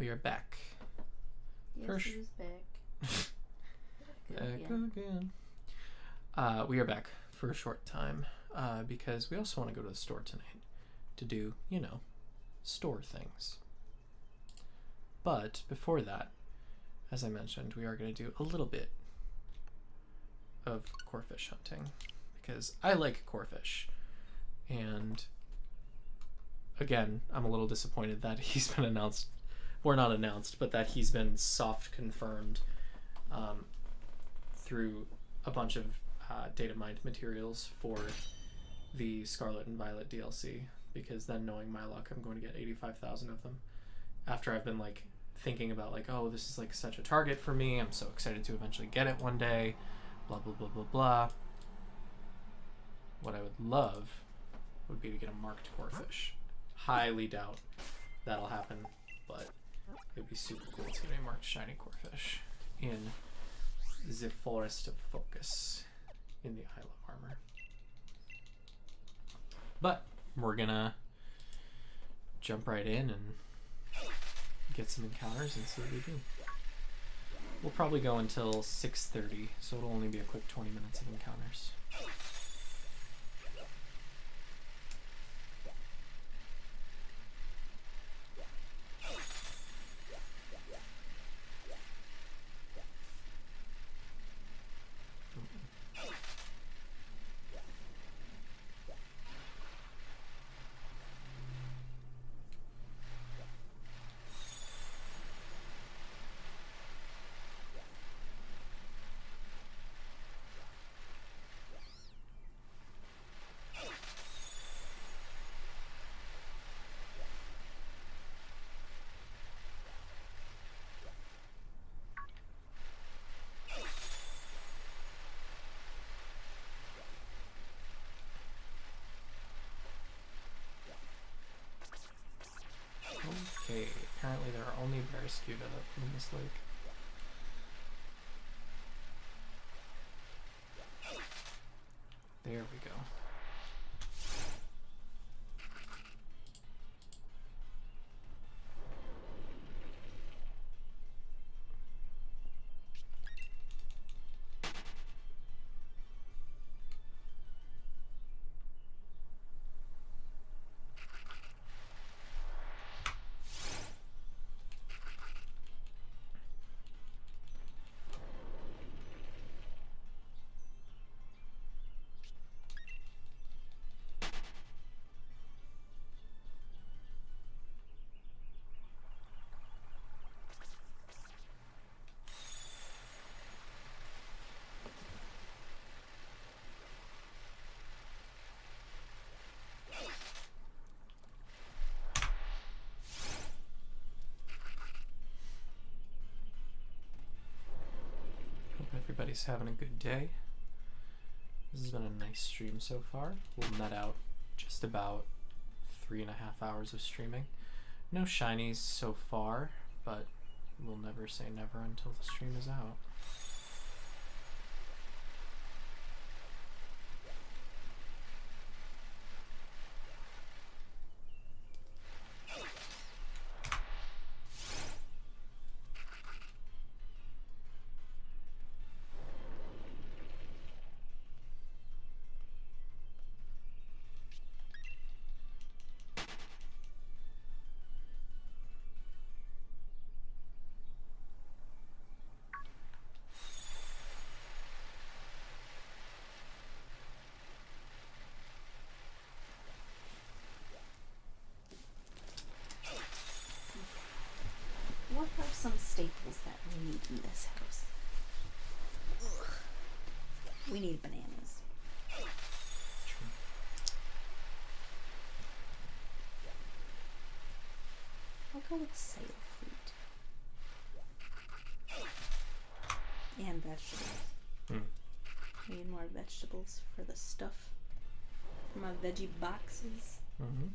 We are back. Yes, First- who's back? Back again. again. We are back for a short time because we also want to go to the store tonight to do, you know, store things. But before that, as I mentioned, we are going to do a little bit of corphish hunting because I like corphish. And again, I'm a little disappointed that he's been announced, or not announced, but that he's been soft confirmed through a bunch of data mined materials for the Scarlet and Violet DLC, because then knowing my luck, I'm going to get 85,000 of them after I've been like thinking about like, oh, this is like such a target for me, I'm so excited to eventually get it one day, blah blah blah blah blah. What I would love would be to get a marked corphish. Highly doubt that'll happen, but it'd be super cool to get a marked shiny corphish in the Forest of Focus in the Isle of Armor. But we're gonna jump right in and get some encounters and see what we do. We'll probably go until 6:30, so it'll only be a quick 20 minutes of encounters. Okay, apparently there are only Barraskewda in this lake. There we go. Hope everybody's having a good day. This has been a nice stream so far. We'll net out just about 3.5 hours of streaming. No shinies so far, but we'll never say never until the stream is out. What are some staples that we need in this house? Ugh. We need bananas. True. I'll go with sail fruit. And vegetables. We need more vegetables for the stuff. For my veggie boxes. Mm-hmm.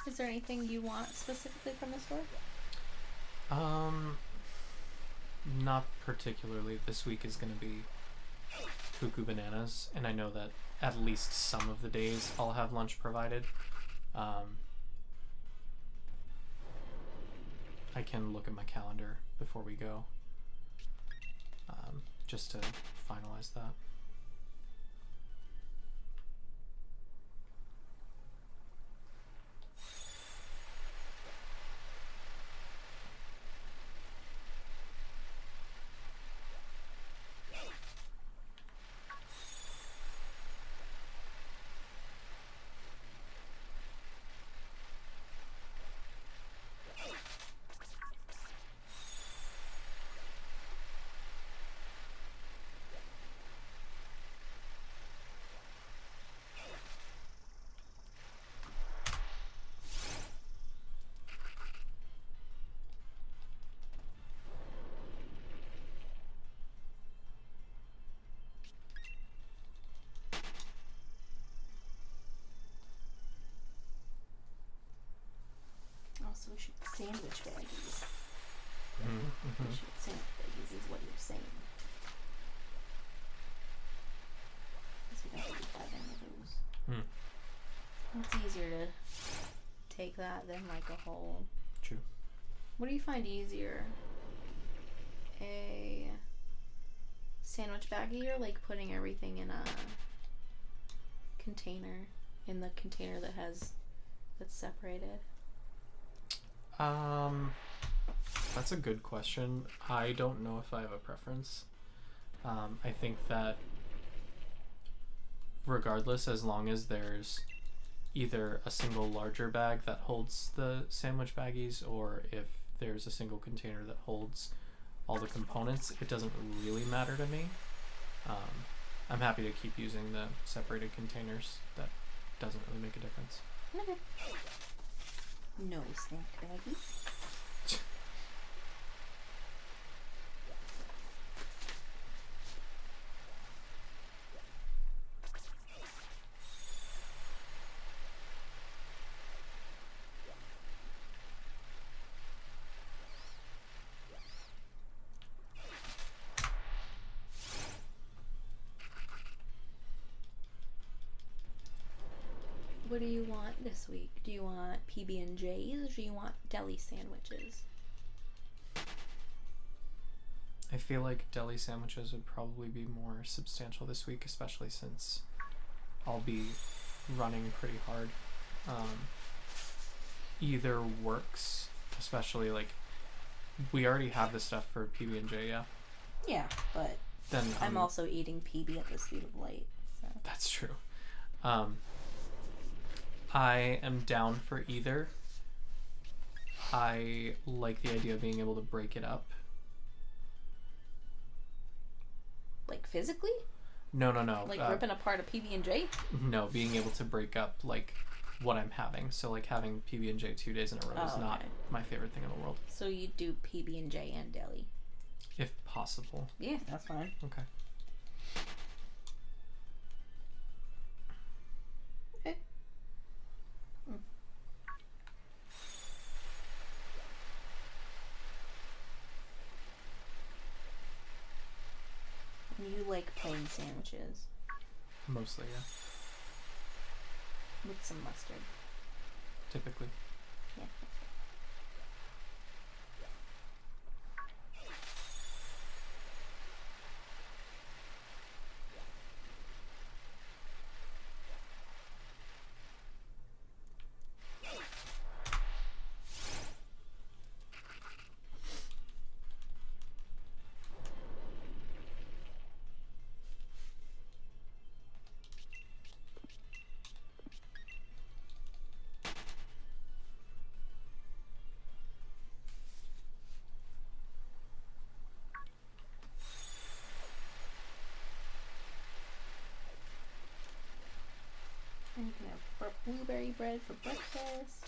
Is there anything you want specifically from the store? Not particularly. This week is going to be Cuckoo Bananas, and I know that at least some of the days I'll have lunch provided. I can look at my calendar before we go, just to finalize that. Also, we should sandwich baggies. We should sandwich baggies is what you're saying. Because we don't really have any of those. It's easier to take that than like a whole. True. What do you find easier? A sandwich baggie or like putting everything in a container, in the container that's separated? That's a good question. I don't know if I have a preference. I think that regardless, as long as there's either a single larger bag that holds the sandwich baggies, or if there's a single container that holds all the components, it doesn't really matter to me. I'm happy to keep using the separated containers. That doesn't really make a difference. Okay. No snack baggies. What do you want this week? Do you want PB&Js or do you want deli sandwiches? I feel like deli sandwiches would probably be more substantial this week, especially since I'll be running pretty hard. Either works, especially like we already have the stuff for PB&J, yeah? Yeah, but then I'm also eating PB at the speed of light. So. That's true. I am down for either. I like the idea of being able to break it up. Like physically? No. Like ripping apart a PB&J? No, being able to break up like what I'm having. So like having PB&J 2 days in a row is not my favorite thing in the world. So you do PB&J and deli? If possible. Yeah, that's fine. Okay. Okay. You like plain sandwiches? Mostly, yeah. With some mustard. Typically. Yeah. And you can have blueberry bread for breakfast.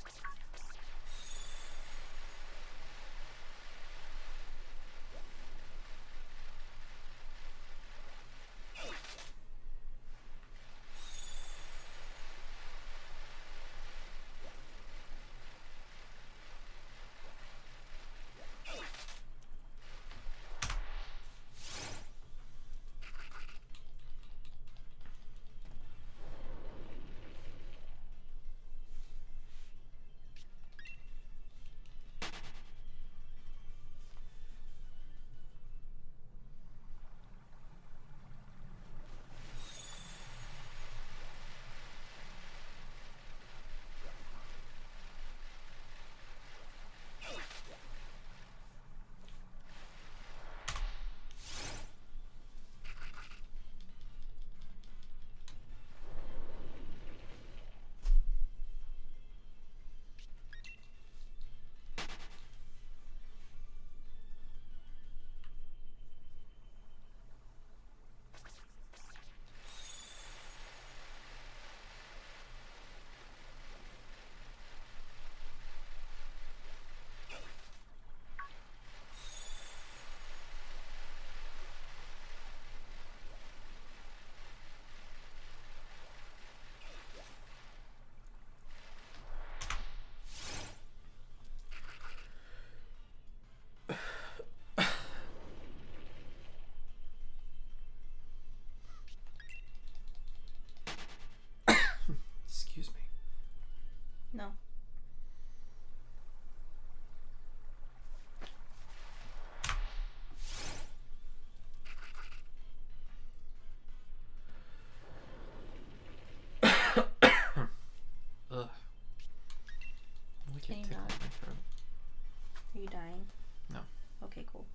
Can you tickling not? my throat. Are you dying? No. Okay, cool.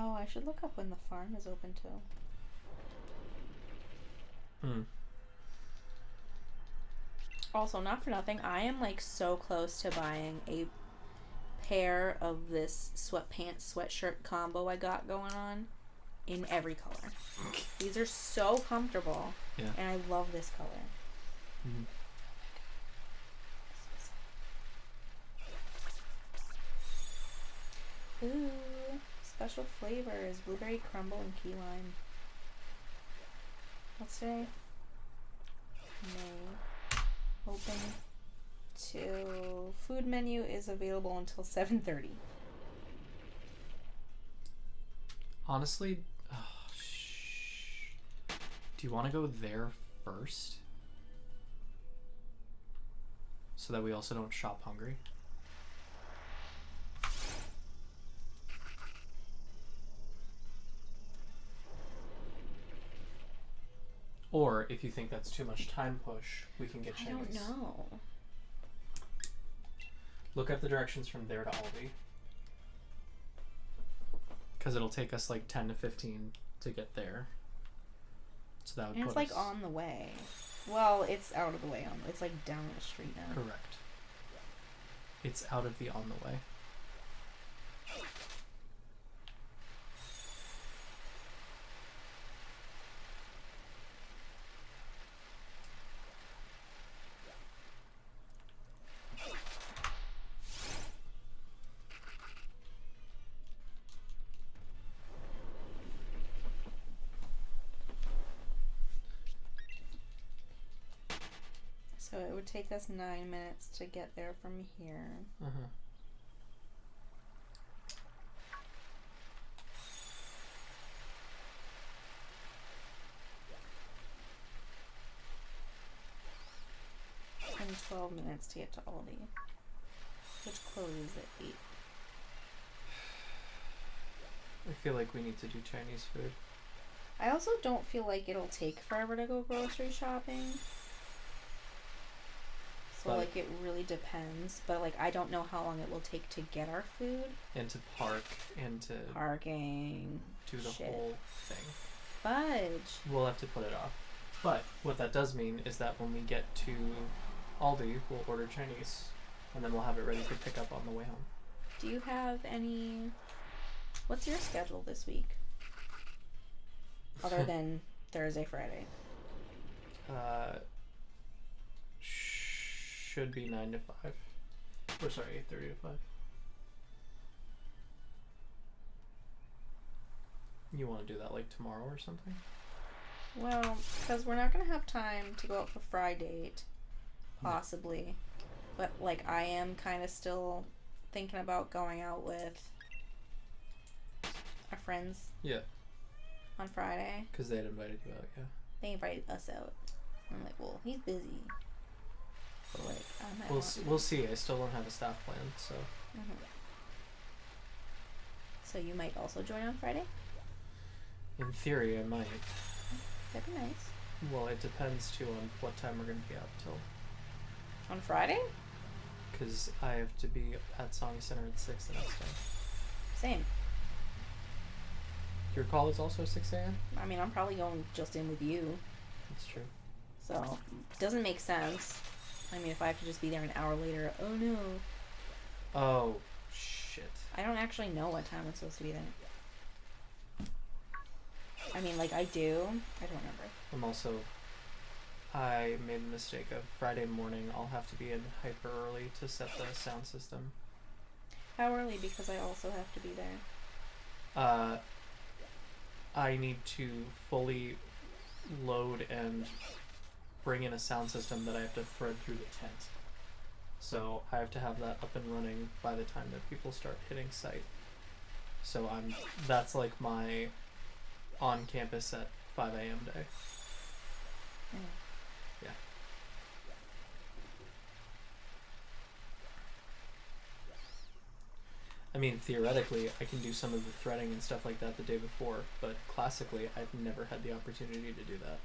Oh, I should look up when the farm is open too. Hmm. Also, not for nothing, I am like so close to buying a pair of this sweatpants sweatshirt combo I got going on in every color. These are so comfortable. Yeah. And I love this color. Mm-hmm. Ooh, special flavors, blueberry crumble and key lime. What's today? May. Open till food menu is available until 7:30. Honestly, do you want to go there first? So that we also don't shop hungry? Or if you think that's too much time push, we can get shinies. I don't know. Look up the directions from there to Aldi. Because it'll take us like 10 to 15 to get there. So that would And put it's like us... on the way. Well, it's out of the way. It's like down the street now. Correct. It's out of the on the way. So it would take us 9 minutes to get there from here. Uh-huh. And 12 minutes to get to Aldi, which closes at 8. I feel like we need to do Chinese food. I also don't feel like it'll take forever to go grocery shopping. So, But- like, it really depends. But, like, I don't know how long it will take to get our food. And to park and to Parking. do the shit. whole thing. Fudge. We'll have to put it off. But what that does mean is that when we get to Aldi, we'll order Chinese. And then we'll have it ready for pickup on the way home. Do you have any... What's your schedule this week? Other than Thursday, Friday. Should be 9 to 5. Or sorry, 8:30 to 5. You want to do that like tomorrow or something? Well, because we're not going to have time to go out for Friday date. Possibly. But, like, I am kind of still thinking about going out with our friends Yeah. on Friday. Because they had invited you out, yeah. They invited us out. I'm like, well, he's busy. But, like, I might We'll see. I still don't have a staff plan, so... Mm-hmm. So you might also join on Friday? In theory, I might. That'd be nice. Well, it depends, too, on what time we're going to be out till. On Friday? Because I have to be at Song Center at 6 the next day. Same. Your call is also 6 a.m.? I mean, I'm probably going just in with you. That's true. So, doesn't make sense. I mean, if I have to just be there an hour later, oh no. Oh, shit. I don't actually know what time I'm supposed to be there. I mean, like, I do. I don't remember. I made the mistake of Friday morning. I'll have to be in hyper early to set the sound system. How early? Because I also have to be there. I need to fully load and bring in a sound system that I have to thread through the tent. So I have to have that up and running by the time that people start hitting site. So that's like my on campus at 5 a.m. day. Yeah. I mean, theoretically, I can do some of the threading and stuff like that the day before, but classically, I've never had the opportunity to do that.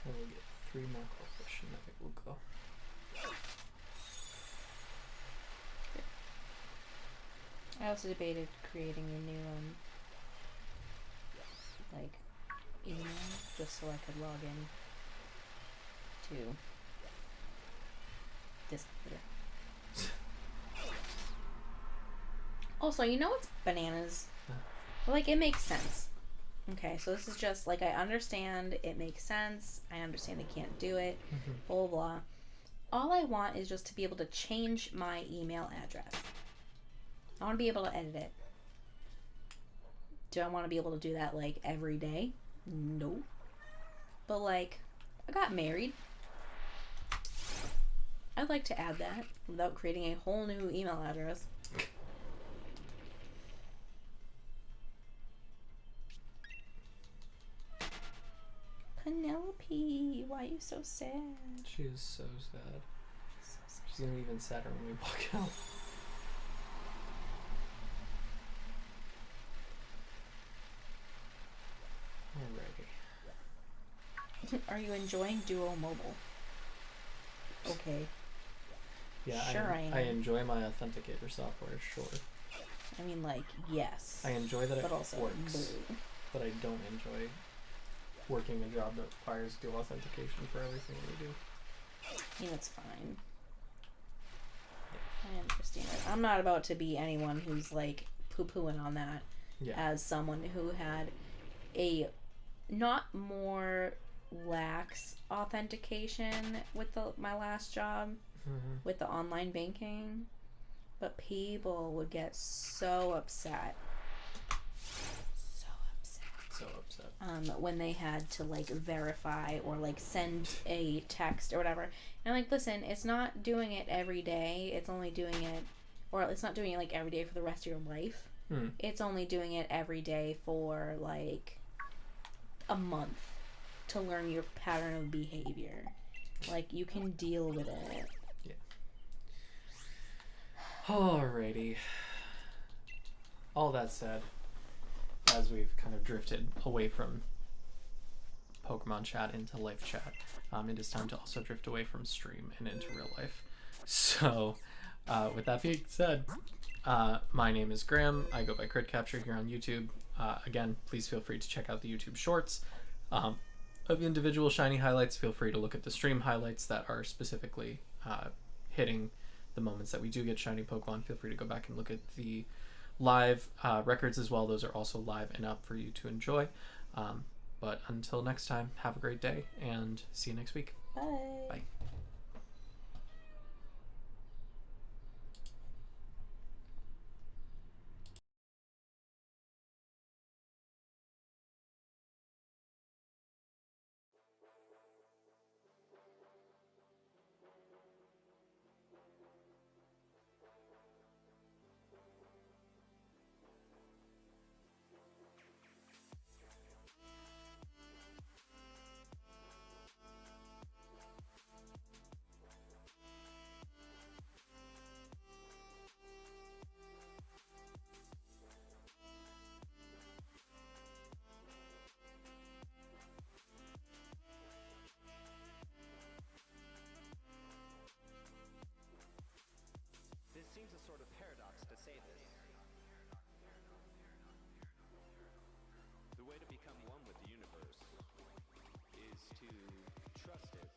And we'll get 3 more Corphish and then we'll go. I also debated creating a new like email just so I could log in to this computer. Also, you know what's bananas? Like, it makes sense. Okay, so this is just like, I understand it makes sense. I understand they can't do it. Blah, blah, blah. All I want is just to be able to change my email address. I want to be able to edit it. Do I want to be able to do that like every day? No. But like, I got married. I'd like to add that without creating a whole new email address. Penelope, why are you so sad? She is so sad. So sad. She's gonna be even sadder when we walk out. Alrighty. Are you enjoying Duo Mobile? Okay. Yeah, Sure I am. I enjoy my authenticator software, sure. I mean, like, yes. I enjoy that it but also, works, boo. but I don't enjoy working a job that requires dual authentication for everything we do. I mean, it's fine. I understand it. I'm not about to be anyone who's, like, poo-pooing on that as someone who had a not more lax authentication with my last job, with the online banking, but people would get so upset. So upset. When they had to like verify or like send a text or whatever. And I'm like, listen, it's not doing it every day. It's only doing it, or it's not doing it like every day for the rest of your life. It's only doing it every day for like a month to learn your pattern of behavior. Like, you can deal with it. Yeah. Alrighty. All that said, as we've kind of drifted away from Pokemon chat into life chat, it is time to also drift away from stream and into real life. So, with that being said, my name is Graham. I go by Crit Capture here on YouTube. Again, please feel free to check out the YouTube shorts of individual shiny highlights. Feel free to look at the stream highlights that are specifically hitting the moments that we do get shiny Pokemon. Feel free to go back and look at the live records as well. Those are also live and up for you to enjoy. But until next time, have a great day and see you next week. Bye. Bye. to trust it.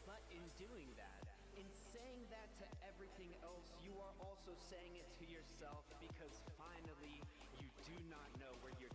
But in doing that, in saying that to everything else, you are also saying it to yourself, because finally you do not know where your